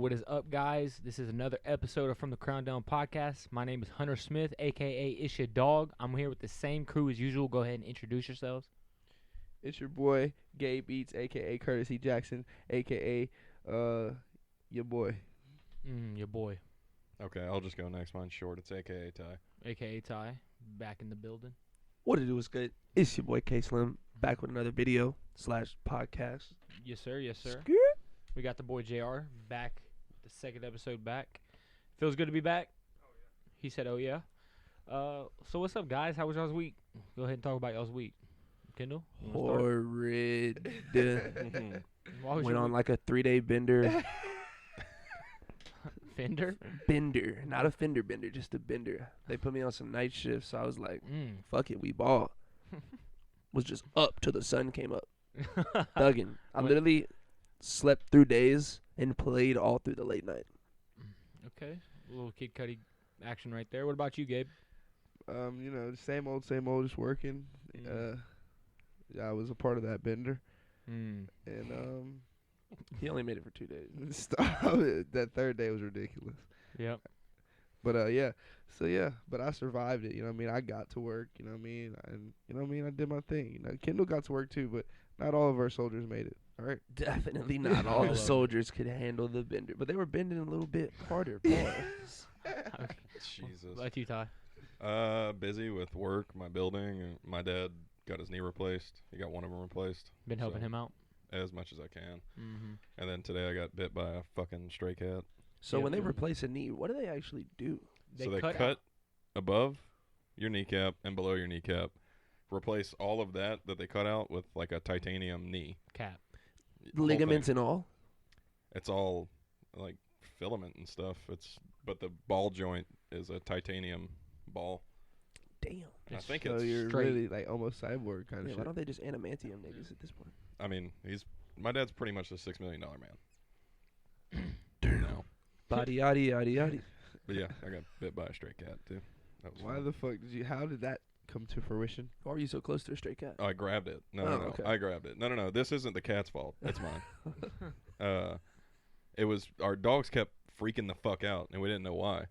what is up, guys? This is another episode of From the Crown Down Podcast. My name is Hunter Smith, a.k.a. It's Your Dog. I'm here with the same crew as usual. Go ahead and introduce yourselves. It's your boy, Gabe Beats, a.k.a. Curtis E. Jackson, a.k.a. Your boy. Your boy, Okay, I'll just go next. Mine's short. It's AKA Ty. a.k.a. Ty, back in the building. What it do is good. It's your boy K Slim back with another video / podcast. Yes, sir. Yes, sir. Skirt. We got the boy JR back, the second episode back. Feels good to be back. Oh, yeah. He said, oh, yeah. So what's up, guys? How was y'all's week? Go ahead and talk about y'all's week. Kendall? Horrid. Went on week? like a 3-day bender. Fender? Bender. Not a fender bender, just a bender. They put me on some night shifts, so I was like, fuck it, we ball. Was just up till the sun came up. Thugging. I literally slept through days and played all through the late night. Okay. A little Kid Cudi action right there. What about you, Gabe? Same old, just working. Yeah, I was a part of that bender. And He only made it for 2 days. that third day was ridiculous. Yep. But yeah. So yeah, but I survived it, you know what I mean? I got to work, you know what I mean? And you know what I mean? I did my thing. You know, Kendall got to work too, but not all of our soldiers made it. All right. Definitely not all the soldiers could handle the bender, but they were bending a little bit harder. Pause. Okay. Jesus. What about you, Ty? Busy with work, my building. My dad got his knee replaced. He got one of them replaced. Been helping him out? As much as I can. Mm-hmm. And then today I got bit by a fucking stray cat. So Yeah. when they replace a knee, what do they actually do? They cut above your kneecap and below your kneecap. Replace all of that they cut out with like a titanium knee. Cap. Whole Ligaments thing. and all? It's all like filament and stuff. But the ball joint is a titanium ball. Damn. I It's think So it's you're straight. really like almost cyborg kind of Yeah, why shit. don't they just adamantium niggas at this point? I mean, my dad's pretty much a $6 million man. Now. Body, yaddy, yaddy, yaddy. But yeah, I got bit by a stray cat too. That was Why fun. the fuck how did that come to fruition? Why are you so close to a stray cat? Oh, I grabbed it. No, okay. I grabbed it. No. This isn't the cat's fault. It's mine. It was our dogs kept freaking the fuck out, and we didn't know why.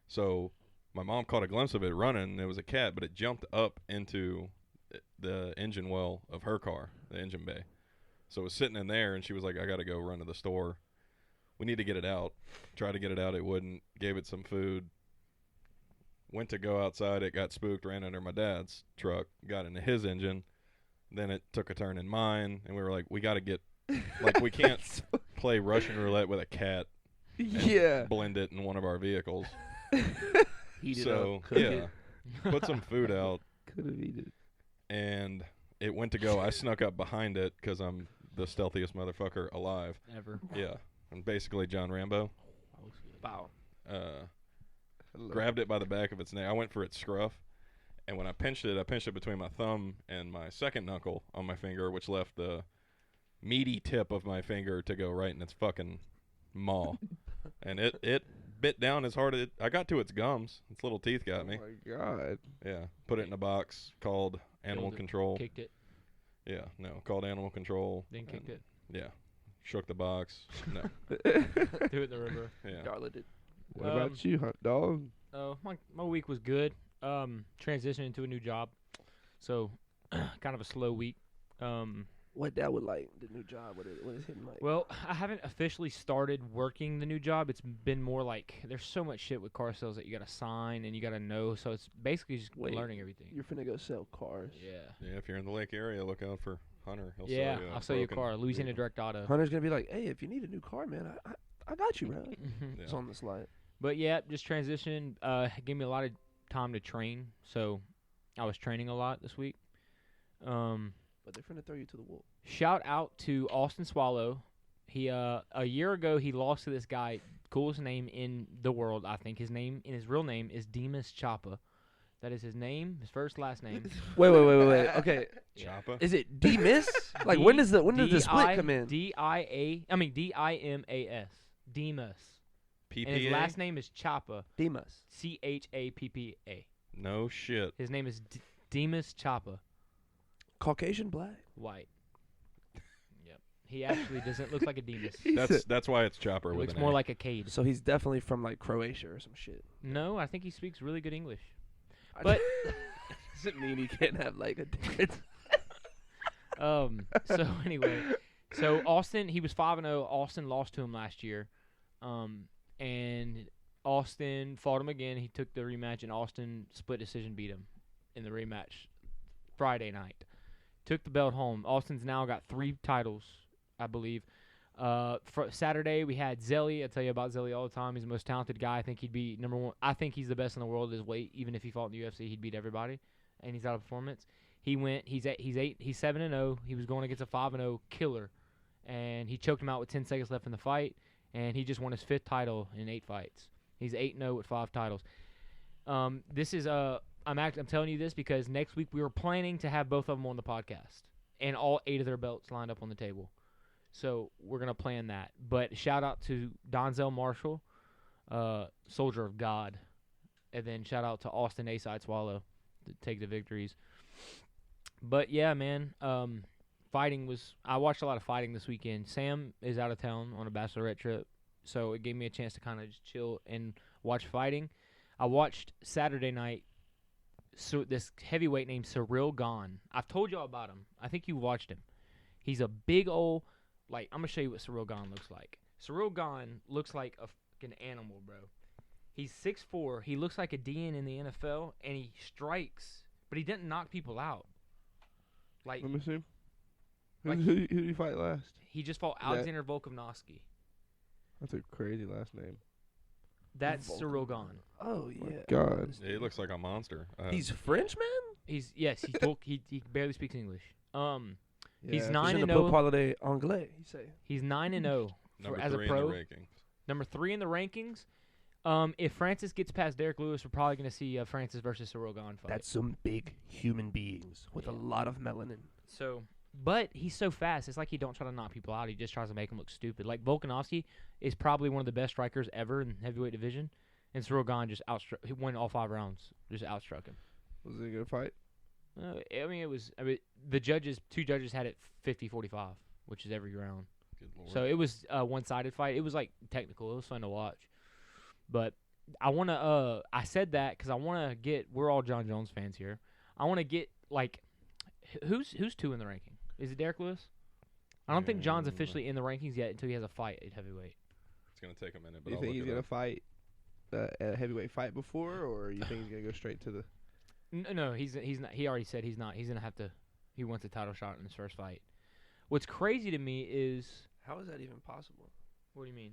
So my mom caught a glimpse of it running, and it was a cat, but it jumped up into the engine well of her car, the engine bay. So it was sitting in there, and she was like, I got to go run to the store. We need to get it out. Tried to get it out. It wouldn't. Gave it some food. Went to go outside. It got spooked. Ran under my dad's truck. Got into his engine. Then it took a turn in mine. And we were like, we got to get, like, we can't play Russian roulette with a cat. And Yeah. blend it in one of our vehicles. Heat it So, up, cook yeah. it. Put some food out. Could have eaten And it went to go. I snuck up behind it because I'm the stealthiest motherfucker alive. Ever. Yeah. I'm basically John Rambo. Wow. it. Grabbed it by the back of its neck. I went for its scruff, and when I pinched it between my thumb and my second knuckle on my finger, which left the meaty tip of my finger to go right in its fucking maw. And it bit down as hard as I got to its gums. Its little teeth got me. Oh my god. Yeah. Put it in a box, called animal Killed it. control. Kicked it. Yeah, no, called animal control. Then kicked it. Yeah. Shook the box. No. Threw it in the river. Yeah. Darla did. What about you, Hunt Dog? My week was good. Transitioning to a new job. So, kind of a slow week. What that would like, the new job, what is hitting like? Well, I haven't officially started working the new job. It's been more like there's so much shit with car sales that you got to sign and you got to know. So it's basically just Wait, learning everything. You're finna go sell cars. Yeah. Yeah, if you're in the Lake area, look out for Hunter. He'll Yeah, sell you a I'll sell you a broken car. Louisiana vehicle. Direct Auto. Hunter's gonna be like, hey, if you need a new car, man, I got you, bro. Mhm. It's Yeah. on the slide. But yeah, just transitioned. Gave me a lot of time to train. So I was training a lot this week. But they're finna throw you to the wolf. Shout out to Austin Swallow. He a year ago he lost to this guy, coolest name in the world. I think his real name is Demas Choppa. That is his name, his first last name. Wait. Okay, Choppa? is it D-Miss? Like when does the split come in? D-I-M-A-S. Demas. PPA? And his last name is Choppa. Demas. C-H-A-P-P-A. No shit. His name is Demas Choppa. Caucasian black. White. Yep. He actually doesn't look like a Demas. That's why it's Chopper He with looks an more A. like a Cade. So he's definitely from like Croatia or some shit. No, I think he speaks really good English. I- But doesn't mean he can't have like a difference. So anyway, so Austin, he was 5-0. Austin lost to him last year. And Austin fought him again. He took the rematch, and Austin split decision beat him in the rematch Friday night. Took the belt home. Austin's now got 3 titles, I believe. For Saturday, we had Zelly. I tell you about Zelly all the time. He's the most talented guy. I think he'd be number 1. I think he's the best in the world at his weight. Even if he fought in the UFC, he'd beat everybody. And he's out of performance. He's 7-0. He was going against a 5-0 killer, and he choked him out with 10 seconds left in the fight. And he just won his 5th title in 8 fights. He's 8-0 with 5 titles. This is I'm telling you this because next week we were planning to have both of them on the podcast, and all 8 of their belts lined up on the table. So we're gonna plan that. But shout out to Donzel Marshall, Soldier of God, and then shout out to Austin A-Side Swallow to take the victories. But yeah, man, I watched a lot of fighting this weekend. Sam is out of town on a bachelorette trip, so it gave me a chance to kind of just chill and watch fighting. I watched Saturday night. So this heavyweight named Cyril Gahn. I've told y'all about him. I think you watched him. He's a big old, I'm gonna show you what Cyril Gahn looks like. Cyril Gahn looks like a fucking animal, bro. He's 6'4". He looks like a DN in the NFL, and he strikes, but he doesn't knock people out. Let me see. Like- Who did he fight last? He just fought Alexander Volkanovski. That's a crazy last name. That's Cyril Gahn. Oh My yeah. God. Yeah, he looks like a monster. He's French, man. He barely speaks English. He's Yeah, 9 Je ne and peux 0. parler anglais. You say. He's 9-0 number as a 3 pro. in the rankings. Number 3 in the rankings. If Francis gets past Derek Lewis, we're probably going to see Francis versus Cyril Gahn fight. That's some big human beings with a lot of melanin. So, but he's so fast. It's like he don't try to knock people out. He just tries to make them look stupid. Like Volkanovski is probably one of the best strikers ever in the heavyweight division, and Cyril Gahn just he won all 5 rounds, just outstruck him. Was it a good fight? The judges, 2 judges had it 50-45, which is every round. Good Lord. So it was a one-sided fight. It was like technical. It was fun to watch. But I want to I said that cuz I want to get we're all John Jones fans here. I want to get who's 2 in the ranking? Is it Derek Lewis? I don't think John's officially in the rankings yet until he has a fight at heavyweight. It's gonna take a minute, but You I'll think look he's it gonna up. fight a heavyweight fight before, or you think he's gonna go straight to the? No, he's not. He already said he's not. He's gonna have to. He wants a title shot in his first fight. What's crazy to me is How is that even possible? what do you mean?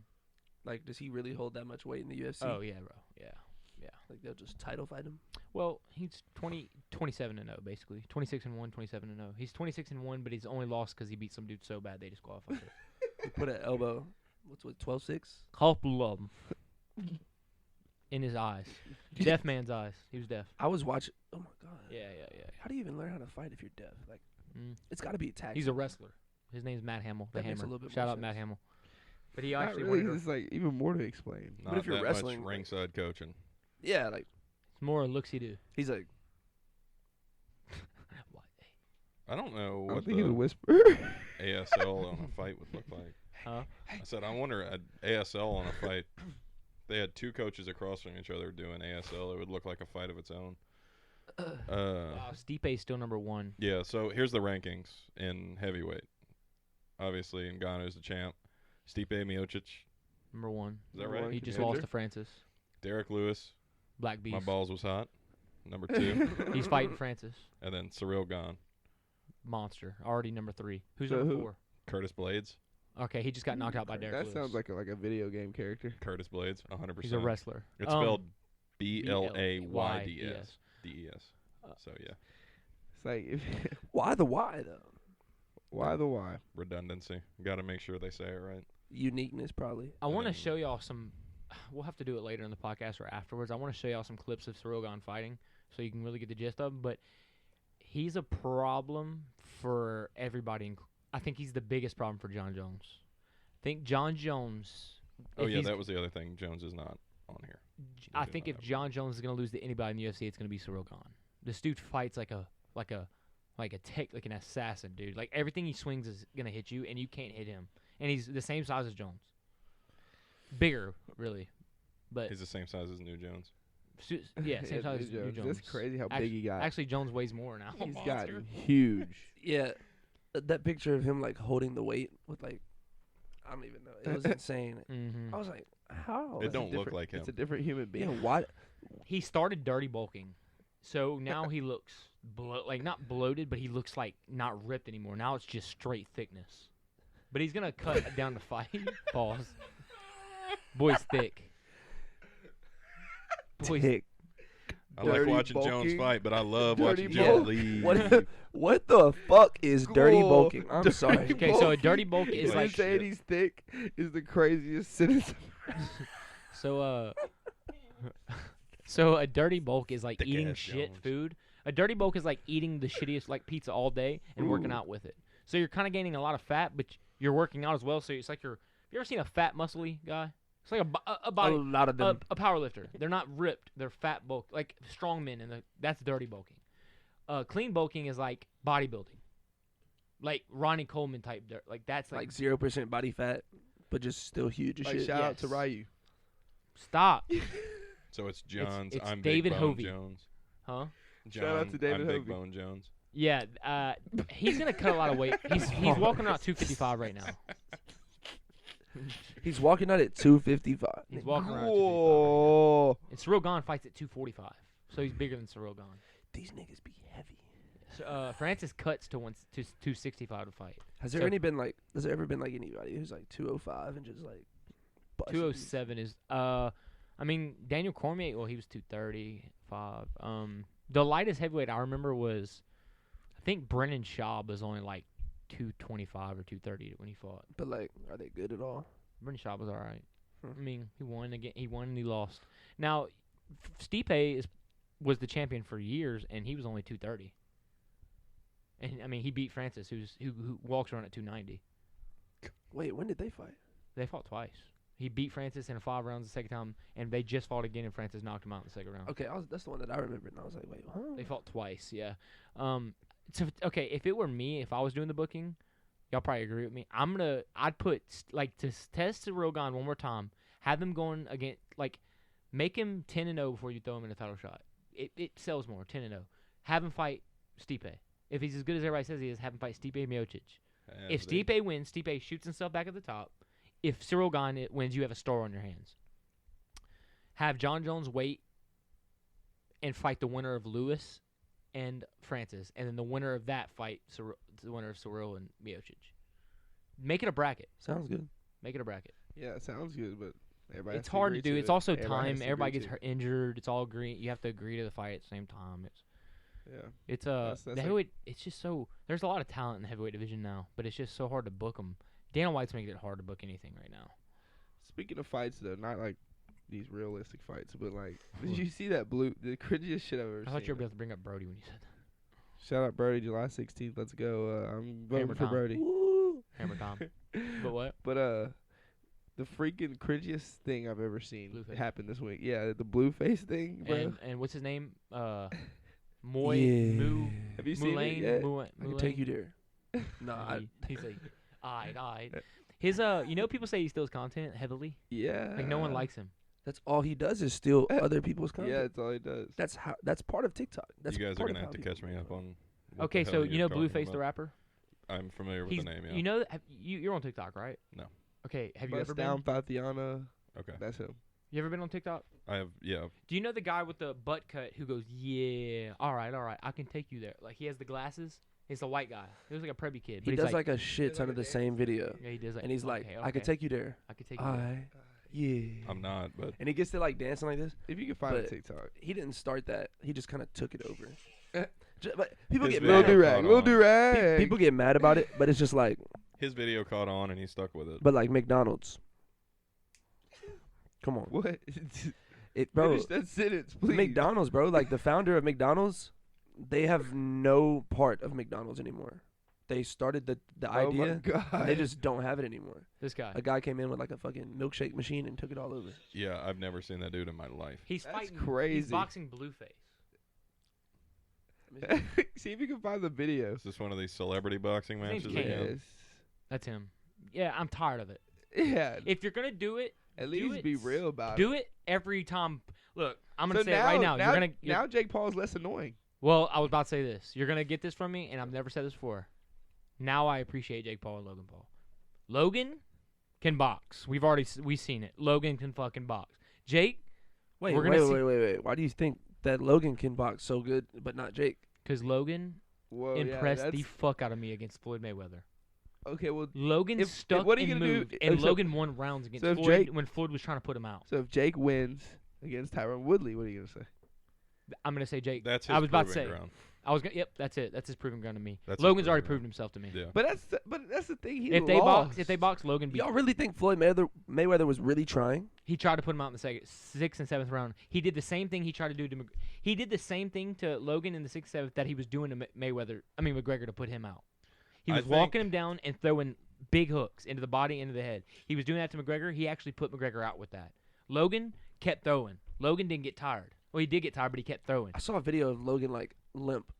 Like, does he really hold that much weight in the UFC? Oh yeah, bro. Yeah. Like they'll just title fight him? Well, he's 27-0 basically. 26-1, 27-0. He's 26-1, but he's only lost because he beat some dude so bad they disqualified him. He put an elbow. What's 12-6? Couple of them in his eyes, deaf man's eyes. He was deaf. I was watching. Oh my god. Yeah. How do you even learn how to fight if you're deaf? Like, Mm. it's got to be taxing. He's a wrestler. His name's Matt Hamill. The That makes a Hammer. little bit Shout more out Matt sense. Hamill. But he Not actually really. wanted It's like even more to explain. Not if you're that wrestling, much like- ringside coaching. Yeah, like It's more looksy do. he's like, I don't know I'm what thinking a the whisper. ASL on a fight would look like. Huh? I said, I wonder at ASL on a fight. They had 2 coaches across from each other doing ASL. It would look like a fight of its own. Wow, Stipe's still number 1. Yeah, so here's the rankings in heavyweight. Obviously, Ngannou's the champ. Stipe Miocic, Number 1. is that Number right? one. He just contender. lost to Francis. Derek Lewis, Black Beast. my balls was hot. Number 2. He's fighting Francis. And then Cyril Gahn. Monster. Already number 3. Who's So number who? 4? Curtis Blades. Okay, he just got knocked out by Derek That Lewis. sounds like a video game character. Curtis Blades, 100%. He's a wrestler. It's spelled BLAYDS. B-L-A-Y-D-S. DES. So, yeah. It's like why the why though? why the why? Redundancy. Got to make sure they say it right. Uniqueness probably. I want to then- show y'all some. We'll have to do it later in the podcast or afterwards. I want to show y'all some clips of Cyril Gahn fighting so you can really get the gist of him. But he's a problem for everybody. I think he's the biggest problem for John Jones. I think John Jones. Oh, if yeah, he's- that was the other thing. Jones is not on here. I do think not if have John Jones is going to lose to anybody in the UFC, it's going to be Cyril Gahn. This dude fights like a like like an assassin, dude. Like everything he swings is gonna hit you, and you can't hit him. And he's the same size as Jones, bigger, really, but He's the same size as New Jones. yeah, same size as New Jones. That's crazy how big he got. Actually, Jones weighs more now. He's gotten huge. Yeah, that picture of him like holding the weight with like, I don't even know. It was insane. Mm-hmm. I was like, how? It don't look like him. It's a different human being. Yeah, why? He started dirty bulking, so now he looks like not bloated, but he looks like not ripped anymore. Now it's just straight thickness. But he's gonna cut down the fight. Pause. Boy's thick. Thick. I like Dirty watching Jones bulking. fight, but I love Dirty watching Jones bulking. leave. What the fuck is dirty Cool. bulking? I'm Dirty sorry. Okay, so a dirty bulk is Is like saying he's thick is the craziest sentence. so. So a dirty bulk is like Thick eating ass shit Jones. food. A dirty bulk is like eating the shittiest like pizza all day and working out with it. So you're kind of gaining a lot of fat, but you're working out as well. So it's like have you ever seen a fat muscly guy? It's like a A body. lot of them. A power lifter. They're not ripped. They're fat bulk, like strong men, and that's dirty bulking. Clean bulking is like bodybuilding, like Ronnie Coleman type. Like that's like 0% body fat, but just still huge as Like shit. shout out to Yes. Ryu. stop, So it's John's. it's I'm David Big Bone Hovey. Jones. huh? John, Shout out to David I'm Big Hovey. Bone Jones. Yeah, he's gonna cut a lot of weight. He's walking around 255 right now. He's walking out at 255. He's walking around. At 255. Whoa. And Cyril Gahn fights at 245, so he's bigger than Cyril Gahn. These niggas be heavy. So, Francis cuts to 265 to fight. Has there So- been like anybody who's like 205 and just like busting 207 is I mean Daniel Cormier. Well, he was 235. The lightest heavyweight I remember was, I think Brennan Schaub was only like 225 or 230 when he fought. But like, are they good at all? Brennan Schaub was all right. Hmm. I mean, he won again. He won and he lost. Now, Stipe was the champion for years, and he was only 230. And I mean, he beat Francis, who walks around at 290. Wait, when did they fight? They fought twice. He beat Francis in 5 rounds the second time, and they just fought again, and Francis knocked him out in the second round. Okay, that's the one that I remembered, and I was like, wait, huh? They fought twice, yeah. So okay, if it were me, if I was doing the booking, y'all probably agree with me. I'd put to test Cyril Gahn one more time. Have him going again, like make him 10-0 before you throw him in a title shot. It sells more 10-0. Have him fight Stipe. If he's as good as everybody says he is, have him fight Stipe Miocic. If Stipe wins, Stipe shoots himself back at the top. If Cyril Gahn wins, you have a star on your hands. Have John Jones wait and fight the winner of Lewis and Francis, and then the winner of that fight the winner of Cyril and Miocic. Make it a bracket. Sounds good. Make it a bracket. Yeah, it sounds good, but everybody It's has to hard to agree do. it. It's also Everybody has time. to Everybody agree gets to it. injured. It's all agree. You have to agree to the fight at the same time. Yeah. It's That's the like- heavyweight. It's just so there's a lot of talent in the heavyweight division now, but it's just so hard to book them. Dana White's making it hard to book anything right now. Speaking of fights, though, not like these realistic fights, but like, did you see that the cringiest shit I've ever I thought seen? you were about to bring up Brody when you said that. Shout out Brody, July 16th. Let's go. I'm voting Hammer for time. Brody. Woo. Hammer Tom. But what? But the freaking cringiest thing I've ever seen Blueface. happened this week. Yeah, the blue face thing, bro. And what's his name? Moy Yeah. Moo. Have you seen Moulin, it yet? I can take you there. No, He's like, alright. His you know, people say he steals content heavily. Yeah. Like no one likes him. that's all he does is steal other people's content. Yeah, that's all he does. That's part of TikTok. That's You guys are part gonna of have to how catch me up on. what the Okay, hell so you're you know talking Blueface the about. rapper. I'm familiar with He's the name. Yeah. you know you're on TikTok, right? No. Okay, have you Bust ever down been? Tatiana. Okay. That's him. You ever been on TikTok? I have. Yeah. Do you know the guy with the butt cut who goes, "Yeah, all right, I can take you there." Like he has the glasses. He's a white guy. He looks like a preppy kid. But he he's does like a shit ton of the same video, yeah, he does like, and he's like, okay, I could okay, take you there. I could take you there. Yeah. I'm not, but And he gets to like dancing like this. If you can find a But- TikTok. He didn't start that. He just kind of took it over. But people His get video We'll mad. do rag. caught We'll on. do rag. People get mad about it, but it's just like, his video caught on and he stuck with it. but like McDonald's. Come on, What? bro. Finish that sentence, please. McDonald's, bro. Like the founder of McDonald's, they have no part of McDonald's anymore. They started the Oh my idea. God. And they just don't have it anymore. This guy. A guy came in with like a fucking milkshake machine and took it all over. Yeah, I've never seen that dude in my life. He's That's fighting. crazy. He's boxing Blueface. See if you can find the video. Is this one of these celebrity boxing His name's matches Kane. again? Yes. That's him. Yeah, I'm tired of it. Yeah. If you're gonna do it, At do least it. be real about do it. it every time. Look, I'm gonna So say it right now. Now, You're now Jake Paul's less annoying. Well, I was about to say this. You're gonna get this from me, and I've never said this before. Now I appreciate Jake Paul and Logan Paul. Logan can box. We've seen it. Logan can fucking box. Jake, Wait, We're gonna wait. Why do you think that Logan can box so good, but not Jake? because Logan Whoa, impressed yeah, the fuck out of me against Floyd Mayweather. Okay, well, Logan If- stuck what are you and gonna do- moved, and so- Logan won rounds against so if Floyd Jake- when Floyd was trying to put him out. so if Jake wins against Tyron Woodley, what are you gonna say? I'm gonna say Jake. That's his I was about to proving say. ground. Yep, that's it. That's his proving ground to me. That's his Logan's already proving proven himself to me. Yeah. But that's the thing. He If lost. they box, Logan beat. Y'all really think Floyd Mayweather was really trying? He tried to put him out in the sixth and seventh round. He did the same thing he tried to do to. He did the same thing to Logan in the sixth, seventh that he was doing to McGregor to put him out. He I was think- walking him down and throwing big hooks into the body, into the head. He was doing that to McGregor. He actually put McGregor out with that. Logan kept throwing. Logan didn't get tired. Well, he did get tired, but he kept throwing. I saw a video of Logan like limp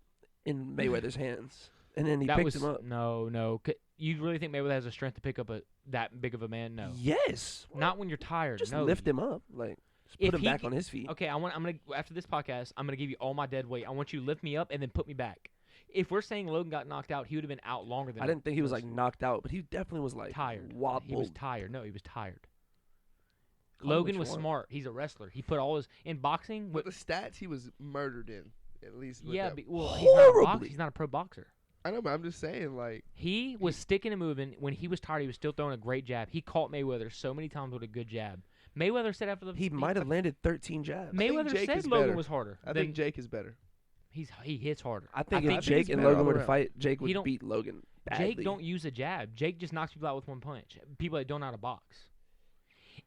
in Mayweather's hands, and then he that picked was him up. no. You really think Mayweather has the strength to pick up that big of a man? No, Yes. not when you're tired. Just no. lift him up, like just If put him he back c- on his feet. Okay, I'm gonna after this podcast, I'm gonna give you all my dead weight. I want you to lift me up and then put me back. If we're saying Logan got knocked out, he would have been out longer than. I didn't think he was like knocked out, but he definitely was like tired. wobbled. He was tired. No, he was tired. Call him Logan what was you want. smart. He's a wrestler. He put all his in boxing. But the stats he was murdered in, at least. With Yeah, that. well, he's not a Horribly. he's not a pro boxer. I know, but I'm just saying, like, He was sticking and moving. When he was tired, he was still throwing a great jab. He caught Mayweather so many times with a good jab. Mayweather said after the He might have landed 13 jabs. Mayweather Jake said is Logan better. was harder. I than think Jake is better. he hits harder. I think I if think Jake he's and better Logan all were to around. fight, Jake He would don't- beat Logan badly. Jake don't use a jab. Jake just knocks people out with one punch. People that don't know how to box.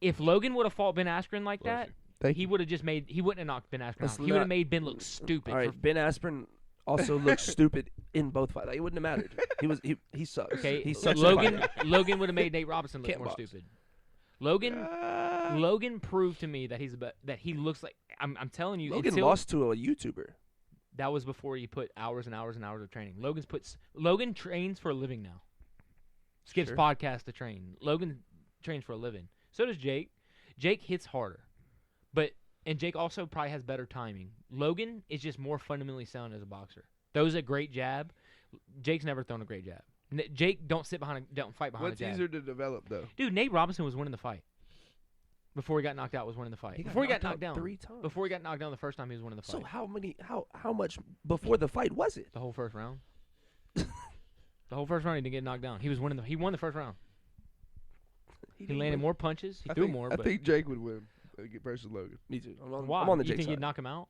If Logan would have fought Ben Askren like Bless that, Thank he you. would have just made. He wouldn't have knocked Ben Askren Let's out. He would have not- made Ben look stupid. All right, for- Ben Askren also looked stupid in both fights. Like, it wouldn't have mattered. He sucks. okay, he sucks. at Logan fighting. Logan would have made Nate Robinson look Can't more box. stupid. Logan Ah. Logan proved to me that that he looks like. I'm telling you, Logan until, lost to a YouTuber. That was before he put hours and hours and hours of training. Logan trains for a living now. Skips Sure. podcast to train. Logan trains for a living. So does Jake. Jake hits harder, and Jake also probably has better timing. Logan is just more fundamentally sound as a boxer. Throws a great jab. Jake's never thrown a great jab. Jake don't fight behind What's a jab. easier to develop, though? Dude, Nate Robinson was winning the fight. Before he got knocked out, was winning the fight. Before he got knocked down. 3 times. Before he got knocked down the first time, he was winning the So fight. how much before the fight was it? The whole first round. The whole first round, he didn't get knocked down. He won the first round. He didn't landed win. more punches. He I threw think, more. I but think Jake would win versus Logan. Me too. I'm why? on the You Jake think side. he'd knock him out?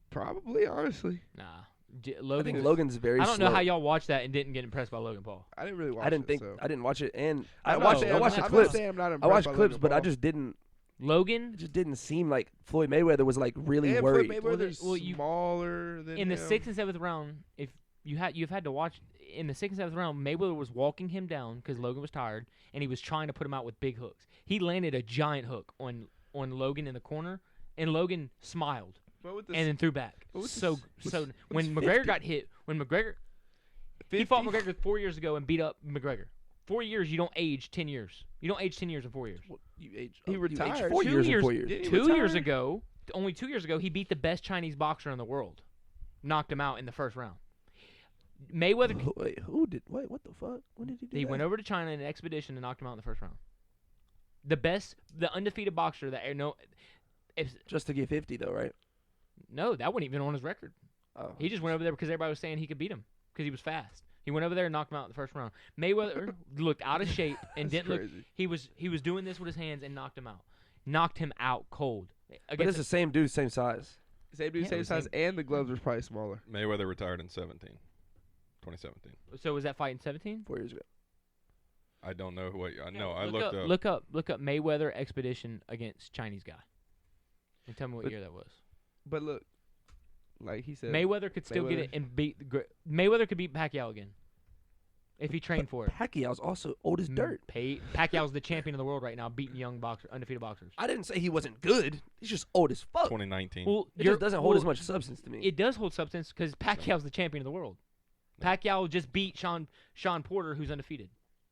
Probably, honestly. Nah. I Logan. think was- Logan's very. I don't know slow. how y'all watched that and didn't get impressed by Logan Paul. I didn't really watch I didn't it, think so. I didn't watch it, and I'm I not watched saying- I watched the I'm clips. not saying I'm not I impressed watched by clips, Logan but I Paul. just didn't. Logan It just didn't seem like Floyd Mayweather was like really And worried. Floyd Well, Mayweather's well, you- smaller than in the him. 6th and 7th round, if you've had to watch in the 6th and 7th round, Mayweather was walking him down because Logan was tired, and he was trying to put him out with big hooks. He landed a giant hook on Logan in the corner, and Logan smiled But with the and then threw back. but with So the- so with when the McGregor 50. got hit, he 50 fought McGregor 4 years ago and beat up McGregor. 4 years, you don't age 10 years. You don't age 10 years in 4 years. Well, you age. He you age retired. 4 2 years in years- 4 years. Did he 2 years retire? ago, only 2 years ago, he beat the best Chinese boxer in the world. Knocked him out in the first round. Mayweather, Wait, who did? Wait, what the fuck? When did he do he that? went over to China in an expedition and knocked him out in the first round. The undefeated boxer that Just to get 50 though, right? no, that wasn't even on his record. Oh, He just went over there because everybody was saying he could beat him because he was fast. He went over there and knocked him out in the first round. Mayweather looked out of shape and That's didn't look. crazy. He was doing this with his hands and knocked him out. Knocked him out cold. but it's Against the same dude, same size. Same dude, Yeah, same the size, and the gloves were probably smaller. Mayweather retired in 2017. so was that fight in 17? 4 years ago. I don't know what. No, I look looked up. Look up Mayweather expedition against Chinese guy. And tell me what But- year that was. But look, like he said, Mayweather could still get it Mayweather- and beat Mayweather could beat Pacquiao again. if he trained for it. Pacquiao's also old as dirt. Pacquiao's the champion of the world right now, beating young undefeated boxers. I didn't say he wasn't good. He's just old as fuck. 2019. Well, It just doesn't hold as much substance to me. It does hold substance because Pacquiao's the champion of the world. Pacquiao just beat Sean Porter, who's undefeated.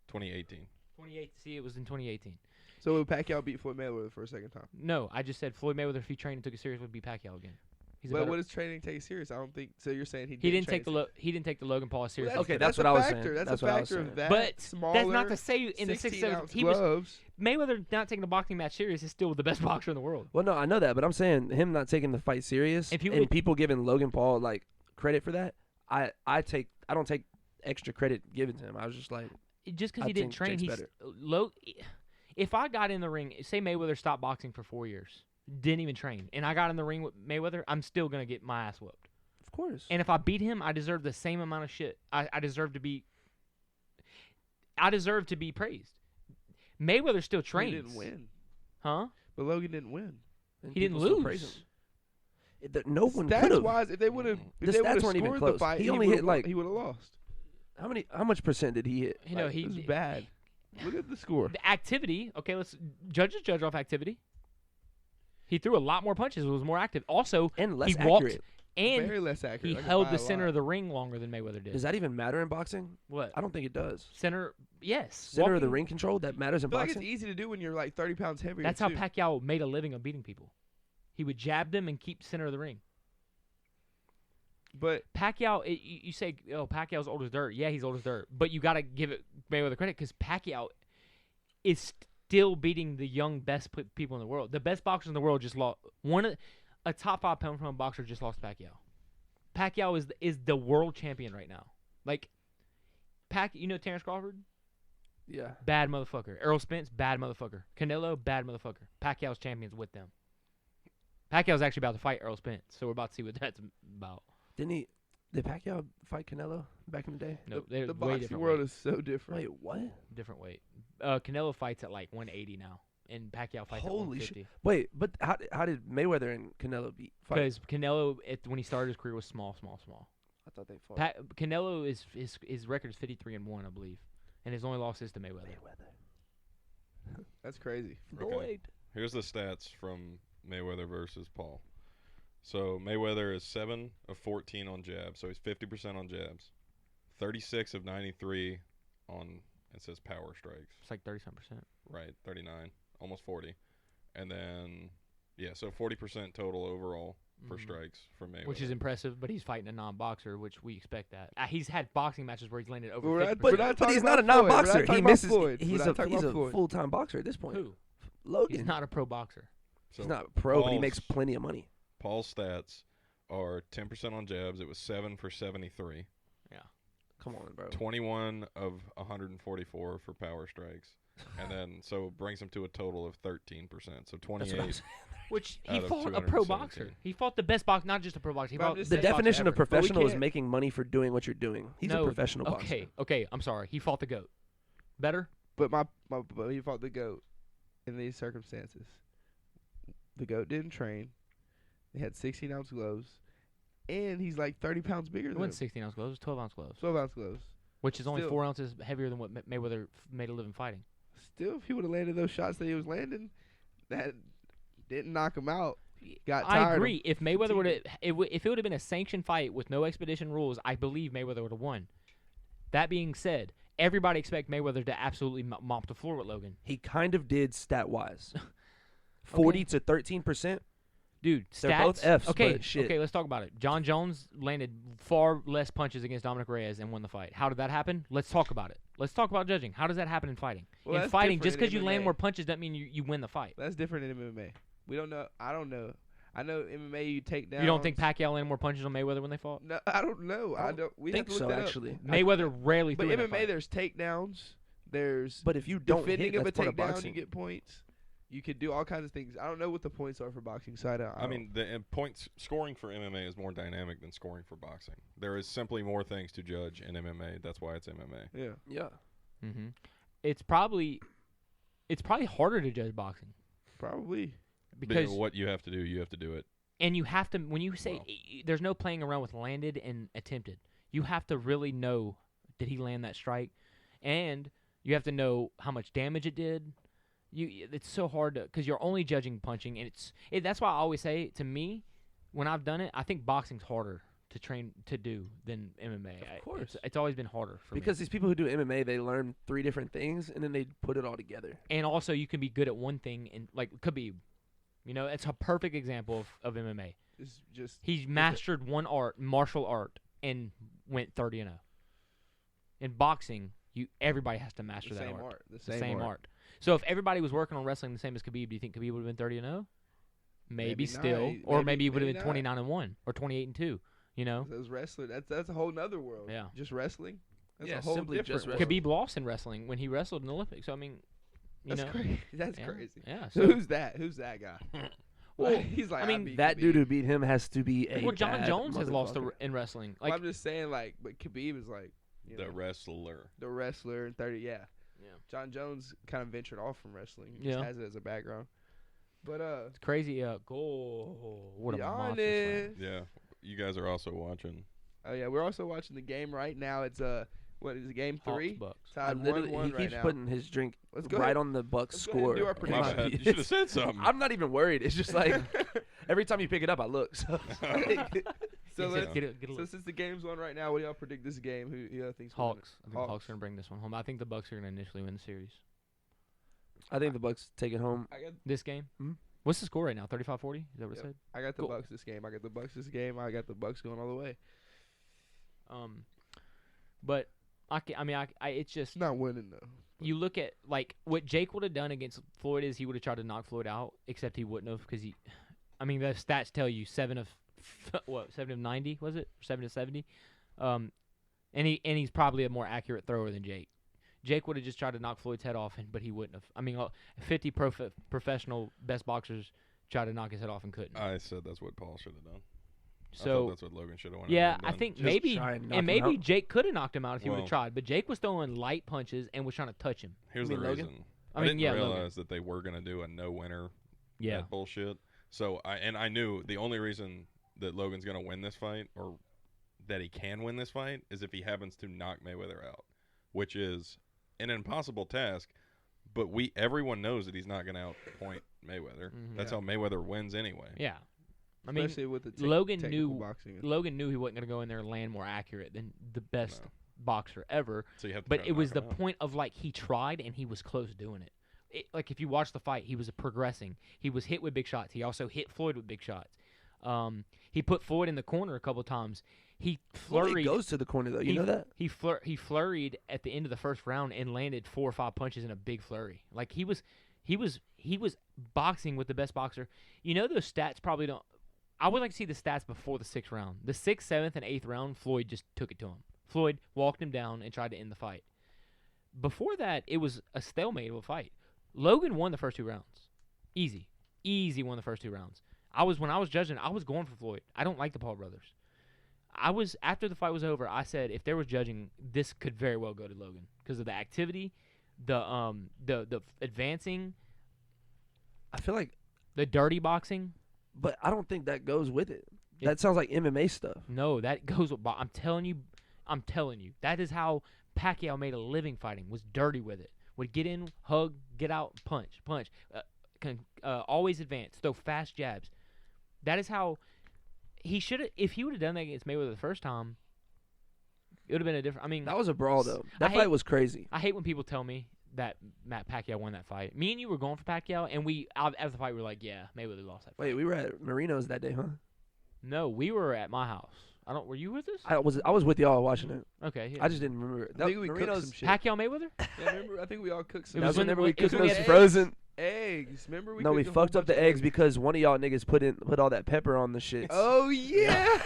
2018. 28. See, it was in 2018. So would Pacquiao beat Floyd Mayweather for a second time? No, I just said Floyd Mayweather, if he trained and took it serious, would beat Pacquiao again. He's a But better- what does training take serious? I don't think. So you're saying he didn't train take he didn't take the Logan Paul as serious. Well, Okay, that's what a I was factor. saying. That's That's a what I was factor saying. of that. But smaller, that's not to say in the 16-ounce he was gloves. Mayweather not taking a boxing match serious is still the best boxer in the world. Well, no, I know that, but I'm saying him not taking the fight serious If you and would- people giving Logan Paul like credit for that, I don't take extra credit given to him. I was just like, Just because I he didn't think train, Jake's he's better. If I got in the ring, say Mayweather stopped boxing for 4 years, didn't even train, and I got in the ring with Mayweather, I'm still gonna get my ass whooped. of course. And if I beat him, I deserve the same amount of shit. I deserve to be. I deserve to be praised. Mayweather still trains. He didn't win. Huh? But Logan didn't win. And He didn't people still praise lose. him. No one could Stats have. wise, if they would have, The stats weren't even the close. fight, He only would've hit, won- like- he would have lost. How much percent did he hit? You know, It was bad. Look at the score. The activity. Okay, let's judge off activity. He threw a lot more punches. Was more active. Also, And less he walked accurate. and Very less accurate. he Like held by the a center lot. of the ring longer than Mayweather did. Does that even matter in boxing? What? I don't think it does. Center? Yes. Center of the Walking- ring control that matters in I feel like boxing. it's easy to do when you're like 30 pounds heavier. That's how too. Pacquiao made a living of beating people. He would jab them and keep center of the ring. But Pacquiao, you say, oh, Pacquiao's old as dirt. Yeah, he's old as dirt. But you got to give it Mayweather credit because Pacquiao is still beating the young best people in the world. The best boxers in the world just lost. A top 5 pound boxer just lost Pacquiao. Pacquiao is the world champion right now. Like, you know Terrence Crawford? Yeah. Bad motherfucker. Errol Spence, bad motherfucker. Canelo, bad motherfucker. Pacquiao's champions with them. Pacquiao's actually about to fight Errol Spence, so we're about to see what that's about. Did Pacquiao fight Canelo back in the day? No, they're the way boxing different world weight. is so different. Wait, what? Different weight. Canelo fights at like 180 now, and Pacquiao fights at Holy 150. Wait, but how did Mayweather and Canelo fight? Because Canelo, when he started his career, was small. I thought they fought. Canelo his record is 53-1, I believe, and his only loss is to Mayweather. That's crazy. Okay. Here's the stats from Mayweather versus Paul. So Mayweather is 7 of 14 on jabs, so he's 50% on jabs. 36 of 93 on, it says power strikes. It's like 30-something%. Right, 39, almost 40. And then, yeah, so 40% total overall for Mhm. strikes for Mayweather. Which is impressive, but he's fighting a non-boxer, which we expect that. He's had boxing matches where he's landed over We're 50%. not- we're But talking he's not a about Floyd. We're not non-boxer. talking He about misses. Floyd. He's We're a not talking about Floyd. full-time boxer at this point. Who? Logan. He's not a pro boxer. So He's not pro, but he Paul's- makes plenty of money. Paul's stats are 10% on jabs. It was 7 for 73. Come on, bro. 21 of 144 for power strikes. And then, so it brings him to a total of 13%. So That's what I'm 28. saying. Which Out he of fought a pro 217. boxer. He fought the best boxer, not just a pro boxer. He But I'm fought just the The saying- best definition boxer of ever. professional is can't- making money for doing what you're doing. He's No, a professional boxer. Okay, I'm sorry. He fought the GOAT. Better? But but he fought the GOAT in these circumstances. The GOAT didn't train. They had 16-ounce gloves, and he's like 30 pounds bigger It than wasn't him. 16-ounce gloves. It was 12-ounce gloves, 12-ounce gloves. which is only Still. 4 ounces heavier than what Mayweather made a living fighting. Still, if he would have landed those shots that he was landing, that didn't knock him out. Got I tired. agree. If Mayweather would have, if it would have been a sanctioned fight with no expedition rules, I believe Mayweather would have won. That being said, everybody expect Mayweather to absolutely mop the floor with Logan. He kind of did stat-wise. 40 to 13%. Dude, They're stats. both Fs, Okay, but shit. okay, let's talk about it. John Jones landed far less punches against Dominic Reyes and won the fight. How did that happen? Let's talk about it. Let's talk about judging. How does that happen in fighting? Well, in that's fighting, different just in because you land MMA. more punches doesn't mean you win the fight. That's different in MMA. We don't know. I don't know. I know MMA you take down. You don't think Pacquiao landed more punches on Mayweather when they fought? No, I don't know. I don't. We think have to look so, that up. actually. Mayweather rarely But threw in that MMA, fight. there's takedowns. There's But if you don't defending hit, of a that's part of takedown, boxing. you get points. You could do all kinds of things. I don't know what the points are for boxing, so I mean, the points scoring for MMA is more dynamic than scoring for boxing. There is simply more things to judge in MMA. That's why it's MMA. yeah. Yeah. Mm-hmm. It's probably harder to judge boxing Probably. because what you have to do it. and you have to when you say Well. there's no playing around with landed and attempted. You have to really know did he land that strike? And you have to know how much damage it did. It's so hard to, because you're only judging punching, and that's why I always say, to me, when I've done it, I think boxing's harder to train to do than MMA. Of course. It's always been harder for me. Because these people who do MMA, they learn 3 different things and then they put it all together. And also, you can be good at one thing, and like Khabib, it's a perfect example of MMA. It's just He's mastered one martial art, and went 30-0. In boxing, everybody has to master the that same art. art. The same art. So if everybody was working on wrestling the same as Khabib, do you think Khabib would have been 30-0? Maybe still, not. or maybe he would have maybe been not. 29-1 or 28-2. Those wrestlers, that's a whole nother world. Yeah. Just wrestling. That's Yeah, a whole simply different just world. wrestling. Khabib lost in wrestling when he wrestled in the Olympics. So I mean, That's crazy. That's yeah, crazy. Yeah. So So who's that? Who's that guy? Well, He's like, I mean, beat That Khabib. dude who beat him has to be a John bad Jones has lost motherfucker. in wrestling. Well, Like I'm just saying, but Khabib is like The wrestler. the wrestler in 30. Yeah. Yeah. John Jones kind of ventured off from wrestling. He Yeah. just has it as a background. But it's crazy. Goal. What a be monster slam. honest. Yeah. You guys are also watching. Oh yeah, we're also watching the game right now. It's what is it, game 3? Hawks, Bucks. I Tied literally, 1-1 he right keeps now. putting his drink Let's go right ahead. on the Bucks Let's go ahead and score. do our My prediction. bad. You should have said something. I'm not even worried. It's just like every time you pick it up, I look. So So Get let's. it- get a So look. since the game's on right now, what do y'all predict this game? Who thinks will win it? Hawks. I think the Hawks are gonna bring this one home. I think the Bucks are gonna initially win the series. I think the Bucks take it home. This game. Mhm. What's the score right now? 35-40. Is that what it Yep. said? I got the Cool. Bucks this game. I got the Bucks this game. I got the Bucks going all the way. But it's just It's not winning though. you look at like what Jake would have done against Floyd is he would have tried to knock Floyd out, except he wouldn't have because the stats tell you 7 of 90 was it, or 7 of 70, and he's probably a more accurate thrower than Jake. Jake would have just tried to knock Floyd's head off, but he wouldn't have. I mean, 50 professional best boxers tried to knock his head off and couldn't. I said that's what Paul should have done. I So thought that's what Logan should have went. yeah, ahead and I done. think Just maybe try and knock and him maybe out. Jake could have knocked him out if he would Well- have tried, but Jake was throwing light punches and was trying to touch him. Here's You the mean Logan? reason. I I, mean, didn't yeah, Logan. realize that they were gonna do a no winner. Yeah, That bullshit. So I knew the only reason that Logan's gonna win this fight, or that he can win this fight, is if he happens to knock Mayweather out, which is an impossible task. But everyone knows that he's not gonna outpoint Mayweather. Mhm. That's Yeah. how Mayweather wins anyway. yeah. I mean, Especially with the Logan technical knew boxing. Logan knew he wasn't going to go in there and land more accurate than the best No. boxer ever. So you have to. But try to it was knock the him out. point of like he tried and he was close to doing it. Like if you watch the fight, he was progressing. He was hit with big shots. He also hit Floyd with big shots. He put Floyd in the corner a couple times. He Floyd flurried. goes to the corner though. You know that? He flurried at the end of the first round and landed 4 or 5 punches in a big flurry. Like he was boxing with the best boxer. You know those stats probably don't. I would like to see the stats before the 6th round. The 6th, 7th, and 8th round, Floyd just took it to him. Floyd walked him down and tried to end the fight. Before that, it was a stalemate of a fight. Logan won the first 2 rounds. Easy won the first 2 rounds. When I was judging, I was going for Floyd. I don't like the Paul brothers. After the fight was over, I said if there was judging, this could very well go to Logan because of the activity, the advancing, I feel like, the dirty boxing. but I don't think that goes with it. It- That sounds like MMA stuff. No, that goes with I'm telling you, that is how Pacquiao made a living fighting. Was dirty with it. Would get in, hug, get out, punch. Always advance, throw fast jabs. That is how he should have. If he would have done that against Mayweather the first time, it would have been a different. I mean, That was a brawl though. That I fight hate- was crazy. I hate when people tell me that Matt Pacquiao won that fight. Me and you were going for Pacquiao, and after the fight, we were like, yeah, Mayweather lost that fight. Wait, we were at Marino's that day, huh? No, we were at my house. Were you with us? I was with y'all watching it. Okay, yeah. I just didn't remember. I think we cooked Marino's some shit. Pacquiao Mayweather? Yeah, remember? I think we all cooked some It That was was when whenever we- we it was cooked when we those had frozen. eggs. Remember we No, we cooked a whole fucked up bunch the of eggs because one of y'all niggas put all that pepper on the shit. Oh yeah.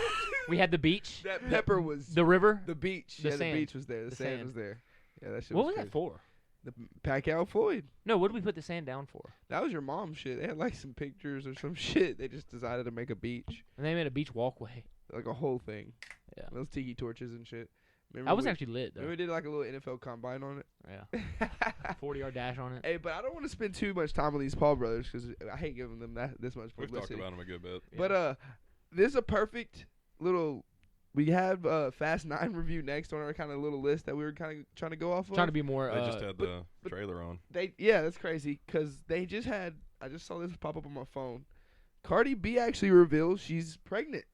We had the beach, That pepper was the river. the beach. the Yeah, sand. the beach was there. The, The sand, sand. was there. Yeah, that shit What was was that for? The Pacquiao Floyd. No, what did we put the sand down for? That was your mom's shit. They had like some pictures or some shit. They just decided to make a beach, And they made a beach walkway. like a whole thing. Yeah. Those tiki torches and shit. Remember That was we, actually lit, Remember though. we did like a little NFL combine on it. Yeah, 40-yard dash on it. Hey, but I don't want to spend too much time on these Paul brothers because I hate giving them this much We've publicity. talked about him a good bit. But this is a perfect little we have Fast 9 review next on our kind of little list that we were kind of trying to go off of. Trying to be more. They just had the trailer on. That's crazy because they just had. I just saw this pop up on my phone. Cardi B actually reveals she's pregnant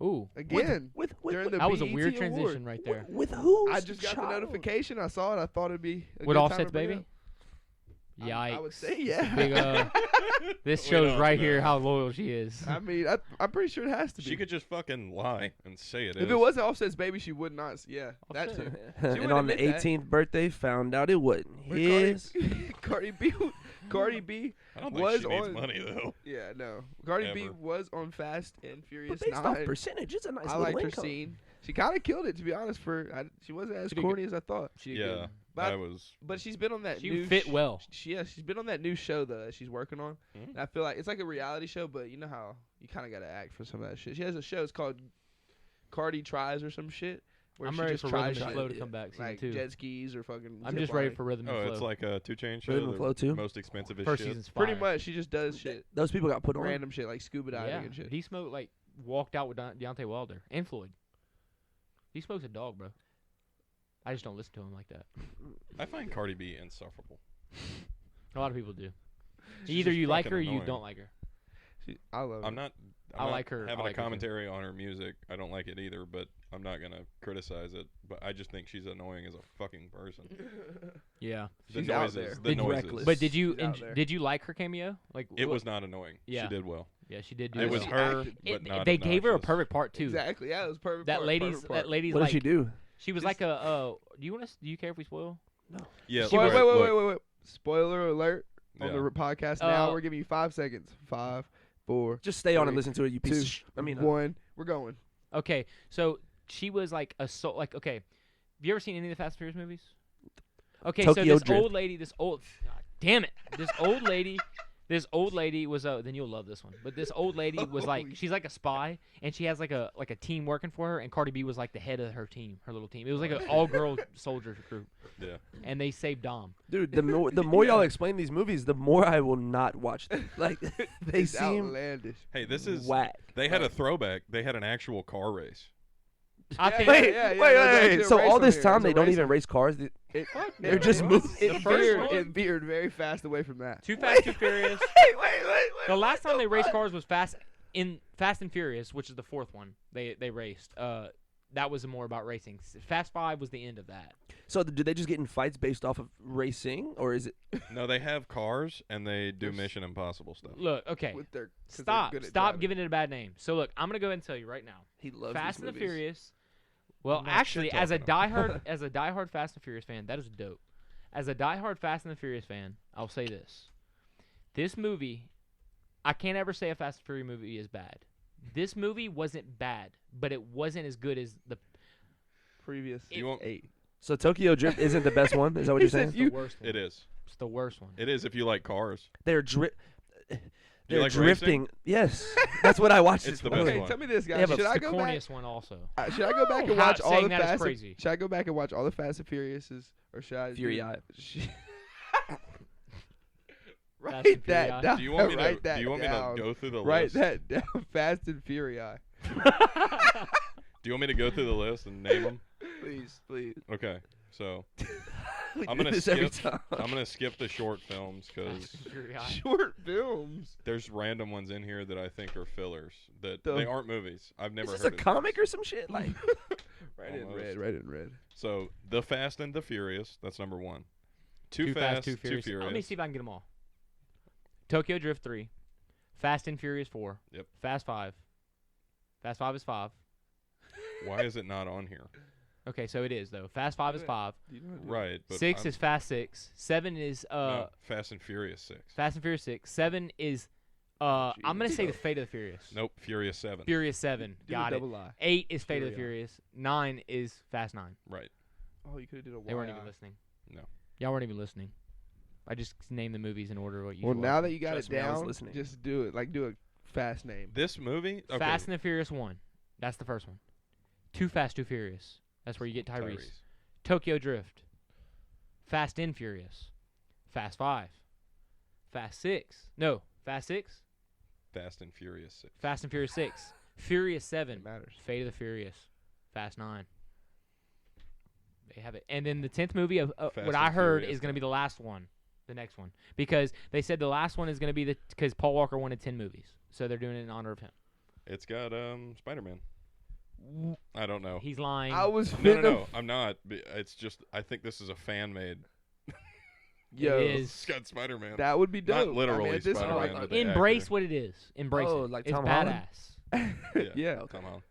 Ooh. again. With during the That was a BET weird award. transition right there. with who? I just got the notification. I saw it. I thought it'd be a With good time Offset's to bring baby? up. Yikes. I would say yeah. Big, this We shows don't right know. here how loyal she is. I mean, I'm pretty sure it has to be. She could just fucking lie and say it if is. it wasn't Offset's baby, she would not. Yeah, that Offset. too. and wouldn't on the admit that. 18th birthday, found out it wasn't But his. Cardi B I don't think was she needs on- money though. Yeah, no. Cardi B Ever. was on Fast and Furious But based 9. off percentage, it's a nice I little liked her income. scene. She kind of killed it, to be honest. She wasn't as She did corny as I thought. She did Yeah, good. But I was. But she's been on that She new fit well. she's been on that new show though that she's working on. Hmm? And I feel like it's like a reality show, but you know how you kind of got to act for some of that shit. She has a show. It's called Cardi Tries or some shit. Where I'm she ready just for tries Rhythm and shit, Flow to come back season like 2. jet skis or fucking. I'm zip just ready lining. for Rhythm and Oh, Flow. it's like a 2 Chainz show. Rhythm and the Flow too? Most expensive as First shit. season's Pretty fire. much, she just does shit, Those people got put on. random shit like scuba diving Yeah, and shit. D Smoke like walked out with Deontay Wilder and Floyd. D Smoke's a dog, bro. I just don't listen to him like that. I find Cardi B insufferable. A lot of people do. She's Either just you like fucking her or you annoying. don't like her. I love her. I'm not. I like her. Having I like a her too. commentary on her music, I don't like it either. But I'm not gonna criticize it. But I just think she's annoying as a fucking person. Yeah. The She's out noises. there. The Big noises. reckless. But did you She's out there. did you like her cameo? Like It was not annoying. Yeah. She did well. Yeah, she did do It well. was She her, acted. but not They gave her a obnoxious. perfect part too. Exactly. Yeah, it was perfect. That part, lady's perfect part. lady's What like did she do? she was like a do you want to do you care if we spoil? Yeah. She Wait, was- wait, wait, look, wait, wait. Spoiler alert on yeah. the podcast. Now Uh, we're giving you 5 seconds. 5, 4, Just stay on and 3, listen to it, you piece 2, of I mean, 1. We're going. Okay, so she was like a soul. Like, okay, have you ever seen any of the Fast and Furious movies? Okay, so Tokyo this Drift. old lady, God damn it, this old lady was then you'll love this one. But this old lady was like, Holy she's like a spy, and she has like a team working for her, and Cardi B was like the head of her team, her little team. It was like an all girl soldier group, Yeah. and they saved Dom. dude, the more y'all explain these movies, the more I will not watch them. Like they It's seem outlandish. Hey, this is. whack. They had a throwback. They had an actual car race. I Yeah, think yeah, Wait, yeah, wait, there's actually wait. a So race all on this here. time There's they a don't race even on- race cars. They're just it- moving. It first veered, one? it veered very fast away from that. Too Fast, Too Furious. Wait. The last time they raced cars was Fast and Furious, which is the fourth one. They raced. That was more about racing. Fast 5 was the end of that. So do they just get in fights based off of racing, or is it? No, they have cars and they do Mission Impossible stuff. Look, okay, With their, 'cause they're stop good at stop driving. giving it a bad name. So look, I'm gonna go ahead and tell you right now. He loves Fast these and the movies. Furious. Well, I'm not actually, shit as a talking diehard Fast and Furious fan, that is dope. As a diehard Fast and the Furious fan, I'll say this: this movie, I can't ever say a Fast and Furious movie is bad. This movie wasn't bad, but it wasn't as good as the Previous You want- 8. So Tokyo Drift isn't the best one. Is that what He you're said saying? the worst one. It is. It's the worst one. It is if you like cars. They're Do you they're like drifting. racing? Yes, that's what I watched. It's this the best movie. Okay, one. tell me this, Yeah, guys. but Should I the go back? corniest one also. Should I go back and How- watch all saying the that is Fast? crazy. Should I go back and watch all the Fast and Furiouses, or should I? Fury do- Eye. Fast Write and that Furious. down. Do you want me to? Write that Do you want me down. to go through the Write list? that down. Fast and Furious. Do you want me to go through the list and name them? Please. Okay. So We I'm do gonna this every skip. time. I'm gonna skip the short films because Short films. there's random ones in here that I think are fillers. That The- they aren't movies. I've never Is heard this a of comic or some shit? Like, Right in Almost. red. Right in red. So The Fast and the Furious. That's number one. Too Fast, Too Too Furious. Let me see if I can get them all. Tokyo Drift 3, Fast and Furious 4, Yep. Fast 5. Fast 5 is 5. Why is it not on here? Okay, so it is though. Fast 5 is 5. Do you know how to do Right. But 6 I'm- is Fast 6. 7 is no, Fast and Furious 6. Fast and Furious 6. 7 is I'm gonna Jeez. say the Fate of the Furious. Nope. Furious 7. Furious 7. Do Got a it. double lie. 8 is Fate of the Fury. Furious. 9 is Fast 9. Right. Oh, you could have did a They weren't YI. even listening. No. Y'all weren't even listening. I just named the movies in order what you. Well, should now watch. that you got Trust it me, I was down, listening. just do it. Like, do a fast name. This movie. Okay. Fast and the Furious 1. That's the first one. Too Fast, Too Furious. That's where you get Tyrese. Tokyo Drift. Fast and Furious. Fast 5. Fast 6. No, Fast 6. Fast and Furious 6. Fast and Furious 6. Furious 7. It matters. Fate of the Furious. Fast 9. They have it. And then the 10th movie of Fast what I and heard Furious is going to be the last one, the next one, because they said the last one is going to be because Paul Walker wanted 10 movies, so they're doing it in honor of him. It's got Spider-Man. I don't know. He's lying. I was No, finna. no, I'm not. It's just I think this is a fan-made. Yo, It is. It's got Spider-Man. that would be dope. Not literally I mean, at this Spider-Man, point- but the Embrace actor. what it is. Embrace Oh, it. like it's Tom Holland? badass. Yeah. Come on.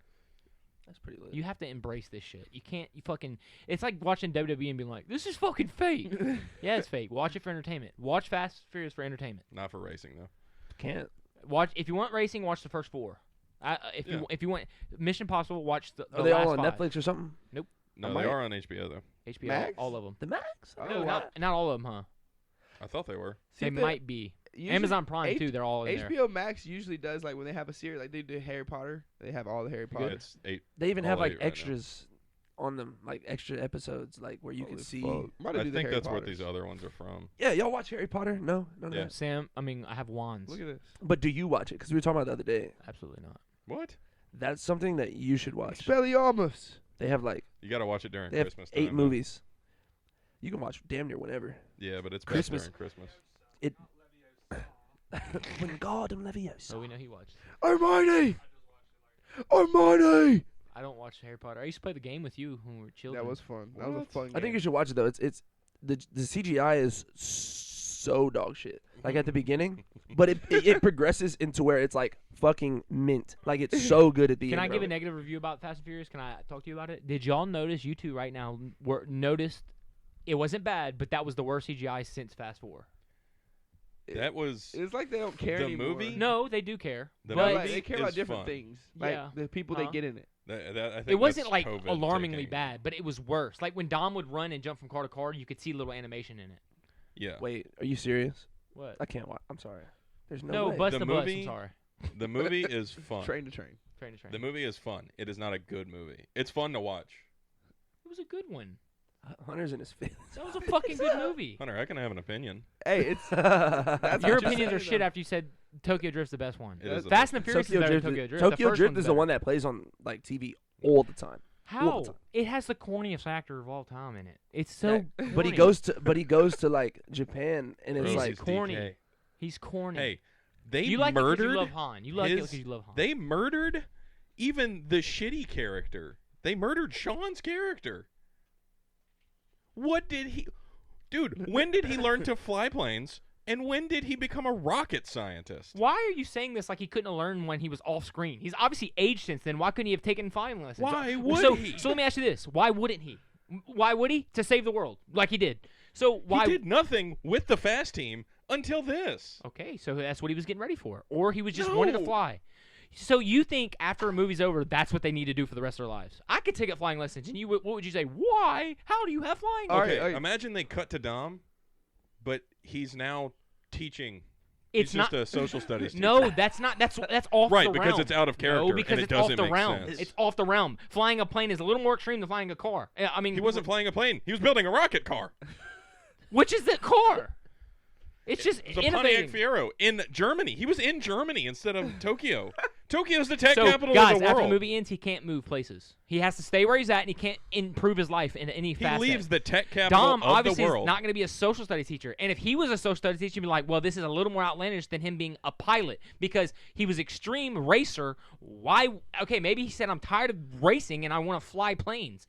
That's pretty lit. You have to embrace this shit. You can't. You fucking. It's like watching WWE and being like, "This is fucking fake." Yeah, it's fake. Watch it for entertainment. Watch Fast and Furious for entertainment. Not for racing though. Can't. Watch if you want racing. Watch the first 4. Yeah. If you want Mission Impossible, watch the Are they last all on 5. Netflix or something? No, I they might- are on HBO though. HBO, Max? all of them. The Max? Oh, No, wow. not all of them, huh? I thought they were. See, They the- might be. usually Amazon Prime H- too. They're all in there. HBO Max usually does like when they have a series, like they do Harry Potter. They have all the Harry Potter. It's 8. They even All have like 8 right now. extras on them, like extra episodes, like where you can Holy see. fuck. Might have I do the think Harry that's what Potters. these other ones are from. Yeah, y'all watch Harry Potter? No, none of Yeah. that. Sam, I mean, I have wands. Look at this. But do you watch it? Because we were talking about it the other day. Absolutely not. What? That's something that you should watch. Expelliarmus. They have like You got to watch it during they have Christmas 8 time. movies. You can watch damn near whenever. Yeah, but it's Christmas. best during Christmas. When God and Leviosa. So we know he watched. Hermione. Hermione. I don't watch Harry Potter. I used to play the game with you when we were children. That was fun. That was a What? fun game. I think you should watch it though. It's the CGI is so dog shit. Like at the beginning, but it progresses into where it's like fucking mint. Like it's so good at the Can end. I give bro. a negative review about Fast and Furious? Can I talk to you about it? Did y'all notice, you two right now, noticed it wasn't bad, but that was the worst CGI since Fast 4? That was It's like they don't care The anymore. movie? No, they do care. The but Like, movie they care about is different fun. things. Like Yeah. the people Huh? they get in it. I think it wasn't that's like COVID alarmingly taking- bad, but it was worse. Like when Dom would run and jump from car to car, you could see little animation in it. Yeah. Wait, are you serious? What? I can't watch. I'm sorry. There's no, No, way. bust The the bus. I'm movie- sorry. The movie is fun. Train to train. Train to train. The movie is fun. It is not a good movie. It's fun to watch. It was a good one. Hunter's in his feelings. That was a fucking good movie. Hunter, I can have an opinion. Hey, it's That's Your what you're opinions are saying, shit though. after you said Tokyo Drift's the best one. It is the Fast best and the Furious is better than Tokyo Drift. Tokyo the first Drift one's is the better. one that plays on like TV all the time. How? the time. It has the corniest actor of all time in it. It's so. But he corny. goes to like Japan and it's He's like corny. DK. He's corny. Hey, they you like it 'cause murdered. you love Han. You like it his- because you love Han. They murdered even the shitty character. They murdered Sean's character. What did he... Dude, when did he learn to fly planes? And when did he become a rocket scientist? Why are you saying this like he couldn't have learned when he was off screen? He's obviously aged since then. Why couldn't he have taken flying lessons? Why would so, he? So let me ask you this: why wouldn't he? Why would he? To save the world, like he did. So why? He did nothing with the fast team until this. Okay, so that's what he was getting ready for, or he was just wanted to No. fly. So you think after a movie's over, that's what they need to do for the rest of their lives? I could take up flying lessons, and what would you say? Why? How do you have flying? All right, Okay, all right. imagine they cut to Dom, but he's now teaching. It's he's not. just a social studies teacher. No, that's not. That's off Right, the realm. because it's out of character, No, because and it it's off doesn't the make realm. sense. It's off the realm. Flying a plane is a little more extreme than flying a car. I mean, He wasn't flying a plane. He was building a rocket car. Which is the car? It's just It was a Pontiac innovating. Fiero in Germany. He was in Germany instead of Tokyo. Tokyo's the tech So, capital guys, of the after world. the movie ends, he can't move places. He has to stay where he's at, and he can't improve his life in any he facet. leaves the tech capital Dom of obviously the is world. not going to be a social studies teacher. And if he was a social studies teacher, he'd be like, well, this is a little more outlandish than him being a pilot because he was extreme racer. Why? Okay, maybe he said, I'm tired of racing and I want to fly planes.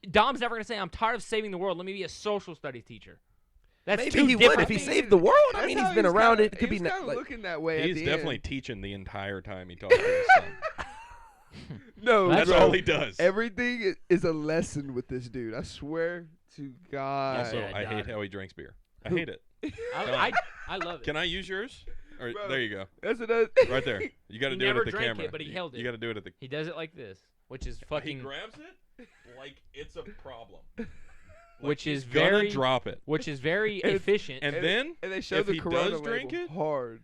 Dom's never going to say, I'm tired of saving the world. Let me be a social studies teacher. That's maybe two he would different if he things. saved the world. I That's mean, how he's been was around kinda, it. It could he be was kinda like, looking that way. He's at the definitely end. teaching the entire time he talks to his son. No, That's bro. all he does. Everything is a lesson with this dude. I swear to God. Also, Yeah, I hate Dom. how he drinks beer. I hate it. I love it. Can I use yours? Or, Bro. there you go. That's another. Right there. You got to He do it never at the drank camera. it, but he held it. You got to do it at the. He does it like this, which is He fucking, grabs it like it's a problem. which is He's gonna very, drop it. which is very And it's- efficient. And then And they show if the he Corona does drink label it, hard.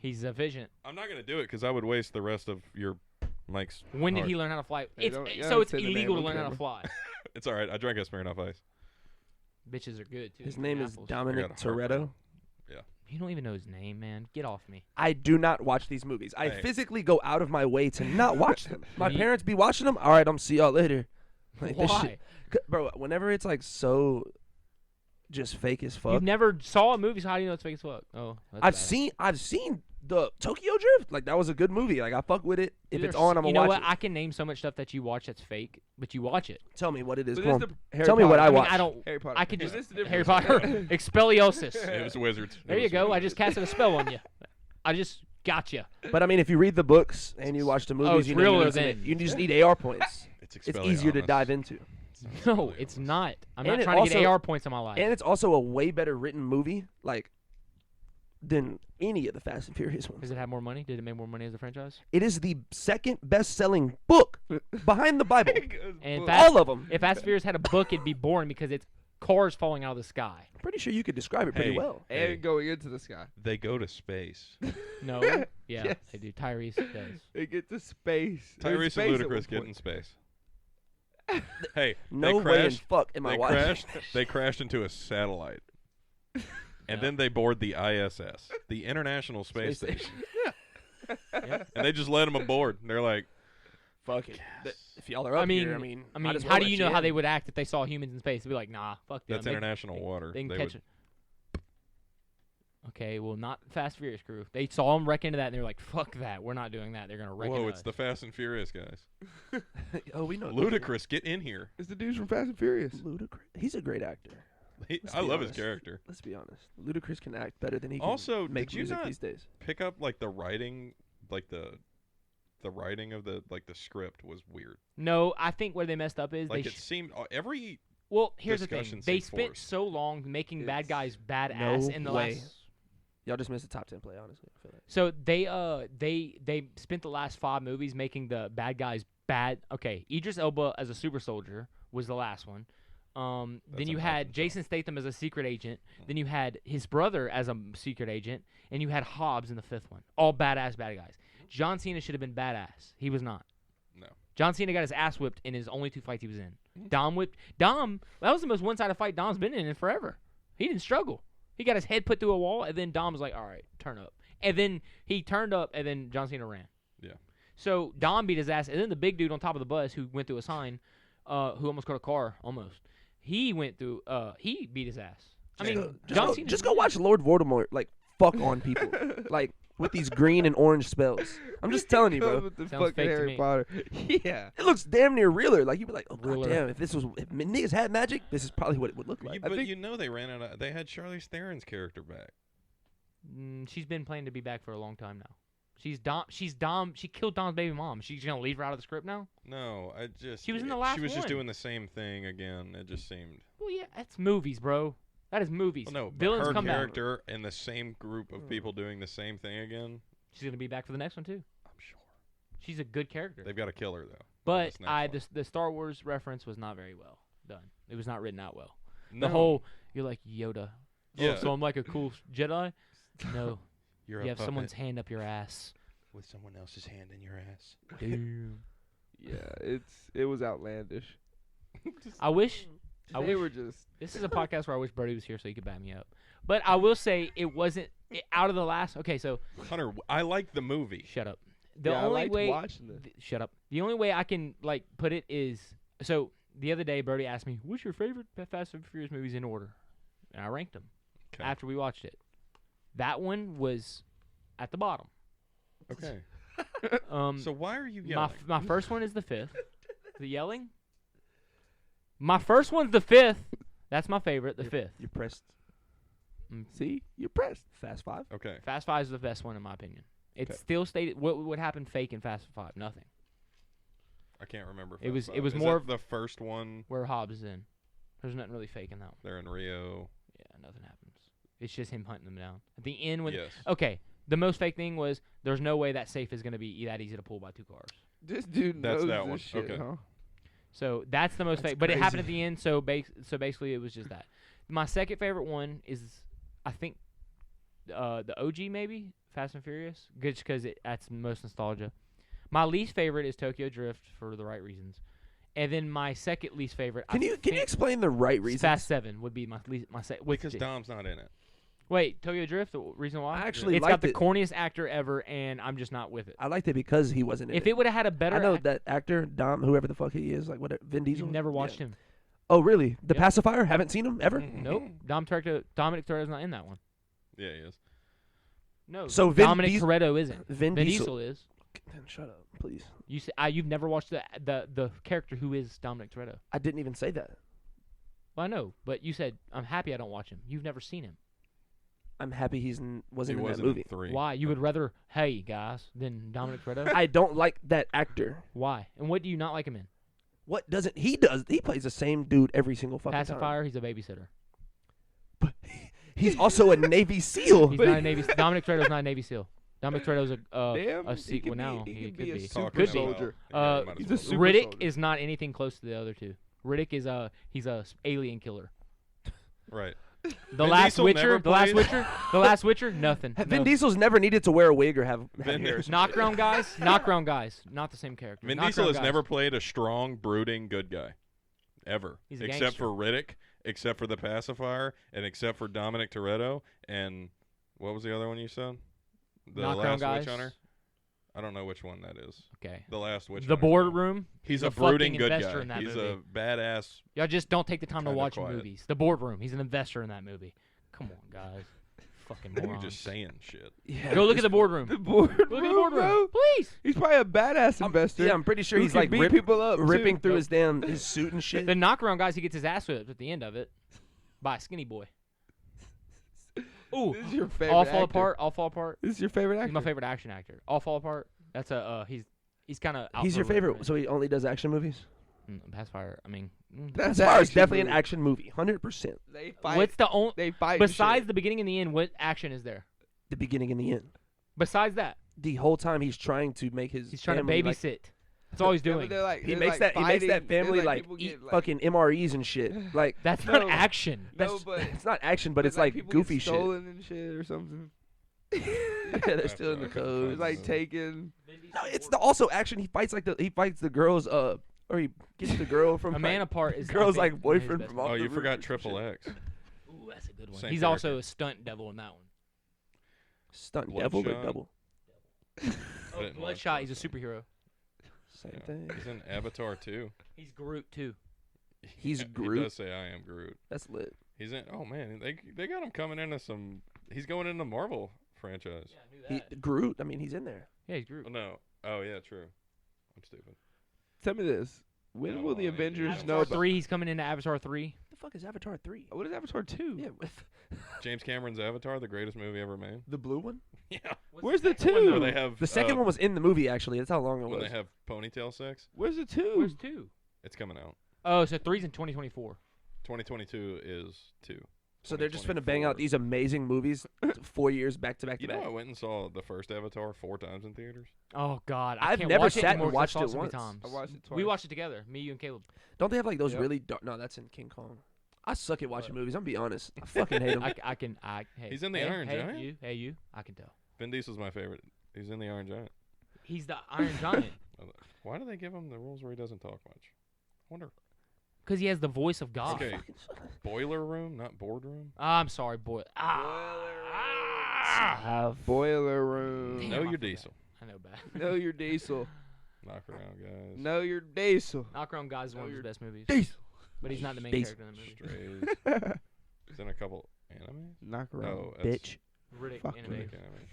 He's efficient. I'm not gonna do it because I would waste the rest of your Mike's. When did heart. he learn how to fly? Hey, It's, don't- you so don't it's say the name illegal to on learn how to camera. fly. It's all right. I drank a Smirnoff Ice. Bitches are good too. his name is Apples. Dominic I got a heart Toretto. You don't even know his name, man. Get off me. I do not watch these movies. I Hey. physically go out of my way to not watch them. My You- parents be watching them. All right, I'm see y'all later. Like, this Why? shit- bro, whenever it's like so just fake as fuck. You never saw a movie, so how do you know it's fake as fuck? Oh, that's I've seen the Tokyo Drift. Like that was a good movie. Like I fuck with it. If it's on, I'm you gonna know watch what? it. I can name so much stuff that you watch that's fake, but you watch it. Tell me what it is. But Come this on. the Harry Tell me what Potter. I I mean, watch. I don't. Harry Potter. I could Is just this the Harry difference? Potter expeliosis. It was wizards. There you go. I just casted a spell on you. I just got you. But I mean, if you read the books and you watch the movies, it's you know realer it's gonna- than- you just need AR points. It's It's easier to dive into, No, it's not. I'm And not it trying to get also- AR points on my life. and it's also a way better written movie, like than any of the Fast and Furious ones. Does it have more money? Did it make more money as a franchise? It is the second best-selling book behind the Bible. And Book. Fast, All of them. if Fast and Furious had a book, it'd be boring because it's cars falling out of the sky. I'm pretty sure you could describe it pretty Hey. well. Hey. And going into the sky. They go to space. No. Yeah, Yes. they do. Tyrese does. They get to space. They're in Tyrese space and at one Ludacris get point. in space. Hey, No they way in crashed. fuck am I They watching. crashed. They crashed into a satellite, and then they board the ISS, the International Space Space Station, Yeah. and they just let them aboard. And they're like, Fuck it. If y'all are up I mean, here, I mean, how might do as well you let know how in. they would act if they saw humans in space? They'd be like, nah, fuck them. "That's international water." They can They catch would- it. Okay, well, not Fast Furious crew. They saw him wreck into that, and they're like, fuck that. We're not doing that. They're gonna wreck Whoa, into it's us. the Fast and Furious guys. Oh, we know. Ludacris, get in here. It's the dudes from Fast and Furious. Ludacris. He's a great actor. Let's I be love his honest. character. Let's be honest. Ludacris can act better than he can Also, make did you music not these days. pick up like the writing, like the writing of the script was weird. No, I think where they messed up is Like they. it seemed every Well, here's the thing. discussion They seemed spent forced. so long making bad It's guys badass no in the way. last. Y'all just missed a top 10 play, honestly. I feel like. So they spent the last 5 movies making the bad guys bad. Okay, Idris Elba as a super soldier was the last one. Then That's you a had Hobbs Jason Statham as a secret agent. Then you had his brother as a secret agent, and you had Hobbs in the 5th one. All badass bad guys. John Cena should have been badass. He was not. No. John Cena got his ass whipped in his only 2 fights he was in. Dom whipped Dom. That was the most one-sided fight Dom's been in forever. He didn't struggle. He got his head put through a wall, and then Dom was like, "All right, turn up." And then he turned up, and then John Cena ran. Yeah. So Dom beat his ass, and then the big dude on top of the bus who went through a sign, who almost caught a car, almost. He went through. He beat his ass. I mean, John Cena. Just go watch Lord Voldemort, like, fuck on people. Like, with these green and orange spells. I'm just telling you, bro. With the Sounds fucking fake to Harry me. Potter. Yeah. It looks damn near realer. Like, you'd be like, oh, Realer. goddamn, if niggas had magic, this is probably what it would look like. But think- you know they ran out of. They had Charlize Theron's character back. She's been planning to be back for a long time now. She's Dom. She killed Dom's baby mom. She's gonna leave her out of the script now. No, I just. She was in the last She was just one. doing the same thing again. It just seemed. Well, yeah, that's movies, bro. That is movies. Well, no, but Villains her come back. character and the same group of people doing the same thing again. She's gonna be back for the next one too. I'm sure She's a good character. they've got to kill her though. But this next one. the Star Wars reference was not very well done. It was not written out well. No, The whole you're like Yoda. Yeah. Oh, so I'm like a cool Jedi. No, you're you a have puppet someone's hand up your ass. with someone else's hand in your ass. Damn. Yeah, it was outlandish. I wish. I They wish were just this is a podcast where I wish Brody was here so he could back me up. But I will say it wasn't out of the last. Okay, so Hunter, I like the movie. shut up. The yeah, I only liked way. watching this. Shut up. The only way I can like put it is so. The other day, Brody asked me, "What's your favorite Fast and Furious movies in order?" And I ranked them Okay. after we watched it. That one was at the bottom. Okay. So why are you yelling? my first one is the 5th. The yelling. My first one's the 5th. That's my favorite. The 5th. You pressed. Mm. See? You pressed. Fast 5. Okay. Fast 5 is the best one in my opinion. It's Okay. still stated. What would happen fake in Fast 5? Nothing. I can't remember. It was- Fast it was Five. more Is that the first one. Where Hobbs is in. There's nothing really fake in that one. They're in Rio. Yeah, nothing happens. It's just him hunting them down. At the end when Yes. okay, the most fake thing was there's no way that safe is going to be that easy to pull by 2 cars. This dude That's knows that this one. shit, Okay. huh? So that's the most That's fake. But it happened at crazy. the end. So basically, it was just that. My second favorite one is, I think, the OG maybe Fast and Furious, just because that's most nostalgia. My least favorite is Tokyo Drift for the right reasons, and then my second least favorite. Can you explain the right reason? Fast 7 would be my least my Because Dom's not in it. Wait, Tokyo Drift. The reason why? I actually it's got liked the it. corniest actor ever, and I'm just not with it. I liked it because he wasn't in If it would have had a better, I know that actor, Dom, whoever the fuck he is, like whatever, Vin Diesel. you've never Yeah. watched him. Oh, really? The Yep. Pacifier? Haven't seen him ever? Nope. Dominic Toretto's not in that one. Yeah, he is. No. So Vin Dominic Diesel- Toretto isn't. Vin Vin Diesel. Diesel is. Then shut up, please. You've never watched the character who is Dominic Toretto. I didn't even say that. Well, I know, but you said I'm happy I don't watch him. You've never seen him. I'm happy He wasn't in that wasn't movie. in 3. Why? You would rather hey guys than Dominic Toretto? I don't like that actor. Why? And what do you not like him in? What doesn't he does? He plays the same dude every single fucking time. Pacifier. He's a babysitter. But he's also a Navy SEAL. He's not a Navy. Dominic Toretto's not a Navy SEAL. Dominic Toretto's Damn, a he sequel could now. be- he could could be a be. super Could be. soldier. He's a super Riddick soldier. is not anything close to the other two. Riddick is he's a alien killer. Right. The Vin last Diesel Witcher, never the last played- Witcher, the last Witcher, nothing. Vin No. Diesel's never needed to wear a wig or have Vin- hair. or some Knock shit. around guys, knock around guys, not the same character. Vin Knock Diesel around has guys. never played a strong, brooding good guy, ever, He's a except gangster. for Riddick, except for the Pacifier, and except for Dominic Toretto, and what was the other one you said? The Knock last around guys. Witch Hunter. I don't know which one that is. Okay. The last Witch The Hunter. boardroom. He's a a brooding fucking good investor guy. in that He's movie. a badass. Y'all just don't take the time to Kinda watch quiet. movies. The boardroom. He's an investor in that movie. Come on, guys. Fucking You're morons. just saying shit. Yeah, Go look at the boardroom. The boardroom, Look at the boardroom, bro. please. He's probably a badass investor. Yeah, I'm pretty sure who he's can like beat people up, ripping too. through his suit and shit. The knockaround guys, he gets his ass whipped at the end of it by a skinny boy. Ooh, This is your favorite All Fall actor. Apart. All Fall Apart. This is your favorite actor. He's my favorite action actor. All Fall Apart. That's a he's kind of. He's your favorite, so he only does action movies. Pacifier. I mean, That's Pacifier is action definitely movie. an action movie, 100%. They fight. what's the only They fight. besides the beginning and the end? What action is there? The beginning and the end. Besides that, The whole time he's trying to make his he's trying to family, like, babysit. That's all he's doing. he makes that family like eat fucking MREs and shit. Like That's No. not action. No, That's but it's not action, but it's like like people goofy get shit. stolen and shit or something. Yeah, they're still in the code. It's like taken. No, it's also action. He fights the girls or he gets the girl from a man apart is girl's I think, like one of his boyfriend best from movies. off Oh, the you roof forgot or some Triple shit. X. Ooh, that's a good one. Same He's character. also a stunt devil in that one. Stunt devil or Bloodshot. double. Oh, didn't watch Bloodshot. He's a Bloodshot. superhero. Same Yeah. thing. He's in Avatar 2. He's Groot too. He's He Groot? does say I am Groot. That's lit. He's in. Oh man, they got him coming into some. He's going into Marvel franchise. I knew Groot. I mean, he's in there. Yeah, he's Groot. Oh, no. Oh yeah, true. I'm stupid. Tell me this. When No, will the I- Avengers Avatar know about? 3. He's coming into Avatar 3. What the fuck is Avatar 3? What is Avatar 2? Yeah, with James Cameron's Avatar, the greatest movie ever made. the blue one. Yeah. Where's the When 2? they have The second one was in the movie. Actually, that's how long it when was. they have ponytail sex. Where's the 2? Where's 2? It's coming out. Oh, so 3's in 2024. 2022 is 2. So they're just gonna bang out these amazing movies 4 years back to back to You know, back. I went and saw the first Avatar 4 times in theaters. Oh God, I I've can't never watch it sat and anymore 'cause watched I saw it so many once. times. I watched it twice. We watched it together, me, you, and Caleb. Don't they have like those Yep. really dark? No, that's in King Kong. I suck at watching movies. I'm gonna be honest. I fucking hate them. Hey, He's in the hey, Iron hey, Giant? You. I can tell. Vin Diesel's my favorite. He's in the Iron Giant. He's the Iron Giant Why do they give him the rules where he doesn't talk much? I wonder. because he has the voice of God. Okay, boiler room, not boardroom. I'm sorry, boy. Boiler room. Damn, Know I your forgot. diesel. I know bad. Know your diesel. Knock around, guys. Know your diesel. Knock Around Guys is one of his your best movies, Diesel. but he's not the main Diesel. character in the movie. Strays. He's in a couple animes. Knock around. No, that's Bitch. Riddick Fuck anime. Riddick animation.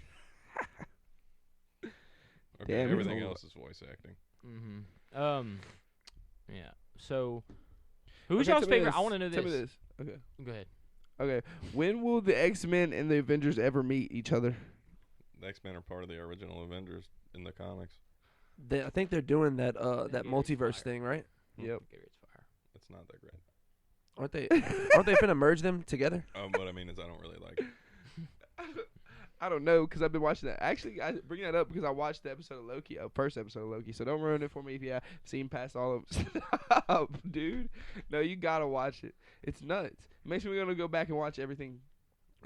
Okay, Damn, he's everything old. else is voice acting. Yeah. So, who's Okay, y'all's tell me favorite? I this. want to know Tell me this. this. Okay. Go ahead. Okay. When will the X-Men and the Avengers ever meet each other? The X-Men are part of the original Avengers in the comics. I think they're doing that that Gary's multiverse fire. thing, right? Yep. Gary's fire. It's not that great. Aren't they? Aren't they finna merge them together? What I mean is I don't really like it. I don't know because I've been watching that. Actually, I bring that up because I watched the episode of Loki, first episode of Loki. So don't ruin it for me if you have seen past all of them. Stop, dude. No, you gotta watch it. It's nuts. It makes me want to go back and watch everything.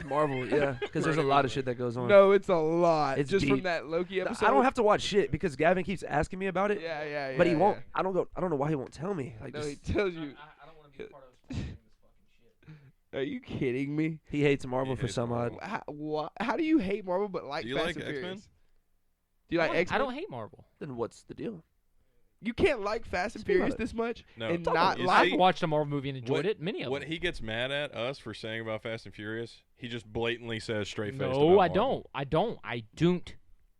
Marvel, yeah, because there's a lot of shit that goes on. No, it's a lot. It's just from deep. that Loki No, episode. I don't have to watch shit because Gavin keeps asking me about it, Yeah, yeah, yeah. but he won't. yeah. I don't know why he won't tell me. Like, No, just, he tells you. I don't want to be a part of sponsoring this fucking shit. Are you kidding me? He hates Marvel He for hates some odd. Marvel. How do you hate Marvel but like Do you Fast like and X-Men? Furious? Do you like X-Men? I don't hate Marvel. Then what's the deal? You can't like Fast and Speak about Furious it. this much No. and Talk not about it. like. I've watched a Marvel movie and enjoyed What- it. Many of What them. he gets mad at us for saying about Fast and Furious, he just blatantly says straight faced. No, I don't. I don't.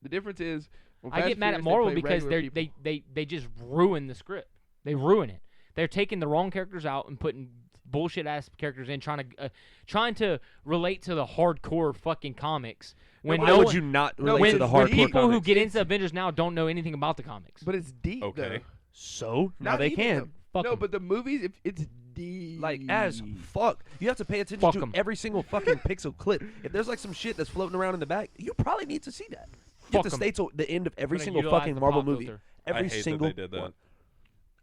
The difference is. When I Fast get and mad at Furious, they Marvel play because regular people. they just ruin the script. They ruin it. They're taking the wrong characters out and putting bullshit ass characters in, trying to relate to the hardcore fucking comics. When Why no would one, you not No, relate when, to the when hardcore people who comics? get into Avengers now don't know anything about the comics. But it's deep Okay. though. So now Not they even can. though. Fuck No, 'em. but the movies, it's deep. Like as fuck, you have to pay attention Fuck to 'em. every single fucking pixel clip. If there's like some shit that's floating around in the back, you probably need to see that. You have Fuck to 'em. stay till the end of every Gonna single utilize fucking the Marvel pop movie. filter. Every I hate single that they did that. one.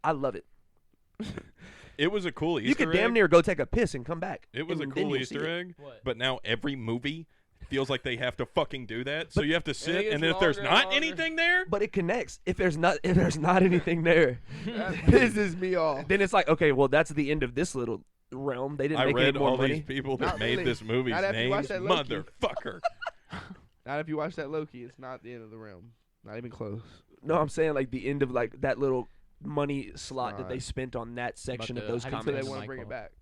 I love it. It was a cool Easter You could egg. damn near go take a piss and come back. It was a and then cool you'll see Easter it. egg. What? But now every movie feels like they have to fucking do that. So you have to sit, gets and then if there's longer not and longer. anything there, But it connects. If there's not anything there, That pisses me off. then it's like, okay, well that's the end of this little realm. They didn't I make read any more all money. these people that Not made really. this movie's Not after you watch names. that Loki. Motherfucker. Not if you watch that Loki, it's not the end of the realm. Not even close. No, I'm saying like the end of like that little money slot that they Right. spent on that section But of the- those how do you Until feel they comics. want to Mike bring it Paul. back.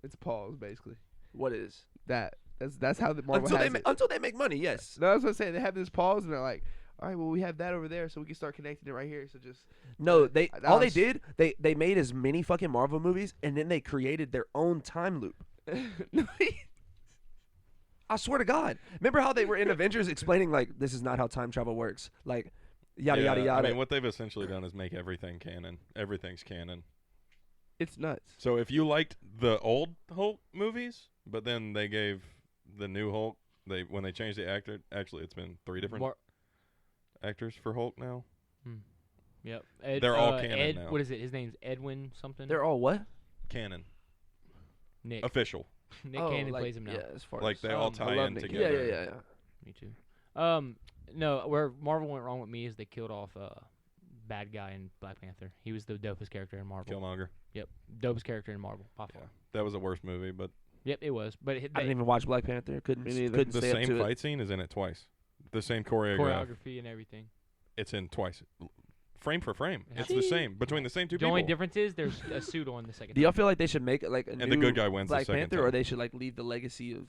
It's a pause, basically. What is? That's how the Marvel Until has they it. until they make money, yes. No, that's what I'm saying. They have this pause, and they're like, all right, well, we have that over there, so we can start connecting it right here. So just No, they that all they was- did they made as many fucking Marvel movies and then they created their own time loop. I swear to God. Remember how they were in Avengers explaining like this is not how time travel works, like yada Yeah, yada yada. I mean, what they've essentially done is make everything canon. Everything's canon. it's nuts. So if you liked the old Hulk movies, but then they gave the new Hulk, when they changed the actor, actually it's been 3 different Mar- actors for Hulk now. Yep. They're all canon Ed, now. What is it? His name's Edwin something. They're all what? Canon. Nick. Official. Nick Oh, Cannon like, plays him now. Yeah, as far Like as they all I tie love in Nick together. yeah. Me too. No, where Marvel went wrong with me is they killed off bad guy in Black Panther. He was the dopest character in Marvel. Killmonger. Yep, dopest character in Marvel. By far. Yeah. That was the worst movie, but Yep, it was. But I didn't even watch Black Panther. Couldn't Me neither. couldn't the stay up same to fight it. scene is in it twice. The same choreograph. choreography and everything. It's in twice. Frame for frame. It's Gee. the same between the same two The people. only difference is there's a suit on the second. Do y'all time. feel like they should make it like a And new the good guy wins the Black second Panther, time. or they should like leave the legacy of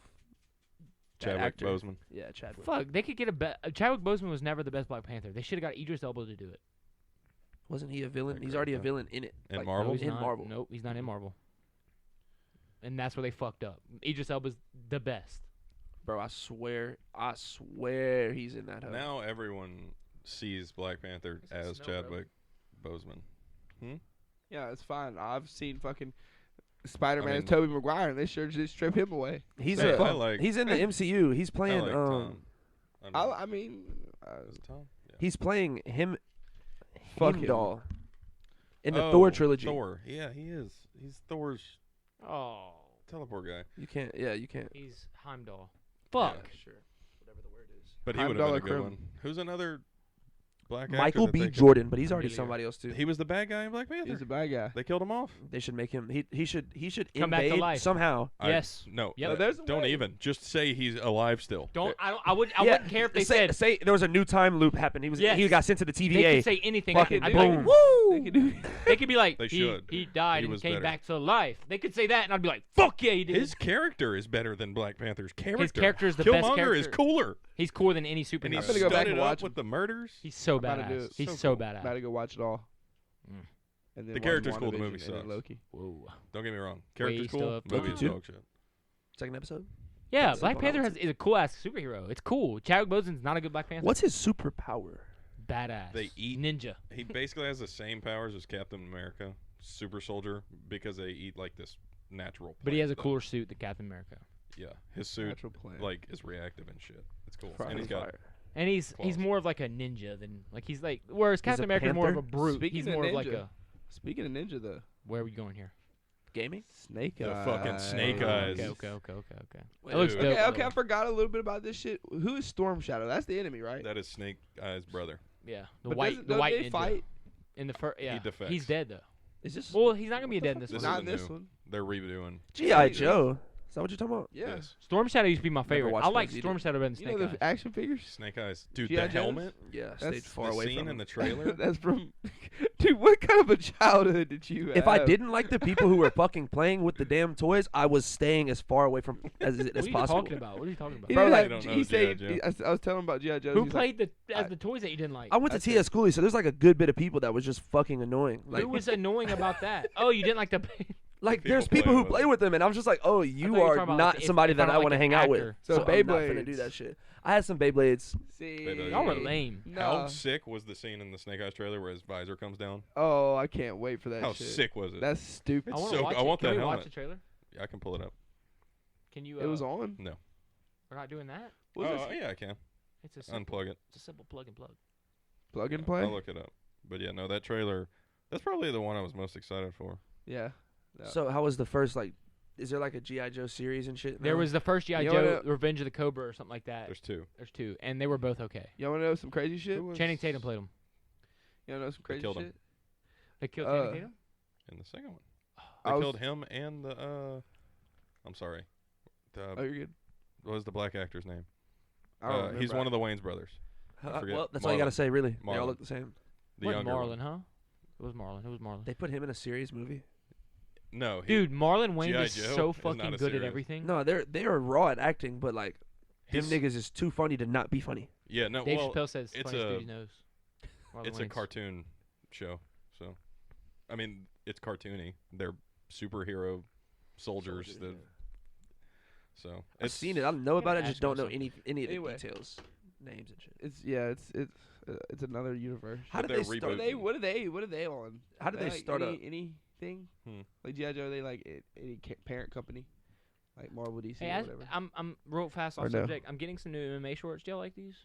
that Chadwick actor? Boseman. Yeah, Chadwick. Fuck, they could get Chadwick Boseman was never the best Black Panther. They should have got Idris Elba to do it. Wasn't he a villain? I He's agree already a with that. villain in it. In Like, Marvel? No, he's in not. Marvel. Nope, he's not in Marvel. And that's where they fucked up. Idris Elba's the best. Bro, I swear he's in that. Hoe. Now everyone sees Black Panther Is it as snow, bro? Chadwick Boseman. Yeah, it's fine. I've seen fucking Spider-Man I as mean- Tobey Maguire, and they sure just strip him away. he's Hey, a, I like- he's in the MCU. He's I playing like Tom. I mean, Is it Tom? Yeah. he's playing him Fuck him. Heimdall in the Oh, Thor trilogy. Thor. Yeah, he is. He's Thor's Oh, teleport guy. You can't. Yeah, you can't. he's Heimdall. Fuck. Sure. Whatever the word is. But he would have been Heimdall a or good Krim? one. Who's another black actor Michael that B. they could- Jordan, but he's already Familiar. somebody else too. He was the bad guy in Black Panther. he's a bad guy. They killed him off. They should make him. He should Come back to invade life. somehow. Yes. No. Yep. No, there's a don't way. even. Just say he's alive still. Don't. I wouldn't care if they said. say there was a new time loop happened. He Yes. got sent to the They TVA. could say anything. Fucking I'd be like, boom. They can do. they could be like, They he should. died He and was came better. back to life. They could say that, and I'd be like, fuck yeah, he did. His character is better than Black Panther's character. His character is the Killmonger best character. is cooler. He's cooler than any And superhero. he's gonna go back studded and up watch with him. the murders. He's so about to do badass. it. He's So so cool. badass. About to go watch it all. Mm. And then The watch character's cool, the movie WandaVision and then sucks. Loki. Whoa. Don't get me wrong. Character's Waste cool. of Movie is time. dog shit. Second episode. Yeah, That's Black what I Panther would is a cool ass superhero. It's cool. Chadwick Boseman's not a good Black Panther. What's his superpower? Badass. They eat- ninja. He basically has the same powers as Captain America, super soldier, because they eat like this natural. But he has a plant cooler suit than Captain America. stuff. Yeah, his suit Natural plant. like is reactive and shit. It's cool. Fire. And he's got And he's Claws. more of like a ninja than like he's like whereas Captain a America's more of a panther? brute. Speaking He's of more of like ninja. a Speaking of ninja, though, where are we going here? Gaming. Snake The Eyes. fucking Snake Eyes. Okay. Wait, That looks dude. dope. Okay, by okay, the I way. forgot a little bit about this shit. Who is Storm Shadow? That's the enemy, right? that is Snake Eyes' brother. Yeah, the But white, doesn't- the don't white they ninja. fight? In the first, yeah, defects. he's dead though. Is this Well, he's not gonna be dead in this This one. Not is this new. one. They're redoing. G.I. Joe? Is that what you're talking about? Yeah. Yes. Storm Shadow used to be my favorite. watched I like those either. Storm Shadow better than You Snake know Eyes. the action figures? Snake Eyes. Dude, G.I. the Joes? helmet, Yeah, That's stayed far the away scene from in the it. trailer. That's from. Dude, what kind of a childhood did you have? If I didn't like the people who were fucking playing with the damn toys, I was staying as far away from as What are you possible. talking about? What are you talking about? He Bro, didn't like, have- don't know he G.I. said, Joe. I was telling him about G.I. Joe. Who played the toys that you didn't like? I went to TS Cooley, so there's like a good bit of people that was just fucking annoying. Like, Who was annoying about that? Oh, you didn't like the. like People there's people playing who with play it. with them, and I was just like, oh, thought you you were are talking about, not like, if- somebody if that I I don't want to like hang an out with. actor. So I'm not Beyblades. finna do that shit. I had some Beyblades. See, Y'all were lame. How No. sick was the scene in the Snake Eyes trailer where his visor comes down? Oh, I can't wait for that How shit. sick was it? That's stupid. I It's want to so- watch I it. want Can that we watch helmet. the trailer? Yeah, I can pull it up. Can you? It was on. No. We're not doing that. What was Oh, this? yeah, I can. It's a simple, Unplug it. it's a simple plug and plug. Plug and Yeah, play? I'll look it up. But yeah, no, that trailer, that's probably the one I was most excited for. Yeah. No. So how was the first like? Is there like a GI Joe series and shit? There now? was the first G.I. You Joe, wanna- Revenge of the Cobra, or something like that. There's two. There's two, and they were both okay. Y'all want to know some crazy shit? Who was- Channing Tatum played them. You want to know some crazy killed shit? him. They killed Uh, Channing Tatum. In the second one. I They was- killed him and the, I'm sorry. Oh, The, you're good. what was the black actor's name? I don't remember. He's one of the Wayne's brothers. I forget. Well, that's all you gotta Marlon. say, really. They all Marlon. look the same. The Wasn't younger Marlon, one. huh? It was Marlon. It was Marlon. They put him in a serious movie. No, he, Dude, Marlon Wayne G.I. is Joe so is fucking not a good at serious. everything. No, they are raw at acting, but like them he's- niggas is too funny to not be funny. Yeah, no, Dave well, Chappelle says it's funniest a- dude he knows. Marlon it's a Wayans. cartoon show. So, I mean, it's cartoony. They're superhero soldiers. that, So I've it's seen it. I know about it. ask Just don't know myself. any of the Anyway. details, names and shit. It's another universe. How But did they they're start? What are rebooting. they? What are they on? How did they like start anything? Hmm. Like G.I. Joe, they like any parent company, like Marvel, DC, Hey, or as, whatever. I'm real fast Or off no. subject. I'm getting some new MMA shorts. Do y'all like these?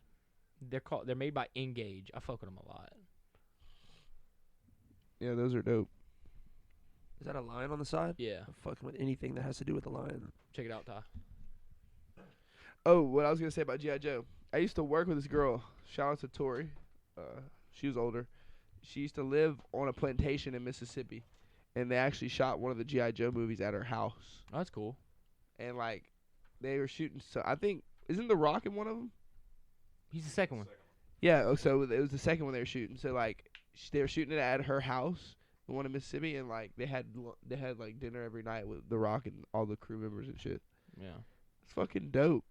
They're made by Engage. I fuck with them a lot. Yeah, those are dope. Is that a lion on the side? Yeah, I'm fucking with anything that has to do with the lion. check it out, Ty. Oh, what I was gonna say about G.I. Joe. I used to work with this girl. Shout out to Tori. She was older. She used to live on a plantation in Mississippi, and they actually shot one of the G.I. Joe movies at her house. Oh, that's cool. And like, they were shooting. So I think isn't The Rock in one of them? He's the second one. Yeah. Oh, so it was the second one they were shooting. So like, they were shooting it at her house, the one in Mississippi, and like they had like dinner every night with The Rock and all the crew members and shit. Yeah. It's fucking dope.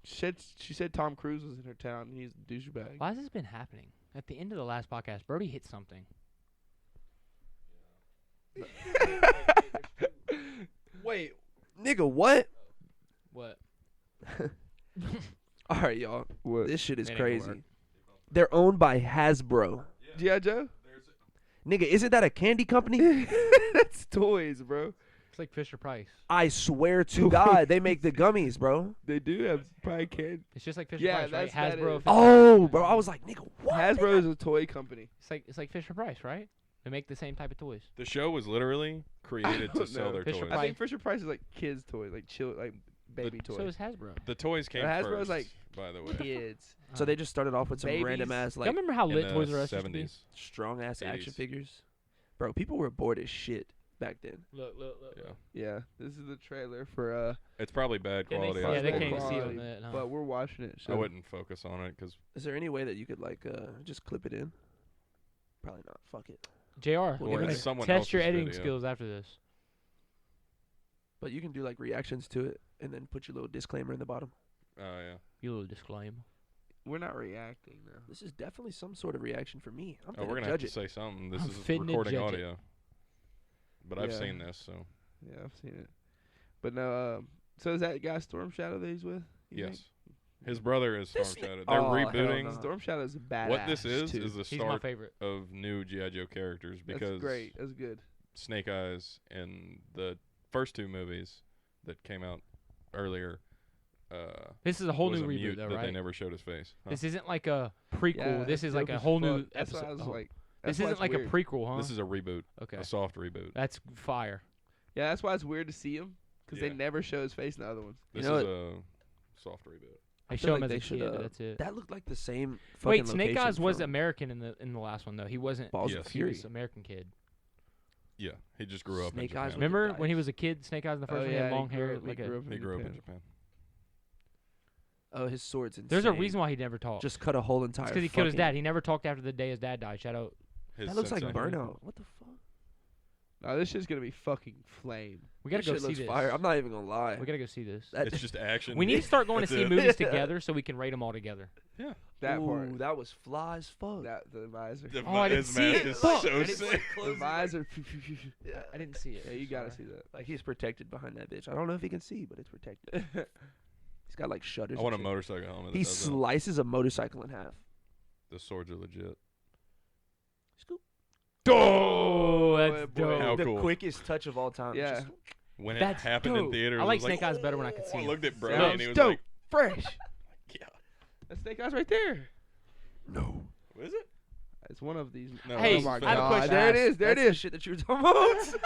She said Tom Cruise was in her town. And he's a douchebag. Why has this been happening? At the end of the last podcast, Brody hit something. Wait, nigga, what? What? All right, y'all. What? This shit is It ain't gonna crazy. work. They're owned by Hasbro. G.I. Joe? Nigga, isn't that a candy company? That's toys, bro. It's like Fisher Price. I swear to God, they make the gummies, bro. They do have probably can. It's just like Fisher Yeah, Price, right? that Hasbro. is. Fisher Oh, Price. bro, I was like, nigga, what? Hasbro is a toy company. It's like Fisher Price, right? They make the same type of toys. The show was literally created to don't sell know. their Fisher toys. Price. I think Fisher Price is like kids' toys, like baby toys. So is Hasbro. The toys came Hasbro's first, like by the way. kids. So they just started off with some Babies. random ass, Y'all like, remember how in lit the Toys R Us used to be? 70s. strong ass action 80s. figures. Bro, people were bored as shit back then. Look. Yeah. Yeah, this is the trailer for It's probably bad Yeah, quality. they on can't board. even see quality, on that. Huh? but we're watching it. So I wouldn't focus on it because Is there any way that you could like just clip it in? Probably not. Fuck it. JR, Well, you're gonna it's someone test your else's editing video. skills after this. But you can do like reactions to it and then put your little disclaimer in the bottom. Oh yeah. You little disclaimer. we're not reacting though. This is definitely some sort of reaction for me. I'm Oh, we're gonna gonna have judge to it. say something. This I'm is fitting to recording judge it. audio. But I've Yeah. seen this, so Yeah, I've seen it. But no, so is that guy Storm Shadow that he's with? you yes. His brother is Storm This ni- Shadow. They're Oh, hell rebooting. no. think? Storm Shadow's a badass. What this is too. the He's my start favorite. of new G.I. Joe characters because That's great. That's good. Snake Eyes in the first two movies that came out earlier. This is a whole was new a reboot, mute though, that they right? never showed his face. Huh? This isn't like a prequel. Yeah, this is that's like dope a as whole new fuck. That's why episode. I was Oh. like, This that's why isn't it's like weird. a prequel, huh? This is a reboot, okay. a soft reboot. That's fire. Yeah, that's why it's weird to see him because Yeah. they never show his face in the other ones. You This know is a soft reboot. They feel show like him as they a should, kid, but that's it. That looked like the same fucking Wait, Snake location Eyes was from American in the last one though. He wasn't. Balls Yes. of He Fury. was American kid. Yeah, he just grew up Snake in Eyes Japan. with Remember the when he dice. was a kid, Snake Eyes in the first one, he had long hair. Like He grew up in Japan. Oh, his sword's insane. There's a reason why he never talked. Just cut a whole entire. It's because he killed his fucking- dad. He never talked after the day his dad died. Shout out. His That looks like sensei. Burnout. What the fuck? No, this shit's gonna be fucking flame. We gotta This go shit see looks this. fire. I'm not even gonna lie. We gotta go see this. That- It's just action. We need to start going to That's see it. movies together so we can rate them all together. That Ooh, part. that was fly as fuck. The visor. The Oh, I didn't his see mask it. is Fuck. so I didn't sick. close The it. visor. Yeah. I didn't see it. Yeah, you gotta Sorry. see that. Like he's protected behind that bitch. I don't know if he can see, but it's protected. He's got like shutters. I want a and shit. motorcycle helmet. that He does that. slices a motorcycle in half. The swords are legit. Scoop. Oh, that's boy. dope. How the cool. quickest touch of all time. Yeah. Just- When That's it happened in dope. theaters, I like was Snake Eyes better when I could see I him. looked at Brody Sounds and he was dope. like, Fresh. "Yeah, That Snake Eyes right there. no. was it?" It's one of these. No, Hey, oh my I have a God. question. There it is. There it That's the is. shit that you were talking about.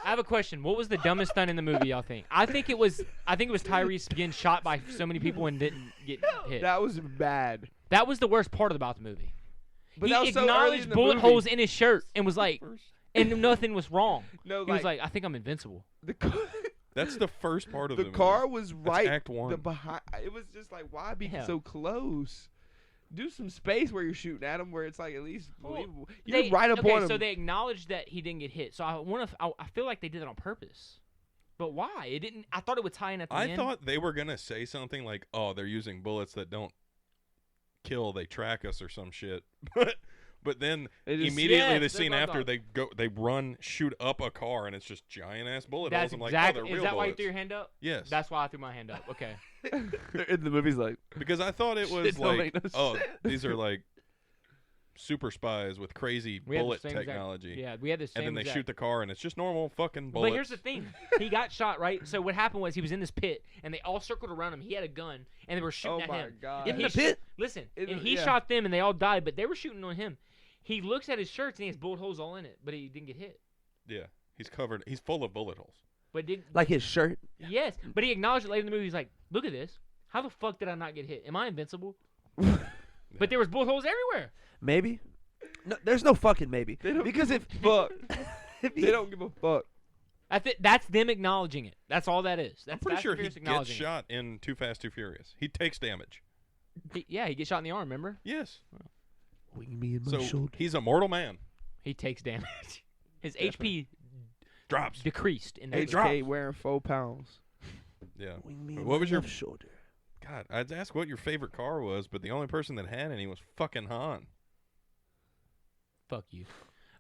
I have a question. What was the dumbest stunt in the movie, y'all think? I think it was Tyrese getting shot by so many people and didn't get hit. That was bad. That was the worst part about the movie. But He that was so early acknowledged in the bullet movie. holes in his shirt and was like, and nothing was wrong. No, He was like, I think I'm invincible. the car, That's the first part of the the car movie. was That's right. Act 1. The behind. It was just like, why be Yeah. so close? Do some space where you're shooting at him, where it's like at least Well, believable. You're right up okay, on him. so they acknowledged that he didn't get hit. So I feel like they did it on purpose. But why? It didn't. I thought it would tie in at the end. I thought they were gonna say something like, "Oh, they're using bullets that don't kill; they track us or some shit." But then They just- immediately Yes, the that's scene what I after thought. they run, shoot up a car, and it's just giant ass bullet That's holes. I'm like, exactly. "Oh, they're Is real that why you bullets." threw your hand up? Yes, That's why I threw my hand up. Okay. in the movie's like, because I thought it was Shit don't like, make no "Oh, sense. these are like super spies with crazy We had the bullet same exact- technology." Yeah, we had the same. And then they exact- shoot the car, and it's just normal fucking bullets. But here's the thing. He got shot, right? So what happened was he was in this pit, and they all circled around him. He had a gun, and they were shooting Oh at my him. God. And in he the pit. Listen, In and the- he yeah. shot them, and they all died, but they were shooting on him. He looks at his shirts, and he has bullet holes all in it, but he didn't get hit. Yeah, he's covered. He's full of bullet holes. But did Like his shirt. yes, but he acknowledged it later in the movie. He's like, "Look at this. How the fuck did I not get hit? Am I invincible?" But there was bullet holes everywhere. Maybe. No, there's no fucking maybe. They don't Because give if a fuck. if he- They don't give a fuck. That's them acknowledging it. That's all that is. That's I'm pretty Fast sure and he Furious gets acknowledging it. shot in Too Fast, Too Furious. He takes damage. Yeah, he gets shot in the arm. Remember? Yes. wing me in my So shoulder. he's a mortal man. He takes damage. His HP Drops. decreased in that. Hey, movie. drop. HK wearing 4 pounds. Yeah. Wing me in What my was your- left shoulder? God, I'd ask what your favorite car was, but the only person that had any was fucking Han. Fuck you.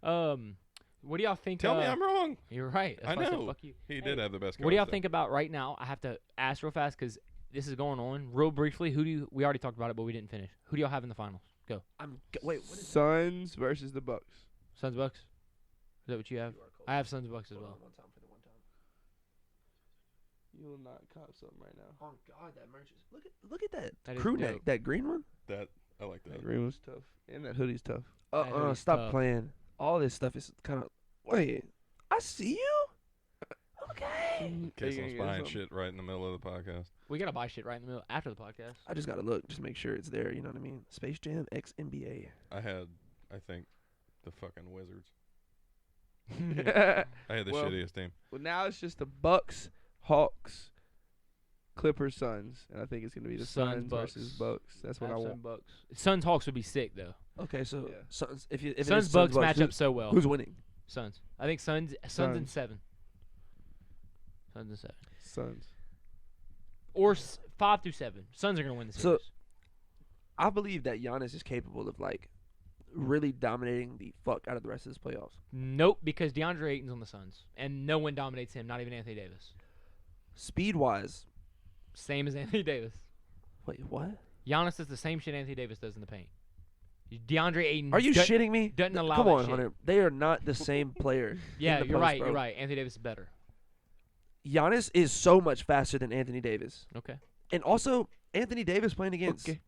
What do y'all think? Tell me I'm wrong. You're right. That's I why said know. fuck you. He Hey, did have the best car. What do y'all think about right now? I have to ask real fast because this is going on real briefly. We already talked about it, but we didn't finish. Who do y'all have in the finals? Go. Wait, what is Suns versus the Bucks. Suns Bucks. Is that what you have? I have Suns Bucks as well. You will not cop something right now. Oh God, that merch is. Look at that, That is crew dope. neck, that green one. that? I like That that. green was tough. And that hoodie's tough. That hoodie's Stop tough. playing. All this stuff is kind of. Wait, I see you. Okay. In Are you case gonna I'm get buying something? shit right in the middle of the podcast. We gotta buy shit right in the middle after the podcast. I just gotta look, just make sure it's there. You know what I mean? Space Jam X NBA. I had, I think, the fucking Wizards. Well, I had the shittiest team. now it's just the Bucks, Hawks, Clippers, Suns. And I think it's going to be the Suns, Suns Bucks. versus Bucks. That's what I want. Bucks. Suns Hawks would be sick though. Okay, so Yeah. Suns. If it Suns is Bucks Bucks, match up so well. Who's winning? Suns. I think Suns in Suns. 7. Suns in 7. Suns. Or 5 through 7. Suns are gonna win the So- series. I believe that Giannis is capable of like really dominating the fuck out of the rest of this playoffs. Nope, because DeAndre Ayton's on the Suns, and no one dominates him. Not even Anthony Davis. Speed wise, Same as Anthony Davis. wait, what? Giannis does the same shit Anthony Davis does in the paint. DeAndre Ayton. Are you shitting me? Doesn't allow Come that on, shit. Hunter. They are not the same player. Yeah, in the you're post, right. bro. You're right. Anthony Davis is better. Giannis is so much faster than Anthony Davis, Okay. and also Anthony Davis playing against Okay.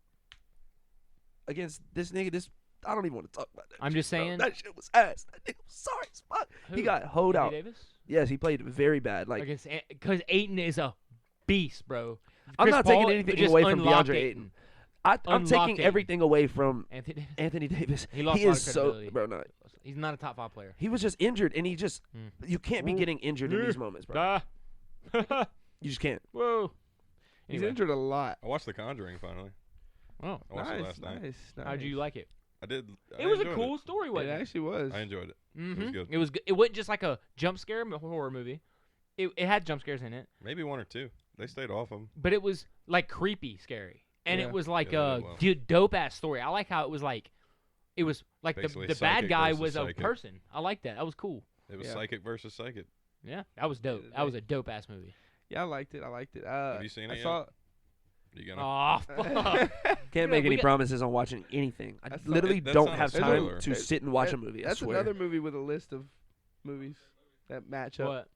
this nigga. I don't even want to talk about that. I'm just bro. saying- That shit was ass. That nigga was sorry as fuck. He Who? got hoed out. Anthony Davis. Yes, he played very bad. Like Against because Ayton is a beast, bro. I'm Chris not taking Paul anything just away from unlocked DeAndre Ayton. I'm unlocked taking it. everything away from Anthony Davis. Anthony Davis. He lost He a lot is of so credibility. bro. No, He's not a top 5 player. he was just injured, and he just Mm. you can't be getting injured in these moments, bro. Ah. You just can't. Whoa. He's Anyway. injured a lot. I watched The Conjuring finally. Oh, I watched it Nice, last night. nice. how'd you like it? I did. I It was a enjoyed cool story, It wasn't it? actually was. I enjoyed it. Mm-hmm. was good. It was. It wasn't just like a jump scare horror movie. It had jump scares in it, Maybe 1 or 2. They stayed off them. but it was like creepy, scary, and Yeah. it was like Yeah, a they did well. dope ass story. I like how it was like the Basically the bad psychic guy versus was a psychic. person. I like that. That was cool. It was Yeah. psychic versus psychic. Yeah, that was dope. Yeah, That was a dope ass movie. Yeah, I liked it. I liked it. Have you seen it I yet? saw. You gonna? Oh fuck! Can't Yeah, make we any got- promises on watching anything. I That's literally that's don't not a have spoiler. time to sit and watch a That- movie. I That's swear. another movie with a list of movies that match up. What?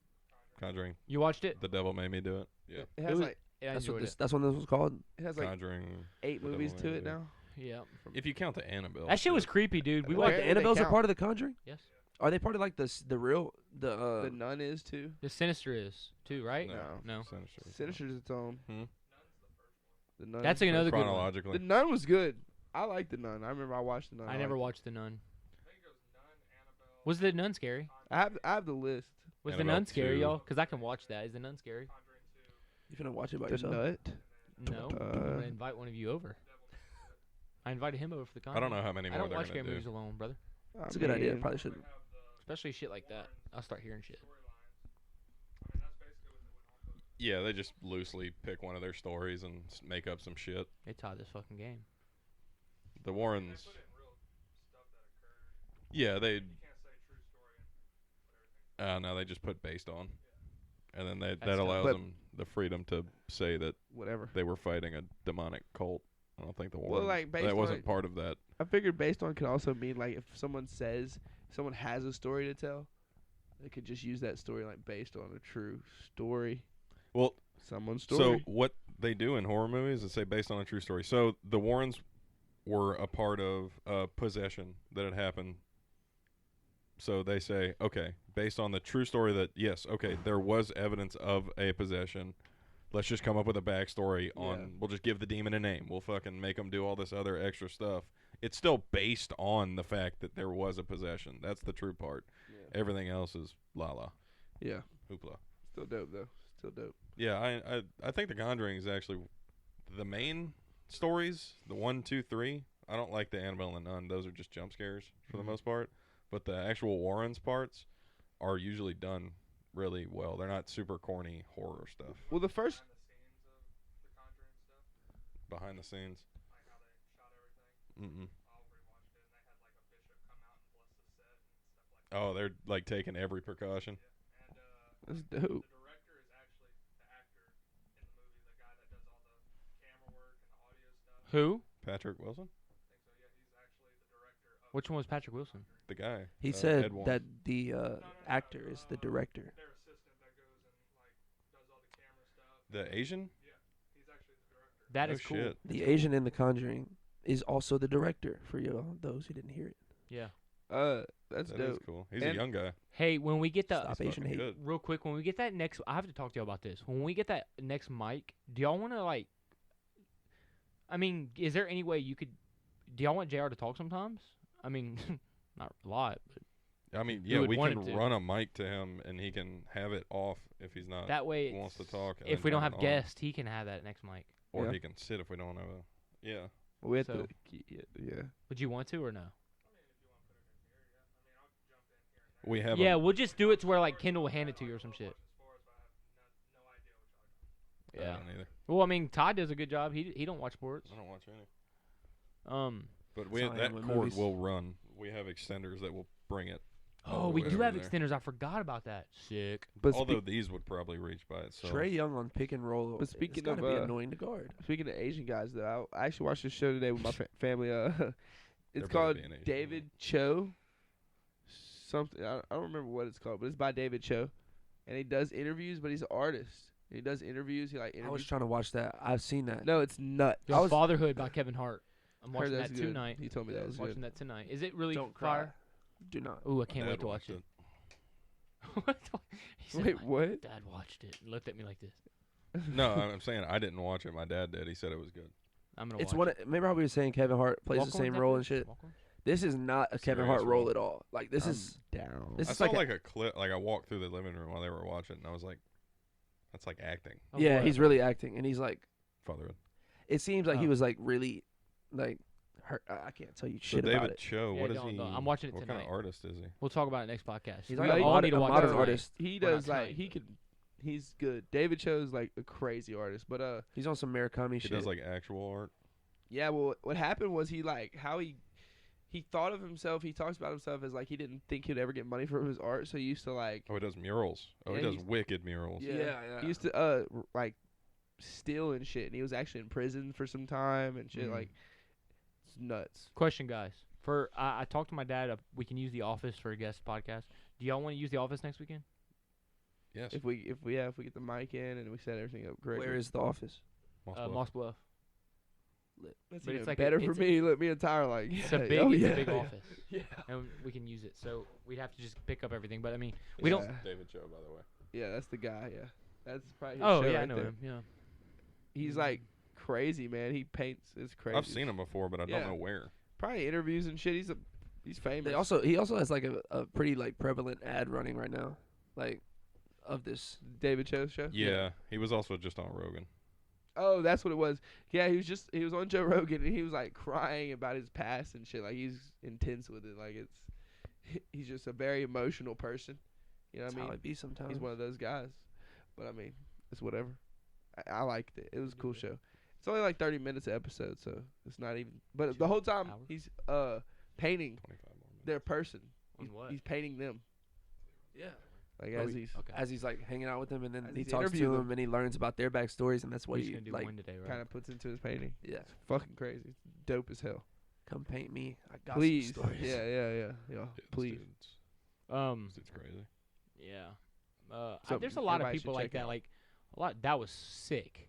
Conjuring. You watched it? The devil made me do it. Yeah. It has was- like Yeah, I That's what enjoyed this. That's what this was called. it has like Conjuring. 8 The movies Devil to Made it Me Do now. it. Yeah. If you count the Annabelle. That shit was shit. creepy, dude. We Where watched. do The they Annabelles are count? part of the Conjuring. Yes. Are they part of like the real the? The Nun is too. The Sinister is too, right? No. No. Sinister. Sinister's its own. Hmm? The Nun. That's is another good one. Chronologically. The Nun was good. I liked the Nun. I remember I watched the Nun. I never liked watched The Nun. Was The Nun scary? it. I have the list. Was The Annabelle Nun scary, 2. y'all? Because I can watch that. Is The Nun scary? You finna watch it by The yourself? Nut. No. I'm gonna invite one of you over. I invited him over for the I concert. don't know how many I more don't they're watch gonna scary do. movies alone, brother. It's a good idea. Probably shouldn't. Especially shit like that. I'll start hearing shit. Yeah, they just loosely pick one of their stories and make up some shit. They taught this fucking game. The Warrens. Yeah, they. No, they just put based on, and then that That's allows But- them the freedom to say that Whatever. they were fighting a demonic cult. I don't think the Well, Warrens. like, based that on wasn't it- part of that. I figured based on could also mean like if someone has a story to tell, they could just use that story like based on a true story. Well, Someone's so story. what they do in horror movies is say based on a true story. So the Warrens were a part of a possession that had happened. So they say, okay, based on the true story that yes, okay, there was evidence of a possession. Let's just come up with a backstory on. Yeah. We'll just give the demon a name. We'll fucking make them do all this other extra stuff. It's still based on the fact that there was a possession. That's the true part. Yeah. Everything else is la la Yeah. hoopla. Still dope though. Still dope. Yeah, I think The Conjuring is actually the main stories. The 1, 2, 3. I don't like the Annabelle and the Nun. Those are just jump scares for the most part. But the actual Warrens parts are usually done really well. They're not super corny horror stuff. Well, the first Behind the scenes. Mm-mm. Oh, they're like taking every precaution. that's dope. Who? Patrick Wilson, Which one was Patrick Wilson? the guy. He Ed said Warren. that the actor is the director. The Asian. That No is cool. shit. The Asian in The Conjuring is also the director. For those who didn't hear it. Yeah. That's That dope. is cool. He's And- a young guy. Hey, when we get the Stop He's Asian fucking hate. good. real quick, when we get that next, I have to talk to you about this. When we get that next mic, do y'all want to like? I mean, is there any way you could? Do y'all want JR to talk sometimes? I mean, not a lot, but I mean, You yeah, would we want can him to. run a mic to him and he can have it off if he's not, that way, wants to it's- talk. and If then we don't turn have it on. guests, he can have that next mic. Or Yeah. he can sit if we don't have a. Yeah. We have So- to. Yeah. Would you want to or no? We have. Yeah, we'll just do it to where like Kendall will hand it to you or some shit. I Yeah. don't either. Well, I mean, Todd does a good job. He don't watch sports. I don't watch any. But But That's how I that am with cord movies. will run. We have extenders that will bring it. all oh, the we way do over have there. extenders. I forgot about that. Sick. But Although these would probably reach by itself. Trey Young on pick and roll. But speaking it's gotta of, be uh, annoying to guard. speaking of Asian guys, though, I actually watched this show today with my family. They're It's both called being Asian, David Cho. Something I don't remember what it's called, but it's by David Cho, and he does interviews. But he's an artist. He does interviews. He like I was interviews. trying to watch that. I've seen that. No, it's nuts. Yo, I was- Fatherhood by Kevin Hart. I'm Heard watching that's that good. tonight. He told me that was watching good. that tonight. Is it really Don't cry. fire? Do not. Ooh, I can't Dad wait to watch watched it. What? He said, Wait, "My what? Dad watched it. And looked at me like this. No, I'm saying I didn't watch it. My dad did. He said it was good. I'm gonna It's watch one. it. Remember how we were saying Kevin Hart plays the Walk-Ons same role and Netflix? shit. Walk-Ons? This is not a Kevin Serious Hart role role. at all. Like this is down. This I is saw like like a clip. Like I walked through the living room while they were watching, and I was like, "That's like acting." Of yeah. what? He's really acting, and he's like. Fatherhood. It seems like he Oh. was like really, like, hurt. I can't tell you So shit David about it. Cho, Yeah, what is don't- he? don't. I'm watching it what kind tonight. of artist is he? We'll talk about it next podcast. He's We like all a need to watch modern it. artist. He We're not does like tonight. he could. He's good. David Cho's like a crazy artist, but He's on some Murakami He shit. does like actual art. yeah. Well, what happened was he like how he thought of himself. He talks about himself as like he didn't think he'd ever get money from his art, so he used to like Oh, he does murals. Oh, Yeah, he does he's- wicked murals. Yeah. he used to like steal and shit, and he was actually in prison for some time and shit. Mm. Like it's nuts. Question, guys. For I talked to my dad. We can use the office for a guest podcast. Do y'all want to use the office next weekend? Yes. If we get the mic in and we set everything up correctly. Where is the office? Moss Bluff. Moss Bluff. That's but even it's like better a- for it's me. Let me entire like It's a yeah, big, oh, it's yeah, a big yeah. office, Yeah. and we can use it. So we'd have to just pick up everything. But I mean, we don't. Yeah. David Cho, by the way. Yeah, that's the guy. Yeah, that's probably. His Oh show yeah, I right know there. him. Yeah. He's like crazy, man. He paints. It's crazy. I've seen him before, but I Yeah. don't know where. Probably interviews and shit. He's famous. He also has like a pretty like prevalent ad running right now, like of this. David Cho's show. Yeah, he was also just on Rogan. Oh, that's what it was. Yeah, he was on Joe Rogan and he was like crying about his past and shit. Like he's intense with it. Like he's just a very emotional person. You know That's what I how mean? it be sometimes. He's one of those guys. But I mean, it's whatever. I liked it. It was a cool show. It's only like 30 minutes an episode, so it's not even. But the whole time hours? he's painting 25 more minutes. their person. On what? He's painting them. Yeah. Like Oh, as he's. Okay. As he's like hanging out with them, and then As he he's talks to interviewing them, them. and he learns about their backstories, and that's what We're just he gonna do like. one today, right? Kind of puts into his painting. Yeah. It's fucking crazy. It's dope as hell. Come paint me. I got Please. some stories. Yeah. Yeah, Please. This dude's crazy. Yeah. So There's a lot of everybody people should like check that. out. Like a lot. That was sick.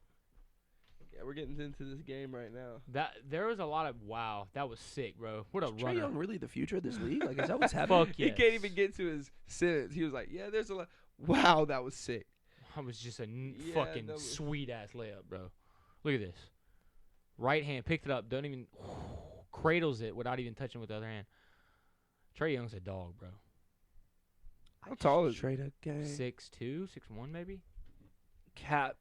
Yeah, we're getting into this game right now. That there was a lot of wow. That was sick, bro. What a Is Trae runner. Young really the future of this league? Like, is that what's happening? Fuck He yes. can't even get to his sentence. He was like, "Yeah, there's a lot." Wow, that was sick. That was just a Yeah, fucking that was- sweet ass layup, bro. Look at this. Right hand picked it up. Don't even cradles it without even touching with the other hand. Trae Young's a dog, bro. How tall is he? Trade a gang. 6'2", 6'1", maybe. Cap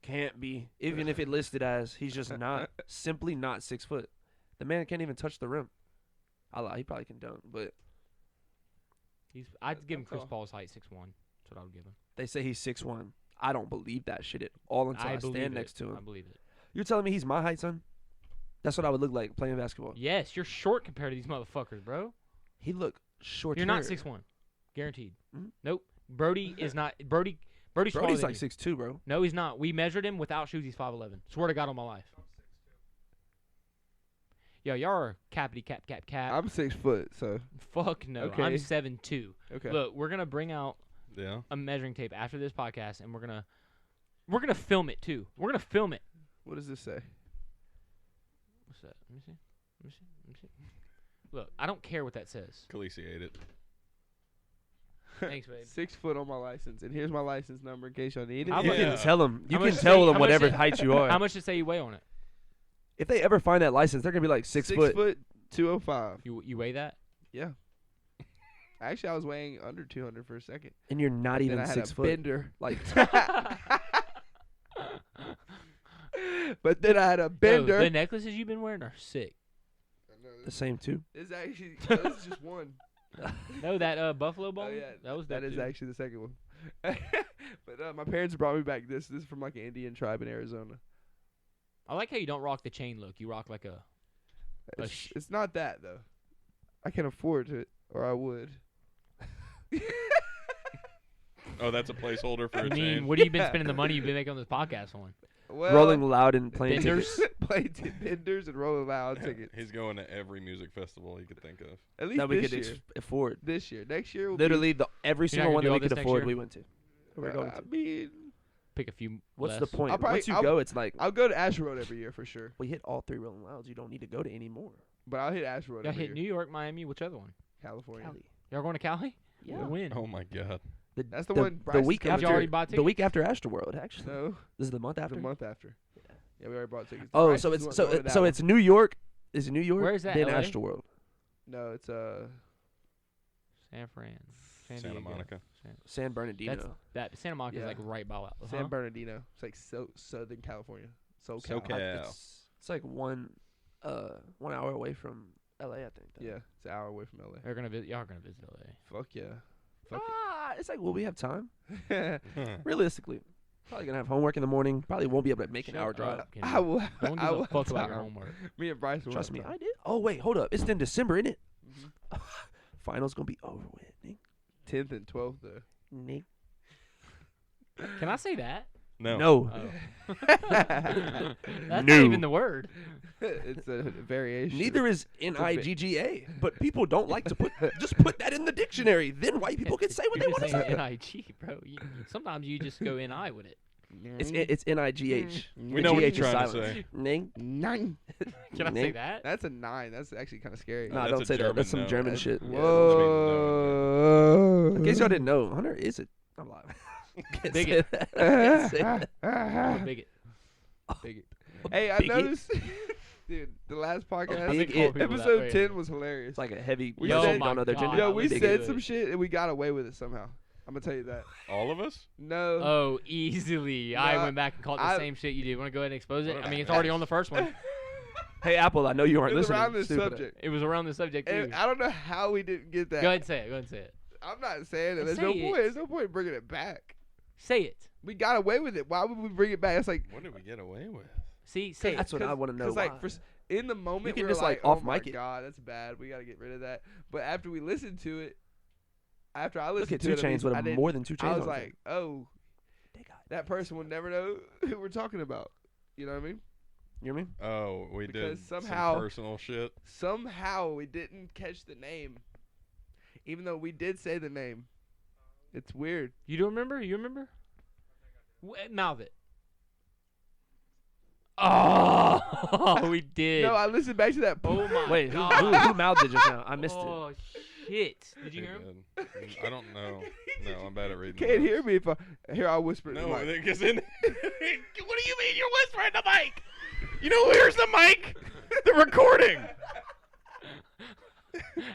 can't be. Even if it listed as, he's just not. Simply not 6 foot. The man can't even touch the rim. I lie. He probably can dunk, but I'd give him That's Chris all. Paul's height, 6'1". That's what I would give him. they say he's 6'1". I don't believe that shit at all until I, believe stand it. next to I him. believe it. You're telling me he's my height, son? That's what I would look like playing basketball. Yes, you're short compared to these motherfuckers, bro. He look short. You're not 6'1", guaranteed. Mhm. Nope. Brody is not. Brody's smaller Brody's than like you. 6'2", bro. No, he's not. We measured him without shoes. He's 5'11". Swear to God on my life. Yo, y'all are cappity cap. I'm 6 foot, so Fuck no. Okay. I'm 7'2". okay. Look, we're gonna bring out Yeah. a measuring tape after this podcast, and we're gonna film it too. We're gonna film it. What does this say? What's that? Let me see. Look, I don't care what that says. Khaleesi ate it. Thanks, babe. 6 foot on my license, and here's my license number in case y'all need it. How You much- can Yeah. tell them. You How can much tell say- them how much whatever say- height you are. How much did say you weigh on it? If they ever find that license, they're gonna be like 6 foot. 205. You weigh that? Yeah. Actually, I was weighing under 200 for a second. And you're not Then even I had 6 a foot. bender. Like, But then I had a Yo, bender. the necklaces you've been wearing are sick. the same too. It's actually this is just one. No, that Buffalo Bone. Oh yeah, that was that dope, is too. actually the second one. But my parents brought me back this. This is from like an Indian tribe in Arizona. I like how you don't rock the chain look. You rock like a. It's not that though. I can afford it, or I would. Oh, that's a placeholder for I a mean, chain. what have you been Yeah. spending the money you've been making on this podcast on? Well, Rolling Loud and playing Benders? tickets. benders and rolling loud tickets. He's going to every music festival he could think of. At least that we this could year. afford. This year, next year, will Literally, every You're single not one gonna that do we all could this next afford, year? we went to. We're going I to. mean, Pick a few. What's less. the point? I'll probably- Once you I'll- go, it's like I'll go to Asheville Road every year for sure. we hit all 3 Rolling Louds. You don't need to go to any more. But I'll hit Asheville Road Y'all every hit year. New York, Miami. Which other one? California. Cali. Y'all going to Cali? Yeah. When? Oh my god. That's the one The Bryce is week coming Did you after. already buy The tickets? week after Astroworld, actually. No, This is the month after. the month after. Yeah, we already bought tickets. The Oh, prices so it's weren't so going to that so one. it's New York. Is it New York? Where is that, Then LA? Astroworld. No, it's San Fran, San Santa Diego. Monica. San Bernardino. That Santa Monica is Yeah. like right by San Bernardino. It's like Southern California. SoCal. SoCal. It's like 1 hour away from LA, I think. though. Yeah, it's an hour away from LA. They're gonna y'all are gonna visit LA. Fuck yeah. Fuck It's like, will we have time? it. Realistically, probably gonna have homework in the morning. Probably won't be able to make an Shut hour up, drive. Kenny. I will. Don't I give will a fuck have about your time. homework. Me and Bryce will Trust have me, time. I did. Oh wait, hold up. It's in December, isn't it? Mhm. Finals gonna be over with, Nick. 10th and 12th though. Nick. Can I say that? No. No. Oh. That's No. not even the word. It's a variation. Neither is NIGGA, but people don't like to just put that in the dictionary. Then white people can say what they You're want to just say. saying NIG, bro. Sometimes you just go NI with it. It's NIGH. We know what you're GH is trying to silent. say. Ning. 9. Can I say Nick? that? That's a 9. That's actually kind of scary. Nah, that's don't a say that. That's some German no. German shit. Yeah, Whoa. In case y'all didn't know, Hunter is a. I'm lying. Can't say Bigot. that. Can't say that. I'm a bigot. Bigot. Hey, I Bigot? noticed, dude, the last podcast, I've been Big calling it. people that episode way. 10 was hilarious. It's like a heavy. We Yo, said- my don't know their God. gender. Yo, we Bigot. said some shit and we got away with it somehow. I'm gonna tell you that. All of us? No. Oh, easily. I Nah, went back and called the I- same shit you did. Want to go ahead and expose it? What I mean, a it's already on the first one. Hey, Apple, I know you aren't It was listening. around this Stupid. subject. It was around the subject too. And I don't know how we didn't get that. Go ahead and say it. Go ahead and say it. I'm not saying it. There's Say no it. point. There's no point in bringing it back. Say it. We got away with it. Why would we bring it back? It's like What did we get away with? See, say it. That's what I want to know. Because like why. in the moment can we were just, like, like, off oh my mic it. god, that's bad. We gotta get rid of that. But after we listened to it, after I Look listened at to 2 it, at Chains least, with I a didn't- more than 2 Chains. I was on it. like, oh, They got that person will never know who we're talking about. You know what I mean? You hear me? Oh, we Because did somehow- some personal shit. Somehow we didn't catch the name, even though we did say the name. It's weird. You don't remember? You remember? Mouth it. Oh, we did. No, I listened back to that. Oh my Wait, who, God. who mouthed it just now? I missed it. Oh shit! Did you They hear him? did. I don't know. No, I'm bad at reading. Can't notes. hear me if I here. I whisper. No, like, because in. What do you mean you're whispering the mic? You know who hears the mic? The recording.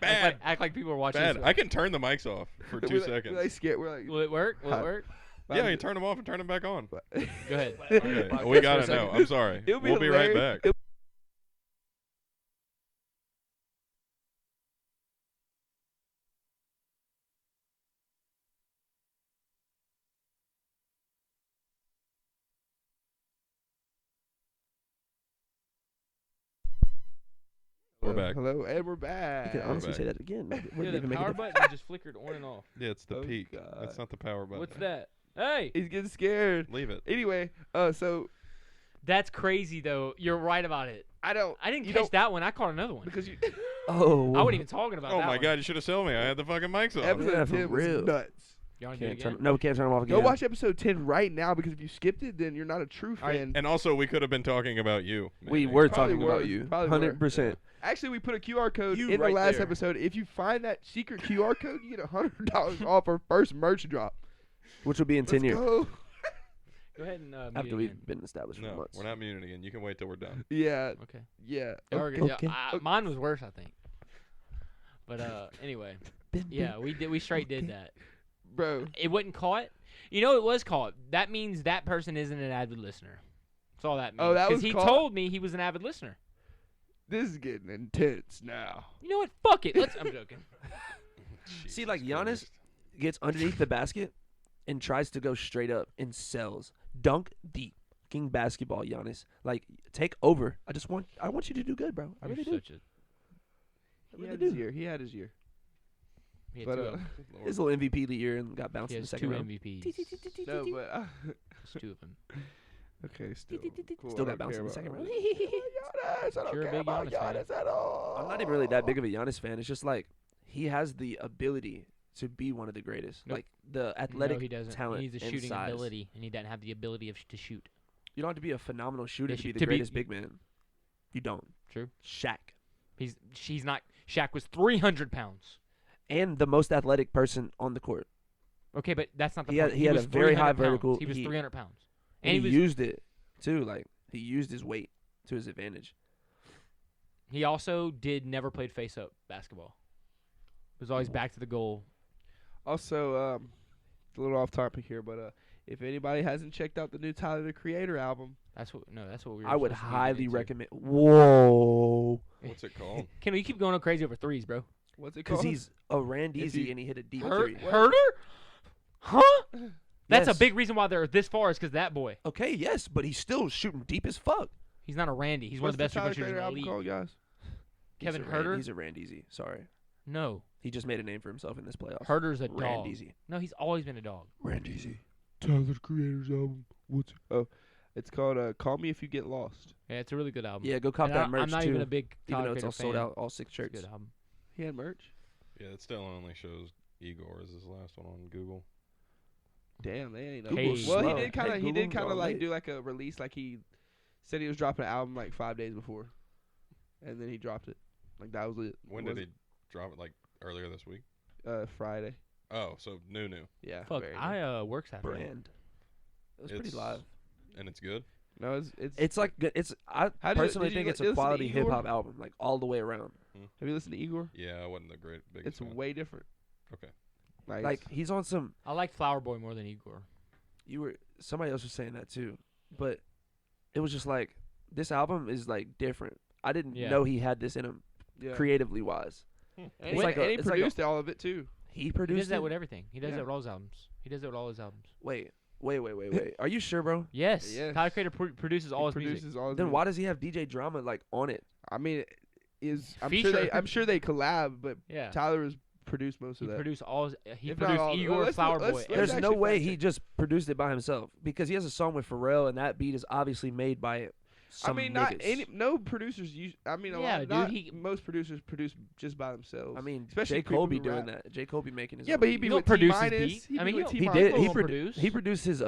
Bad. Act like people are watching. Bad. This. I can turn the mics off for 2 we're like- seconds. We're like scared. We're like, Will it work? Will it Hi. work? Yeah, you turn them off and turn them back on. But- Go ahead. Okay, Podcast we for got a it now. second. I'm sorry. It'll be We'll be right hilarious. back. We're back. Hello, and we're back. You can honestly back. say that again. Like, it Yeah, wouldn't the even make a power difference. button just flickered on and off. Yeah, it's the Oh, peak. God. That's not the power button. What's that? Hey, He's getting scared. Leave it. Anyway, so that's crazy though. You're right about it. I don't. I didn't you catch don't- that one. I caught another one. because you. Oh, I wasn't even talking about Oh that my one. god, you should have told me. I had the fucking mics off. Episode Yeah, for 10 was real. nuts. You want to do it Can't again? turn, no, can't turn them off again. Go watch episode 10 right now because if you skipped it, then you're not a true All right, fan. And also, we could have been talking about you. We maybe. were Probably talking were. about you. Probably were. 100%. Actually, we put a QR code You in the right last there. episode. If you find that secret QR code, you get $100 off our first merch drop. Which will be in 10 Let's years. go. Go ahead and mute After it we've again. been established for No, months. we're not muting again. You can wait till we're done. Yeah, Okay. yeah. They are Okay. good. Okay. Yeah, mine was worse, I think. But anyway, yeah, we straight did that. Bro, It wasn't caught. You know, it was caught. That means that person isn't an avid listener. That's all that means. Oh, that was he caught? told me he was an avid listener. this is getting intense now. You know what? Fuck it. I'm joking. See, like, Jesus Giannis Christ. gets underneath the basket and tries to go straight up and sells. Dunk deep. King basketball, Giannis. Like, take over. I want you to do good, bro. I You're really do. such a. I He really had do. his year. He had his year. He had But, two of 'em. Good Lord. His little MVP of the year and got bounced He in the has second two round. MVPs. No, but Just two of them. okay, still. Cool, Still I got don't bounced care in the about second round. Giannis, I don't You're a care big about Giannis fan. Giannis at all. I'm not even really that big of a Giannis fan. It's just like he has the ability to be one of the greatest. Nope. Like the athletic no, he doesn't. talent He needs a and shooting size. ability, and he doesn't have the ability to shoot. You don't have to be a phenomenal shooter Yeah, to be the to be- greatest big man. You don't. True. Shaq. He's not. Shaq was 300 pounds. And the most athletic person on the court. Okay, but that's not the He had- point. he had was a very 300 high pounds. vertical He was heat. 300 pounds, And he was used it too. Like He used his weight to his advantage. He also never played face up basketball. It was always back to the goal. Also, a little off topic here, but if anybody hasn't checked out the new Tyler the Creator album, That's what we were I would supposed to be highly into. recommend. Whoa. What's it called? Kendall, you keep going crazy over threes, bro. what's it Because called? he's a Randeezy you- and he hit a deep Hurt, three. Herder? Huh? That's Yes. a big reason why they're this far is because that boy. Okay, yes, but he's still shooting deep as fuck. He's not a Randy. He's one of What's the best Tyler three-point shooters Creator in the album league. called, guys? Kevin He's a Herder? He's a Randeezy. Sorry. No. He just made a name for himself in this playoffs. Herder's a dog. Randeezy. No, he's always been a dog. Randeezy. Tyler the Creator's album. What's it? Oh, it's called Call Me If You Get Lost. Yeah, it's a really good album. Yeah, go cop And that merch I'm not too. even a big even Tyler though it's all Creator sold fan. out, all 6 It's a shirts. good album. He had merch. Yeah, it still only shows Igor as his last one on Google. Damn, they ain't. Hey. Well, Slow. he did kind of. Hey, He did Google, kind of y'all like late. do like a release. Like he said he was dropping an album like 5 days before, and then he dropped it. Like that was it. When did he drop it? Like earlier this week? Friday. Oh, so new. Yeah. Fuck, very new. I work Saturday. Brand. It was pretty It's- live. And it's good. No, it's. It's like good. I How did- personally did you think li- it's listen a to quality Igor? hip hop album, like all the way around. Have you listened to Igor? Yeah, I wasn't the biggest It's fan. way different. Okay. Like he's on some. I like Flower Boy more than Igor. Somebody else was saying that too, but it was just like this album is like different. I didn't Yeah. know he had this in him yeah. creatively wise. And, It's he, like a- and he it's like a- produced all of it too. He He produced does that it? with everything. He does Yeah. that with all his albums. He does that with all his albums. Wait. Are you sure, bro? Yes. Yes. Tyler Creator produces all He his music. produces all his Then music. why does he have DJ Drama like on it? I mean, I'm Feature. sure they collab, but Yeah. Tyler has produced most He of that. produced all his, he If not produced all- Igor, let's- Flower let's- Boy. let's There's no actually way fact he check. just produced it by himself because he has a song with Pharrell and that beat is obviously made by some I mean, niggas. no producers use. I mean, Yeah, dude, not most producers produce just by themselves. I mean, especially J. people Cole be who doing rap. that. J. Cole be making his Yeah, own but he beat. be You don't with produce his T-Minus. beat. He I be mean, with he He T-Minus. did. He, Cole produced. he produced his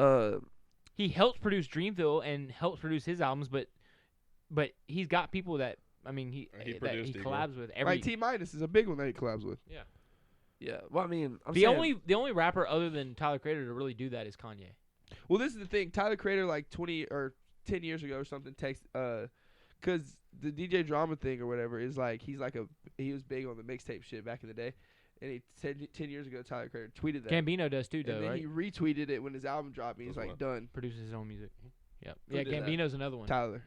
He helped produce Dreamville and helped produce his albums, but he's got people that He that he produced Igor. collabs with every. Like T-Minus is a big one that he collabs with. yeah. Well, I mean, I'm the saying, only rapper other than Tyler Creator to really do that is Kanye. Well, this is the thing. Tyler Creator, like 20 or 10 years ago or something, because the DJ Drama thing or whatever is like he was big on the mixtape shit back in the day, and he 10 years ago Tyler Creator tweeted that, Gambino does too, and though, then right? he retweeted it when his album dropped. And he's Does like, what? done. Produces his own music. Yep. Who Yeah, did that? Gambino's another one. Tyler,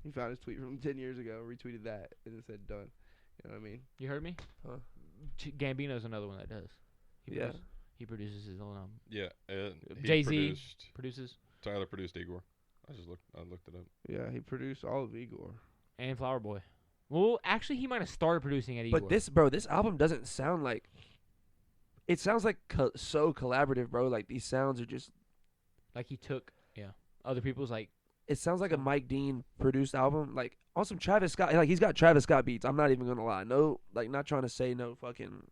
he found his tweet from 10 years ago, retweeted that, and it said done. You know what I mean? You heard me? Huh? Gambino's another one that does. Yeah. He produces his own album. Yeah. He Jay-Z. Produces Tyler produced Igor. I looked it up. Yeah, he produced all of Igor. and Flower Boy. Well, actually, he might have started producing at Igor. but this album doesn't sound like. It sounds like so collaborative, bro. Like these sounds are just. like he took other people's like. It sounds like a Mike Dean produced album, like on some Travis Scott. Like he's got Travis Scott beats. I'm not even gonna lie. No, like not trying to say no fucking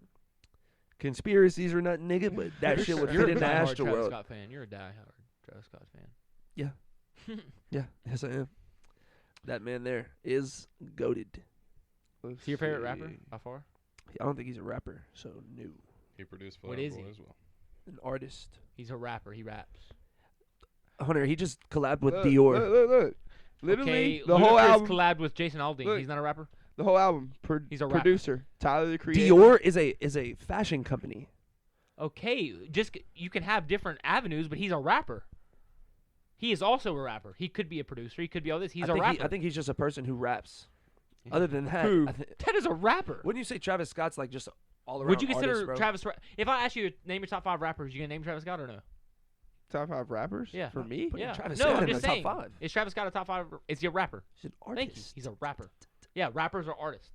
conspiracies or nothing, nigga. But that shit would You're fit a in the diehard Astro Travis World. Scott fan. You're a diehard Travis Scott fan. Yeah, yes I am. That man there is goated. Let's Is he your favorite see. rapper by far? I don't think he's a rapper, so no, He produced What Flower is Boy he? as well. an artist. He's a rapper. He raps. Hunter, he just collabed with Look, Dior. Look. Literally, Okay, the whole Ludacris album. collabed with Jason Aldean. Look. He's not a rapper. The whole album. He's a rapper. Producer Tyler the Creator. Dior is a fashion company. Okay, you can have different avenues, but he's a rapper. He is also a rapper. He could be a producer. He could be all this. He's a rapper. I think he's just a person who raps. Other than that, Who? I Ted is a rapper. wouldn't you say Travis Scott's like just all around? Would you consider artist, bro? Travis? If I ask you to name your top 5 rappers, you gonna name Travis Scott or no? Top 5 rappers. Yeah. For me. Putting Yeah. Travis No, Scott I'm in just the saying. top 5. Is Travis Scott a top 5? Is he a rapper? He's an artist. Thank you. He's a rapper. Yeah, rappers are artists.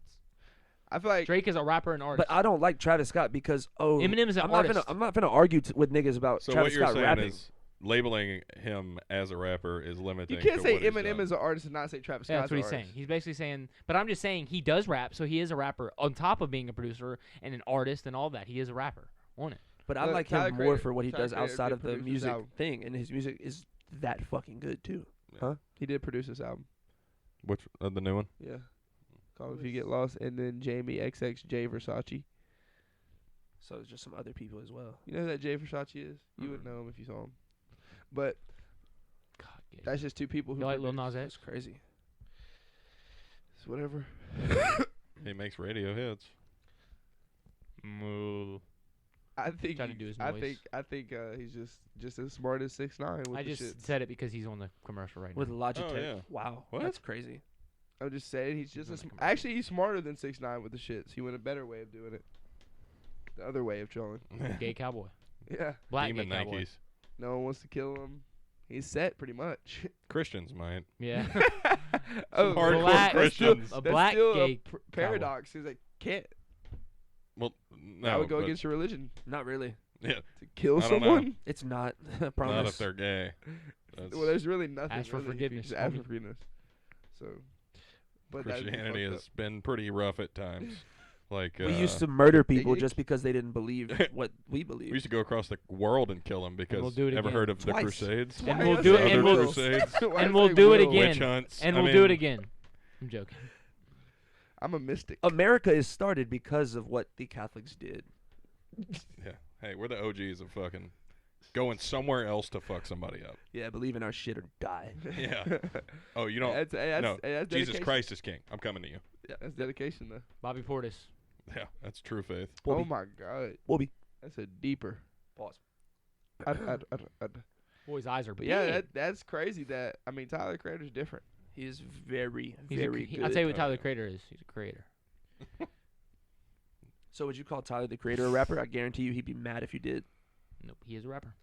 I feel like Drake is a rapper and artist. But I don't like Travis Scott because Eminem is an artist. I'm not gonna argue with niggas about So Travis what you're Scott saying rapping. is labeling him as a rapper is limiting. you can't to say what he's Eminem done. is an artist and not say Travis Yeah, Scott's that's what an he's saying. artist. He's basically saying, but I'm just saying he does rap, so he is a rapper on top of being a producer and an artist and all that. He is a rapper on it. But I Look, like Tyler him more Creator- for what he Tyler does Creator outside did of the produce this music album. thing, and his music is that fucking good too. He did produce this album. Which the new one? Yeah. Call If You Get Lost, and then Jamie XXJ Versace. So it's just some other people as well. You know who that Jay Versace is? You would know him if you saw him. But God, gay. That's just two people who. You like Lil produce. Nas X? That's crazy. It's whatever. He makes radio hits. Moo. I think. Trying to do his I noise. think he's just as smart as 6ix9ine with I the just shits. said it because he's on the commercial right With now. Logitech. Oh, yeah. Wow. What? That's crazy. I'm just saying he's just on as the commercial. actually he's smarter than 6ix9ine with the shits. He went a better way of doing it. The other way of trolling. Gay cowboy. Yeah. Black Demon gay cowboy. Nikes. No one wants to kill him. He's set pretty much. Christians might. Yeah. Oh, hardcore black, Christians. A That's black still gay a paradox. He's like, can't. Well, no. That would go but- against your religion Not really. Yeah. to kill I don't know. someone. It's not. I Not if promise. they're gay. That's Well, there's really nothing. Ask for really, if you forgiveness, just ask for homie. forgiveness. So, but that'd be Christianity fucked has been pretty rough at times. Like We used to murder people Big just because they didn't believe what we believe. we used to go across the world and kill them because we'll do it ever again. heard of Twice. the Crusades? up. And Why we'll you do say it- and Other we'll- Crusades, Why and you we'll say do it will? again. witch hunts. And I we'll do it mean, again. I'm joking. I'm a mystic. America is started because of what the Catholics did. Yeah. Hey, we're the OGs of fucking going somewhere else to fuck somebody up. Yeah, believe in our shit or die. Yeah. Oh, you don't. That's, no. that's Jesus dedication. Christ is king. I'm coming to you. That's dedication, though. Bobby Portis. Yeah, that's true faith. Oh Bobby. my God, Bobby. that's a deeper. Pause. Boy's eyes are But big. yeah, that's crazy. That I mean, Tyler the Creator's different. He is very, He's very a, good. I'll tell you what Oh, Tyler yeah. the Creator is. He's a creator. So would you call Tyler the Creator a rapper? I guarantee you he'd be mad if you did. Nope, he is a rapper.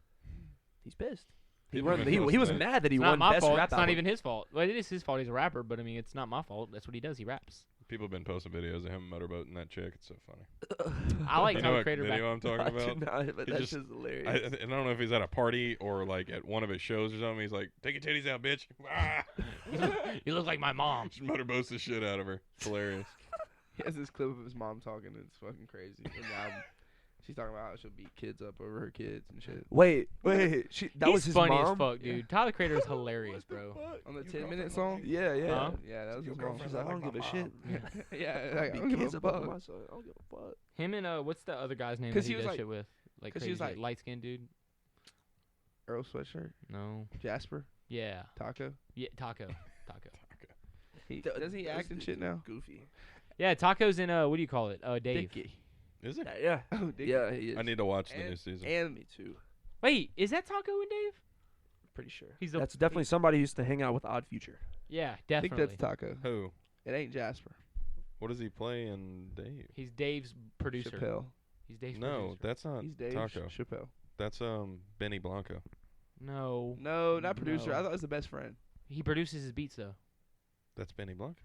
He's pissed. He, People won, been he posting was that. mad that he It's won not my best fault. rap It's not album. even his fault. Well, it is his fault. He's a rapper, but I mean, it's not my fault. That's what he does. He raps. People have been posting videos of him motorboating that chick. It's so funny. I like You know Tyler the what Creator back. video I'm talking I do about? not, but He that's just- just hilarious. I don't know if he's at a party or like at one of his shows or something. He's like, "Take your titties out, bitch!" Ah! You look like my mom. Just motorboats the shit out of her. It's hilarious. He has this clip of his mom talking. And it's fucking crazy. And now she's talking about how she'll beat kids up over her kids and shit. Wait. That He's was his funny mom? as fuck, dude. Tyler the Creator is hilarious, bro. On the 10-minute song. Yeah, yeah. Huh? Yeah, that was his mom. She's like, I don't give a shit. Yeah, like, I Beat don't give kids a up over fuck. my son. I don't give a fuck. Him and what's the other guy's name 'Cause that he he was does like- shit with? Like 'cause he crazy, was like- light skinned dude. Earl Sweatshirt, No. Jasper, Yeah. Taco. Yeah. Taco. Taco. Does he act and shit now? Goofy. Yeah. Taco's in what do you call it? Dave. Dickie. Is it? Yeah. Oh, Dickie. Yeah, he is. I need to watch the And- new season. And Me too. Wait, is that Taco and Dave? Pretty sure. He's the- That's definitely somebody who used to hang out with Odd Future. Yeah, I think definitely. that's Taco. Who? It ain't Jasper. What does he play in Dave? He's Dave's producer. Chappelle. He's Dave's No, producer. that's not He's Dave Taco. Chappelle. That's Benny Blanco. No. No, not producer. No. I thought it was the best friend. He produces his beats though. That's Benny Blanco.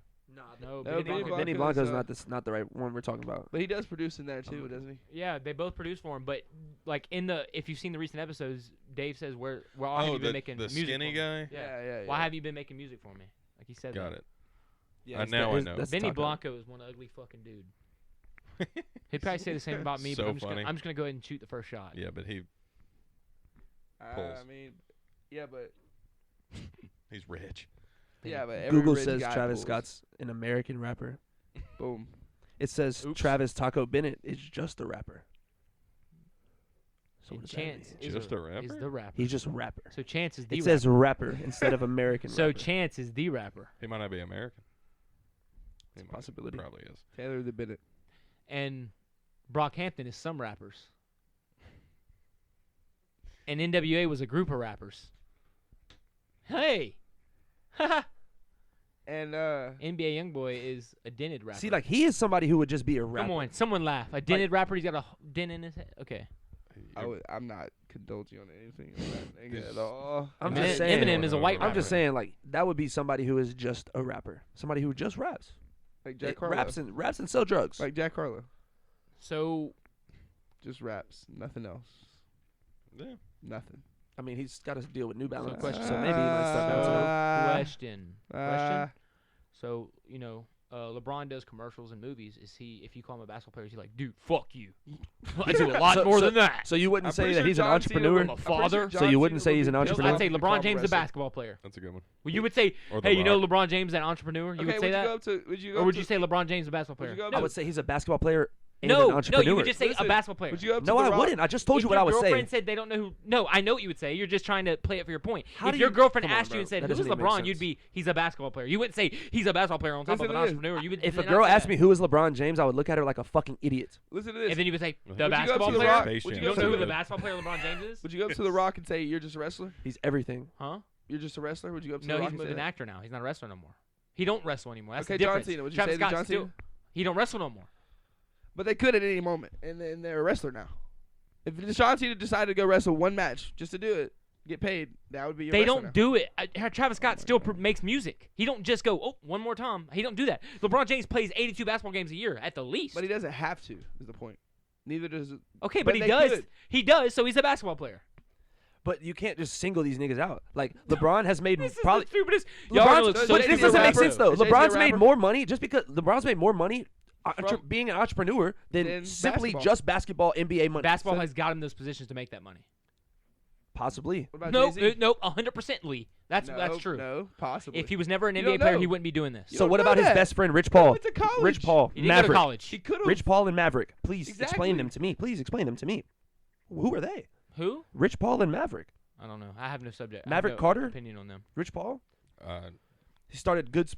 No, Benny Blanco. Benny Blanco's, Blanco's not the right one we're talking about. But he does produce in there too, doesn't he? Yeah, they both produce for him, but like if you've seen the recent episodes, Dave says why have you been making the music skinny for me? guy. Yeah. Why have you been making music for me? Like he said Got that. it. Yeah, now I know. that's Benny Taco. Blanco is one ugly fucking dude. He'd probably say the same about me, So but funny. I'm just gonna go ahead and shoot the first shot. Yeah, but Pulls. I mean, yeah, but he's rich. yeah, but every Google rich says guy Travis pulls. Scott's an American rapper. Boom. It says Oops. Travis Taco Bennett is just a rapper. So And what does that Chance mean? is Just a rapper? Is the rapper. He's just a rapper. So Chance is the It rapper. says rapper instead of American So rapper. Chance is the rapper, He might not be American. He It's a might- possibility. Probably is. Taylor the Bennett. and Brockhampton is some rappers. And NWA was a group of rappers. Hey, And NBA YoungBoy is a dented rapper. See, like he is somebody who would just be a rapper. come on, someone laugh. A dented rapper. He's got a dent in his head. Okay. I'm not condulging on anything on that nigga He's- at all. I'm Eminem- just saying. Eminem is a white I'm rapper. just saying, like that would be somebody who is just a rapper. Somebody who just raps. Like Jack It Harlow. raps and sell drugs. Like Jack Harlow. So Just raps. Nothing else. Yeah. Nothing. I mean, he's got to deal with New Balance, question. so maybe he might start rapping too. question. So LeBron does commercials and movies. Is he? If you call him a basketball player, is he like, dude, fuck you? I do a lot So- more so- than that. So you wouldn't I'm say pretty that sure he's an John Cena entrepreneur? I'm a father. So you wouldn't say he's an entrepreneur? I'd say Call LeBron him James is a wrestler. basketball player. That's a good one. Well, you would say, Or The hey, you know Rock. LeBron James is an entrepreneur. You Okay, would say you that, go up to? Would you go? or up would to, you say LeBron James is a basketball would you player? go up I to- would say he's a basketball player and an No, entrepreneur. you would just say Listen, a basketball player. Would you go up to No, The I Rock? wouldn't. I just told you If what I was your saying. girlfriend said they don't know who. No, I know what you would say. You're just trying to play it for your point. How If do your you- girlfriend come on, asked you bro. and said, That "Who is doesn't even make LeBron?" sense. You'd be, "He's a basketball player." You wouldn't say he's a basketball player on top Listen of to an this. entrepreneur. You would. If a not girl say asked that. me who is LeBron James, I would look at her like a fucking idiot. Listen to this. And then you would say, Would "The you go up basketball to The player." Rock? Space Would you Jam. go You to don't know who the- the basketball player LeBron James is? Would you go up to The Rock and say you're just a wrestler? He's everything. Huh? You're just a wrestler? Would you go up to No, The Rock he's and say an that? actor now. He's not a wrestler no more. He don't wrestle anymore. That's Okay, the John difference. Cena. Would you Travis say that Scott John still. Cena? He don't wrestle no more. But they could at any moment, and then they're a wrestler now. If John Cena decided to go wrestle one match just to do it, get paid, that would be your They wrestler don't now. do it. Travis Scott still makes music. He don't just go, "Oh, one more time." He don't do that. LeBron James plays 82 basketball games a year at the least. But he doesn't have to, is the point. Neither does it. Okay, but but he they does. could. He does, so he's a basketball player. But you can't just single these niggas out. Like LeBron has made This is probably. the stupidest. Y'all are gonna LeBron's, look so but this stupid doesn't when I make prove sense it. though. Is Jay-Z a LeBron's made rapper? more money just because LeBron's made more money being an entrepreneur than Than simply basketball. just basketball NBA money. Basketball So- has got him those positions to make that money. Possibly. What about No, Jay-Z? no, 100% Lee. That's No, true. No, possibly. If he was never an You NBA don't player, know. he wouldn't be doing this. You So don't what know about his that. best friend, Rich He Paul? went to college. Rich Paul, He didn't go to Maverick. college. He could have. Rich Paul and Maverick. Please Exactly. explain them to me. Please explain them to me. Who are they? Who? Rich Paul and Maverick. I don't know. I have no subject. I have Maverick no Carter? opinion on them. Rich Paul. Uh, He started good.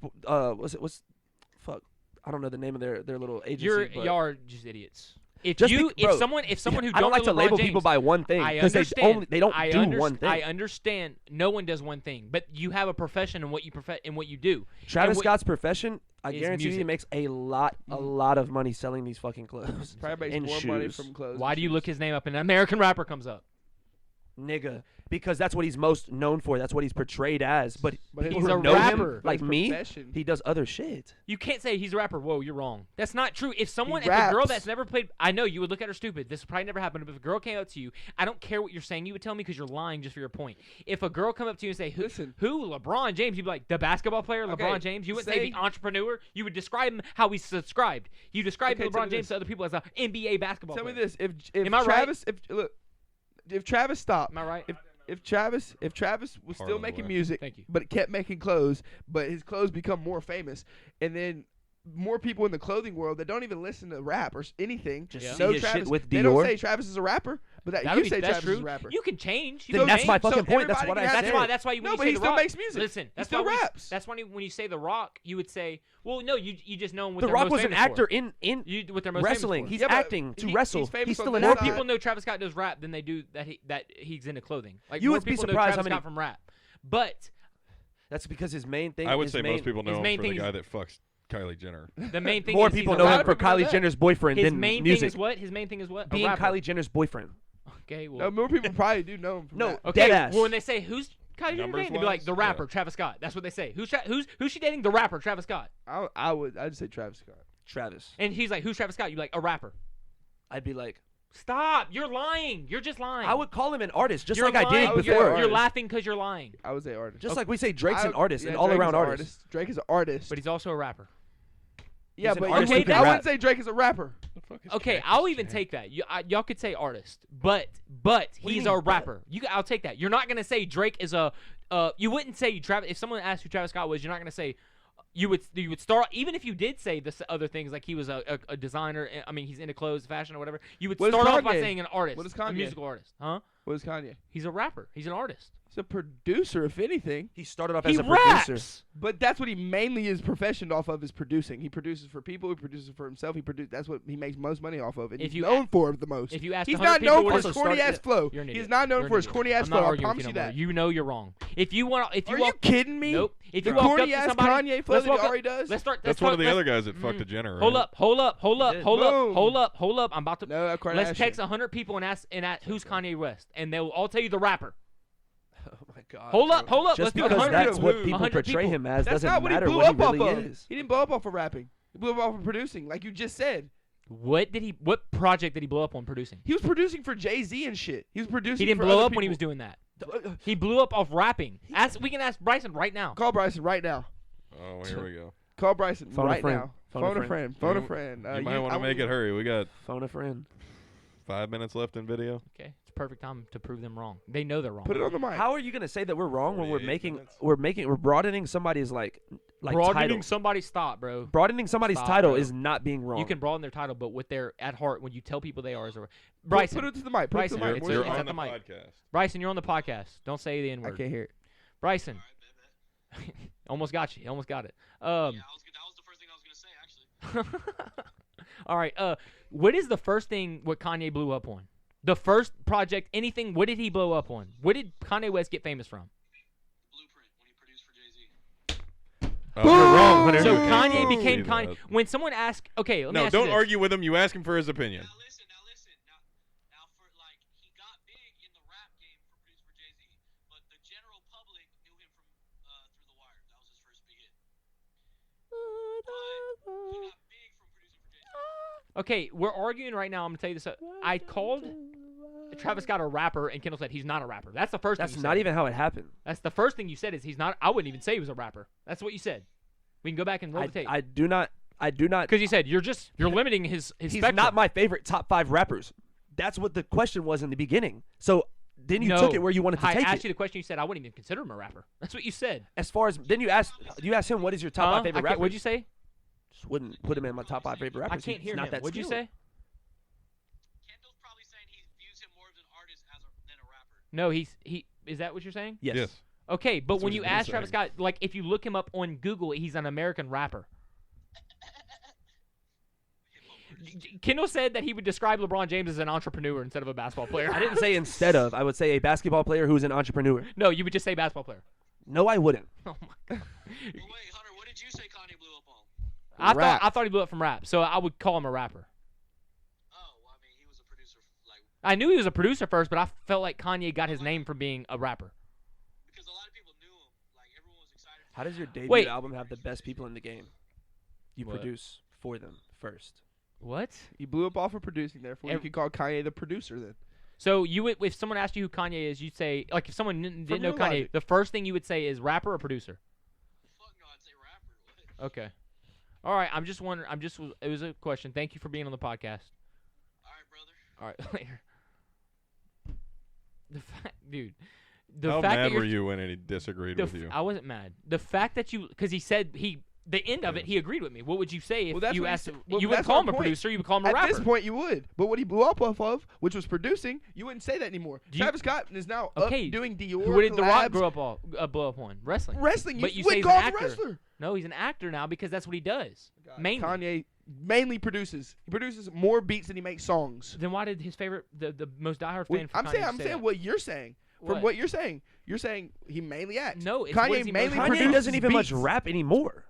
Fuck. I don't know the name of their little agency. but Y'all are just idiots. If Just you, bro, if someone who I don't like know to LeBron label James, people by one thing I because understand. they don't I do underst- one thing. I understand. No one does one thing, but you have a profession in what you do. Travis and what- Scott's profession, I is guarantee you, he music. makes a lot of money selling these fucking clothes. Probably makes and more shoes. money from clothes. Why and do you shoes. look his name up and an American rapper comes up? Nigga, because that's what he's most known for. That's what he's portrayed as. But But people he's who a know rapper. him, like His me, profession. he does other shit. You can't say he's a rapper. Whoa, you're wrong. That's not true. If a girl raps. that's never played, I know you would look at her stupid. This would probably never happen. But if a girl came up to you, I don't care what you're saying. You would tell me because you're lying just for your point. If a girl come up to you and say, Listen. who LeBron James? You'd be like, the basketball player, Okay, LeBron James. You wouldn't say say- the entrepreneur. You would describe him how he's subscribed. You describe Okay, tell LeBron me James this. to other people as an NBA basketball Tell me player. this: if Am I right? Travis, if Travis stopped, Am I right? if Travis was Part still of the making way. music, Thank you. but kept making clothes, but his clothes become more famous, and then more people in the clothing world that don't even listen to rap or anything Just Yeah. see know his Travis. shit with They don't Dior. say Travis is a rapper, but that That'll you be- say that's Travis true. is a rapper. You can change. You Then can that's my change. fucking point. That's everybody what I can have said. That's why when No, you but say he the still Rock, makes music. Listen, He that's still why raps. That's why when you say the Rock, you would say, well, no, you just know him what The they're Rock most was an famous for. actor in what they're most wrestling. famous He's Yeah, but acting to he- wrestle. he's famous He's on still that an for. More side. actor. people know Travis Scott does rap than they do that he's into clothing. Like You more would be people know surprised Travis how many- Scott from rap. But That's because his main thing. I would his say main, most people know his him main for the thing is- guy that fucks Kylie Jenner. the main thing More is he's people a know him rapper. for people know Kylie that. Jenner's boyfriend His than main music. thing is what? His main thing is what? A Being rapper. Kylie Jenner's boyfriend. Okay, well, No, more people probably do know him. From No, that. okay. dead ass. Well, when they say who's Kylie Jenner Numbers dating, they'd be like wise? the rapper Yeah. Travis Scott. That's what they say. Who's she dating? The rapper Travis Scott. I'd say Travis Scott. Travis. And he's like, who's Travis Scott? You like a rapper. I'd be like, Stop! You're lying. You're just lying. I would call him an artist, just You're like I lying. did would say before. artist. You're laughing because you're lying. I would say artist. Just like we say Drake's an artist, yeah, an Drake is all-around an artist. Drake is an artist. But he's also a rapper. yeah, he's an but artist who I can wouldn't rap. say Drake is a rapper. The fuck is Okay, Cactus I'll even Jack? take that. Y'all could say artist, but What do you he's mean, a but? rapper. I'll take that. You're not gonna say Drake is a. You wouldn't say Travis. If someone asked who Travis Scott was, you're not gonna say. You would start even if you did say the other things like he was a designer. I mean, he's into clothes, fashion, or whatever. You would What is start off by Kanye? saying an artist, What is a Kanye? musical artist, huh? What is Kanye? He's a rapper. He's an artist. He's a producer, if anything. He started off He as a raps. producer. But that's what he mainly is professioned off of is producing. He produces for people. He produces for himself. That's what he makes most money off of. And If he's you known for the most. If you ask He's 100 not people known what for is- his also corny started- ass flow. You're an He's idiot. not known You're for an his idiot. corny ass I'm flow. not I arguing with promise you you no more. that. You know you're wrong. If you want, if you Are you walk, kidding me? nope. If The you walked up corny to ass somebody, Kanye flow let's that walk he up- already does? Let's start. That's let's one of the talk- other let's- guys that fucked a Jenner. Right? Hold up. did. Boom. Hold up. I'm about to. No, Let's Kardashian. text 100 people and ask who's Kanye West, and they'll all tell you the rapper. Oh my god. Hold up. Just Let's do because 100 that's people. what people 100 portray people. him as That's doesn't not what he matter blew what up he off really of. is. He didn't blow up off of rapping. He blew up off of producing, like you just said. What project did he blow up on producing? He was producing for Jay-Z and shit. He was producing. He didn't for blow other up when he was people. doing that. He blew up off rapping. We can ask Bryson right now. Call Bryson right now. Oh, here we go. Call Bryson Phone a right friend. now. Phone a Phone a friend. Phone a You- friend. You might want to make it hurry. We got Phone a friend. 5 minutes left in video. Okay, it's perfect time to prove them wrong. They know they're wrong. Put it on the mic. How are you gonna say that we're wrong when we're 48 minutes. we're broadening somebody's like broadening title? somebody's stop, bro. Broadening somebody's Stop, title bro. is not being wrong. You can broaden their title, but what they're at heart, when you tell people they are, is a Put Bryson. it to the mic. Put it to Bryson, the mic. it's More your- You're than- it's on at the the mic. podcast. Bryson, you're on the podcast. Don't say the N I word. can't hear it. Bryson. Almost got you. Almost got it. That was the first thing I was gonna say, actually. All right. What is the first thing what Kanye blew up on? The first project, anything. What did he blow up on? What did Kanye West get famous from? Blueprint when he produced for Jay-Z. You're wrong, Hunter. So Boom. Kanye became See Kanye. that. When someone asks, okay, let me No, ask you don't this. argue with him. You ask him for his opinion. Now listen. Now for like he got big in the rap game for producing for Jay-Z, but the general public knew him from Through the Wire. That was his first big hit. But he got big from producing for Jay-Z. Okay, we're arguing right now. I'm gonna tell you this. I called Travis Scott a rapper, and Kendall said he's not a rapper. That's the first. That's thing you not said. even how it happened. That's the first thing you said is he's not. I wouldn't even say he was a rapper. That's what you said. We can go back and roll the tape. I do not. Because you said you're limiting his He's spectrum. not my favorite top 5 rappers. That's what the question was in the beginning. So then you No. took it where you wanted to I take asked it. you the question. You said I wouldn't even consider him a rapper. That's what you said. As far as then you asked him what is your top 5 favorite rappers. What'd you say? Just wouldn't put him in my top 5 favorite rappers. I can't He's hear not him. that What'd you skilled. say? Kendall's probably saying he views him more as an artist than a rapper. No, he. Is that what you're saying? Yes. Okay, but That's when what you he's ask saying. Travis Scott, like if you look him up on Google, he's an American rapper. Kendall said that he would describe LeBron James as an entrepreneur instead of a basketball player. I didn't say instead of. I would say a basketball player who's an entrepreneur. No, you would just say basketball player. No, I wouldn't. Oh my god. Well, wait, Hunter, what did you say Kanye blew up on? I thought he blew up from rap, so I would call him a rapper. Oh, well, I mean, he was a producer, like, I knew he was a producer first, but I felt like Kanye got his name from being a rapper. because a lot of people knew him. Like, everyone was excited. How does your debut Wait. album have the best people in the game? You What? produce for them first. What? He blew up off of producing. Therefore, you Ev- could call Kanye the producer then. So you would, if someone asked you who Kanye is, you'd say, like if someone didn't know your Kanye, logic. the first thing you would say is rapper or producer. Fuck no, I'd say rapper. What? Okay. All right. I'm just wondering. It was a question. Thank you for being on the podcast. All right, brother. All right. Later. The fact, dude. The How fact mad that you're, were you when he disagreed the with f- you? I wasn't mad. The fact that because he said the end of it, he agreed with me. What would you say if Well, that's you what he asked? said. Well, You wouldn't that's call our him a point. producer. You would call him a At rapper. this point, you would. But what he blew up off of, which was producing, you wouldn't say that anymore. Do you- Travis Scott is now Okay, up doing Dior Who did The Rock collabs. blow up on? Wrestling. Wrestling. But you wouldn't say he's call an him a actor. wrestler. No, he's an actor now because that's what he does. Mainly. Kanye mainly produces. He produces more beats than he makes songs. Then why did his favorite, the most diehard fan for I'm Kanye saying say that? what you're saying. From What? what you're saying he mainly acts. No, it's what is Kanye he mainly most- Kanye produces doesn't even much beats. rap anymore.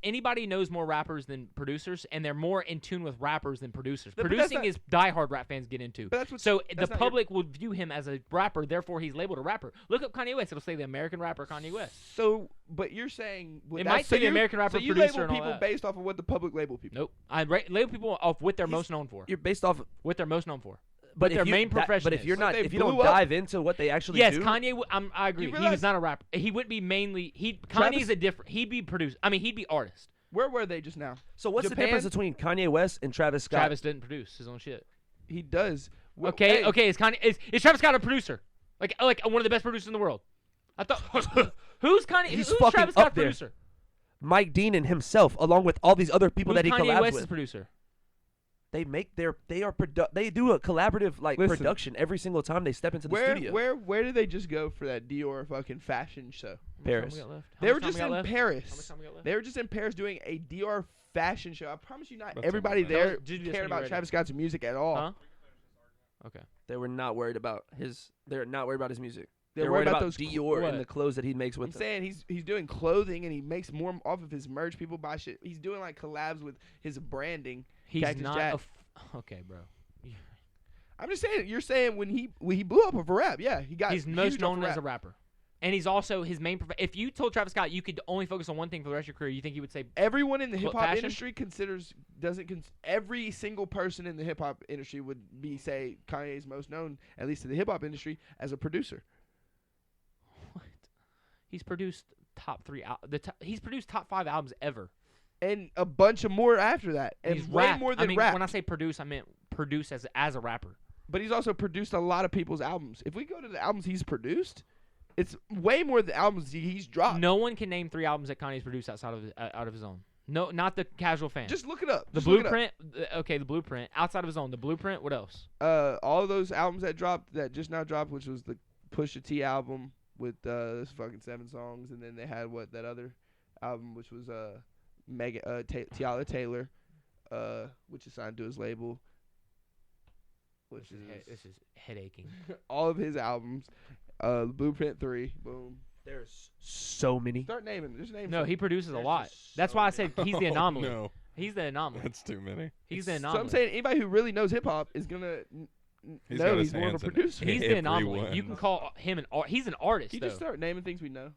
Anybody knows more rappers than producers, and they're more in tune with rappers than producers. But that's Producing not- is diehard rap fans get into. But that's what- So that's the not your- public will view him as a rapper, therefore he's labeled a rapper. Look up Kanye West; it'll say the American rapper Kanye West. So, but you're saying It might say the American rapper, so you producer, label and all people that. based off of what the public label people. Nope. I label people off what they're He's- most known for. You're based off. What they're most known for. But their if you, main that- profession But if is. you're But not, they if you don't blew up. dive into what they actually Yes, do, Kanye. I agree. You He realize- was not a rapper. He would be mainly. Travis- Kanye's a different. He'd be producer. I mean, he'd be artist. Where were they just now? So what's Japan? the difference between Kanye West and Travis Scott? Travis didn't produce his own shit. He does. Okay, Hey, okay. Is Travis Scott a producer? Like one of the best producers in the world? I thought. who's Kanye? He's who's fucking Travis up Scott's there. producer? Mike Dean and himself, along with all these other people Who's that he Kanye collabs West's with. producer? They do a collaborative Listen. production every single time they step into the studio. Where did they just go for that Dior fucking fashion show? Paris. How much They time were we just got in left? How much Paris. time we got left? They were just in Paris doing a Dior fashion show. I promise you, not That's everybody about there right. Just do this when cared you're about ready. Travis Scott's music at all. Huh? Okay. They were not worried about his. They're not worried about his music. They're They're worried worried about about those Dior what? and the clothes that he makes with I'm them. saying he's doing clothing and he makes more off of his merch. People buy shit. He's doing like collabs with his branding. He's Cactus not Jack. okay, bro. I'm just saying. You're saying when he blew up over rap, yeah, he got. He's most huge off known of as a rap. rapper, and he's also his main. If you told Travis Scott you could only focus on one thing for the rest of your career, you think he would say Everyone in the hip hop fashion? industry every single person in the hip hop industry would say Kanye's most known, at least to the hip hop industry, as a producer. what? He's produced top 3 he's produced top 5 albums ever. And a bunch of more after that. And He's way rapped. more I than mean, rap. when I say produce, I meant produce as a rapper. but he's also produced a lot of people's albums. If we go to the albums he's produced, it's way more than the albums he's dropped. No one can name 3 albums that Kanye's produced outside of out of his own. No, not the casual fan. Just look it up. The Just look it up. Blueprint. Okay, the Blueprint outside of his own. The Blueprint. What else? All of those albums that just now dropped, which was the Pusha T album with this fucking 7 songs, and then they had that other album, which was Tiana Taylor, which is signed to his label, which This is headaching. all of his albums. Blueprint 3, boom. There's so many. Start naming. Just name. No, some. he produces a There's lot. just That's so why I many. said he's the Oh, anomaly. no, He's the anomaly. that's too many. He's the So anomaly. I'm saying anybody who really knows hip hop is gonna He's know got his he's more of a hands in producer. He's the anomaly. everyone. You can call him an art. He's an artist, You though. just start naming things we know.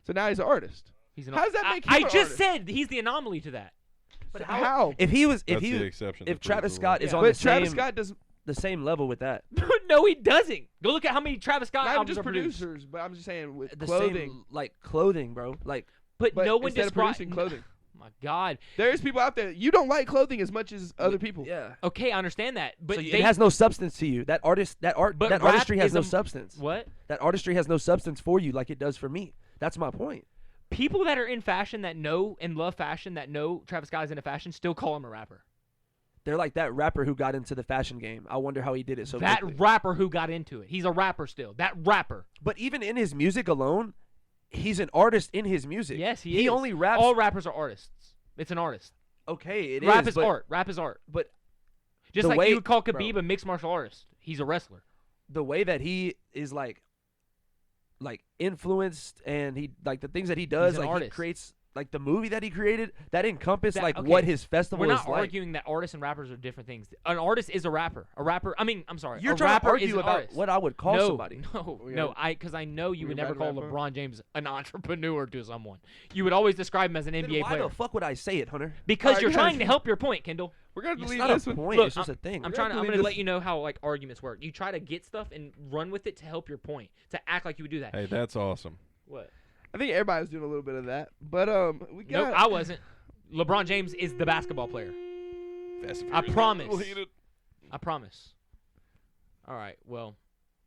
So now he's an artist. He's an How does that I- make him I an just artist? said he's the anomaly to that. But How? If he was, That's the exception. if to prove Travis the Scott rule. is Yeah. on But the Travis same Scott does the same level with that, No, he doesn't. Go look at how many Travis Scott not even albums just are produced. producers, but I'm just saying with the clothing. same like clothing, bro. Like But, But no one instead of describes. producing clothing, My God. there's people out there. You don't like clothing as much as other people. yeah. Okay, I understand that, but So they it has no substance to you. That But rap artistry has is no a- substance. what? That artistry has no substance for you like it does for me. That's my point. People that are in fashion that know and love fashion that know Travis Scott is into fashion still call him a rapper. They're like that rapper who got into the fashion game. I wonder how he did it so That quickly. rapper who got into it. He's a rapper still. That rapper. But even in his music alone, he's an artist in his music. Yes, he is. He only raps. All rappers are artists. It's an artist. Okay, it Rap is but, art. Rap is art. But Just the like way- you would call bro. Khabib a mixed martial artist. He's a wrestler. the way that he is like influenced and he like the things that he does, an like he artist. creates like the movie that he created that encompassed That- like okay, what his festival We're is not like. arguing that artists and rappers are different things. An artist is a rapper. I'm sorry. You're a trying to rapper is argue an about artist. what I would call no, somebody. No, We no, gotta- because I know you we would never about call to wrap up? LeBron James an entrepreneur to someone. You would always describe him as an Then NBA why player the fuck would I say it, Hunter? because Alright, you're guys. trying to help your point, Kendall. We're gonna It's leave not a this one. point. Look, it's just a thing. I'm We're trying. gonna I'm leave going to this- let you know how like arguments work. You try to get stuff and run with it to help your point. To act like you would do that. Hey, that's awesome. What? I think everybody was doing a little bit of that, but we got. Nope, I wasn't. LeBron James is the basketball player. Fast and I Furious. promise. Completed. I promise. All right. Well,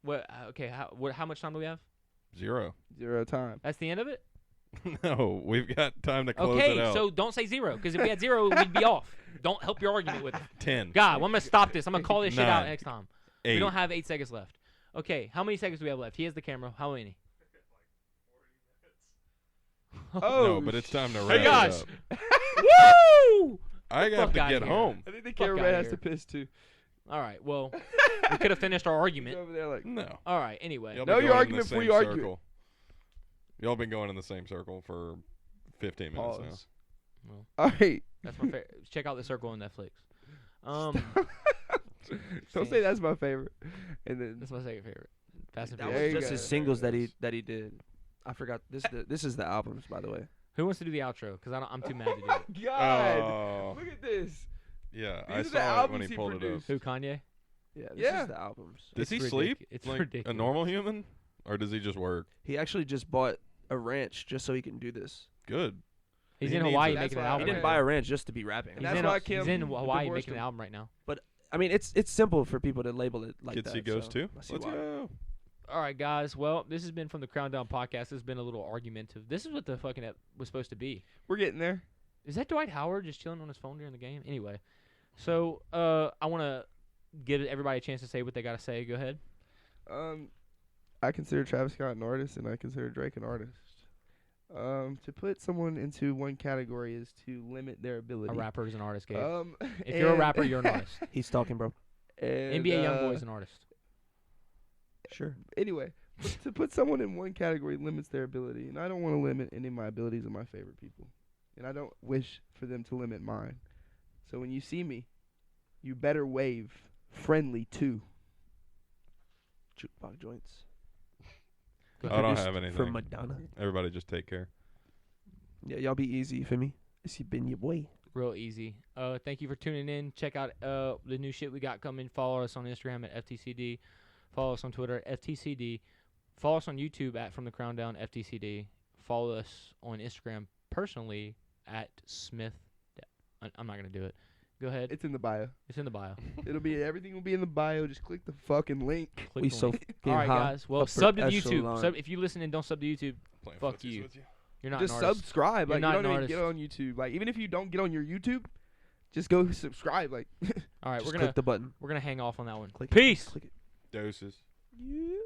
what? Okay. How much time do we have? 0. 0 time. That's the end of it. No, we've got time to close Okay. it out. So don't say 0 because if we had 0, we'd be off. Don't help your argument with it. 10. God, well, I'm gonna stop this. I'm gonna call this shit out 9, next time. 8. We don't have 8 seconds left. Okay. How many seconds do we have left? He has the camera. How many? Oh, No, but it's time to Hey, wrap it guys. up. Woo! I the have fuck to outta get here. home. I think the Fuck cameraman outta has here. to piss too. All right. Well, we could have finished our He's argument. over there like. No. All right. Anyway. Y'all Know been your going in argument the before same you argue it. circle. Y'all been going in the same circle for 15 minutes now. Pause. Well, All right. that's my favorite. Check out the circle on Netflix. Don't say that's my favorite. And then That's my second favorite. Fast and That There Furious. you was just go. his singles that he did. I forgot this is the albums, by the way. Who wants to do the outro? Because I'm too mad to do it. God, Oh, look at this. yeah, These I are the saw it when albums he he pulled it up. produced. Who, Kanye? Yeah, this Yeah. is the albums. Does he It's sleep ridic- it's like a ridiculous. normal human, or does he just work? He actually just bought a ranch just so he can do this. Good. He's He in needs Hawaii it. making That's an why album. He didn't Okay. buy a ranch just to be rapping. And He's that's in, why he's Kim in Hawaii divorced making an him. album right now. I mean, it's simple for people to label it like Kids that. see ghosts so too. I see Let's why. go. All right, guys. Well, this has been from the Crown Down Podcast. This has been a little argumentative. This is what the fucking ep was supposed to be. We're getting there. Is that Dwight Howard just chilling on his phone during the game? Anyway, so I want to give everybody a chance to say what they got to say. Go ahead. I consider Travis Scott an artist, and I consider Drake an artist. To put someone into one category is to limit their ability. A rapper is an artist, Gabe. If if you're a rapper, you're an artist. He's talking, bro. NBA YoungBoy is an artist. Sure. Anyway, to put someone in one category limits their ability, and I don't want to limit any of my abilities of my favorite people, and I don't wish for them to limit mine. So when you see me, you better wave friendly too. Jukebox joints. Go I don't Produced have anything. From Madonna. Everybody just take care. Yeah, y'all be easy, you feel me? It's been your boy. Real easy. Thank you for tuning in. Check out the new shit we got coming. Follow us on Instagram at FTCD. Follow us on Twitter at FTCD. Follow us on YouTube at From the Crown Down FTCD. Follow us on Instagram personally at Smith. I'm not gonna do it. Go ahead. It's in the bio. It's in the bio. Everything will be in the bio. Just click the fucking link. Click We the so link. fucking All right, high. guys. Well, Upper sub to the YouTube. echelon. Sub, if you listen and don't sub to YouTube, Playing Fuck footsies you. with you. you're not Just an artist. subscribe. You're Like not you an don't even get artist. on YouTube. Like even if you don't get on your YouTube, just go subscribe. Like All right, Just we're click the button. gonna hang off on that one. Click it. Peace. Click it. Doses. yeah.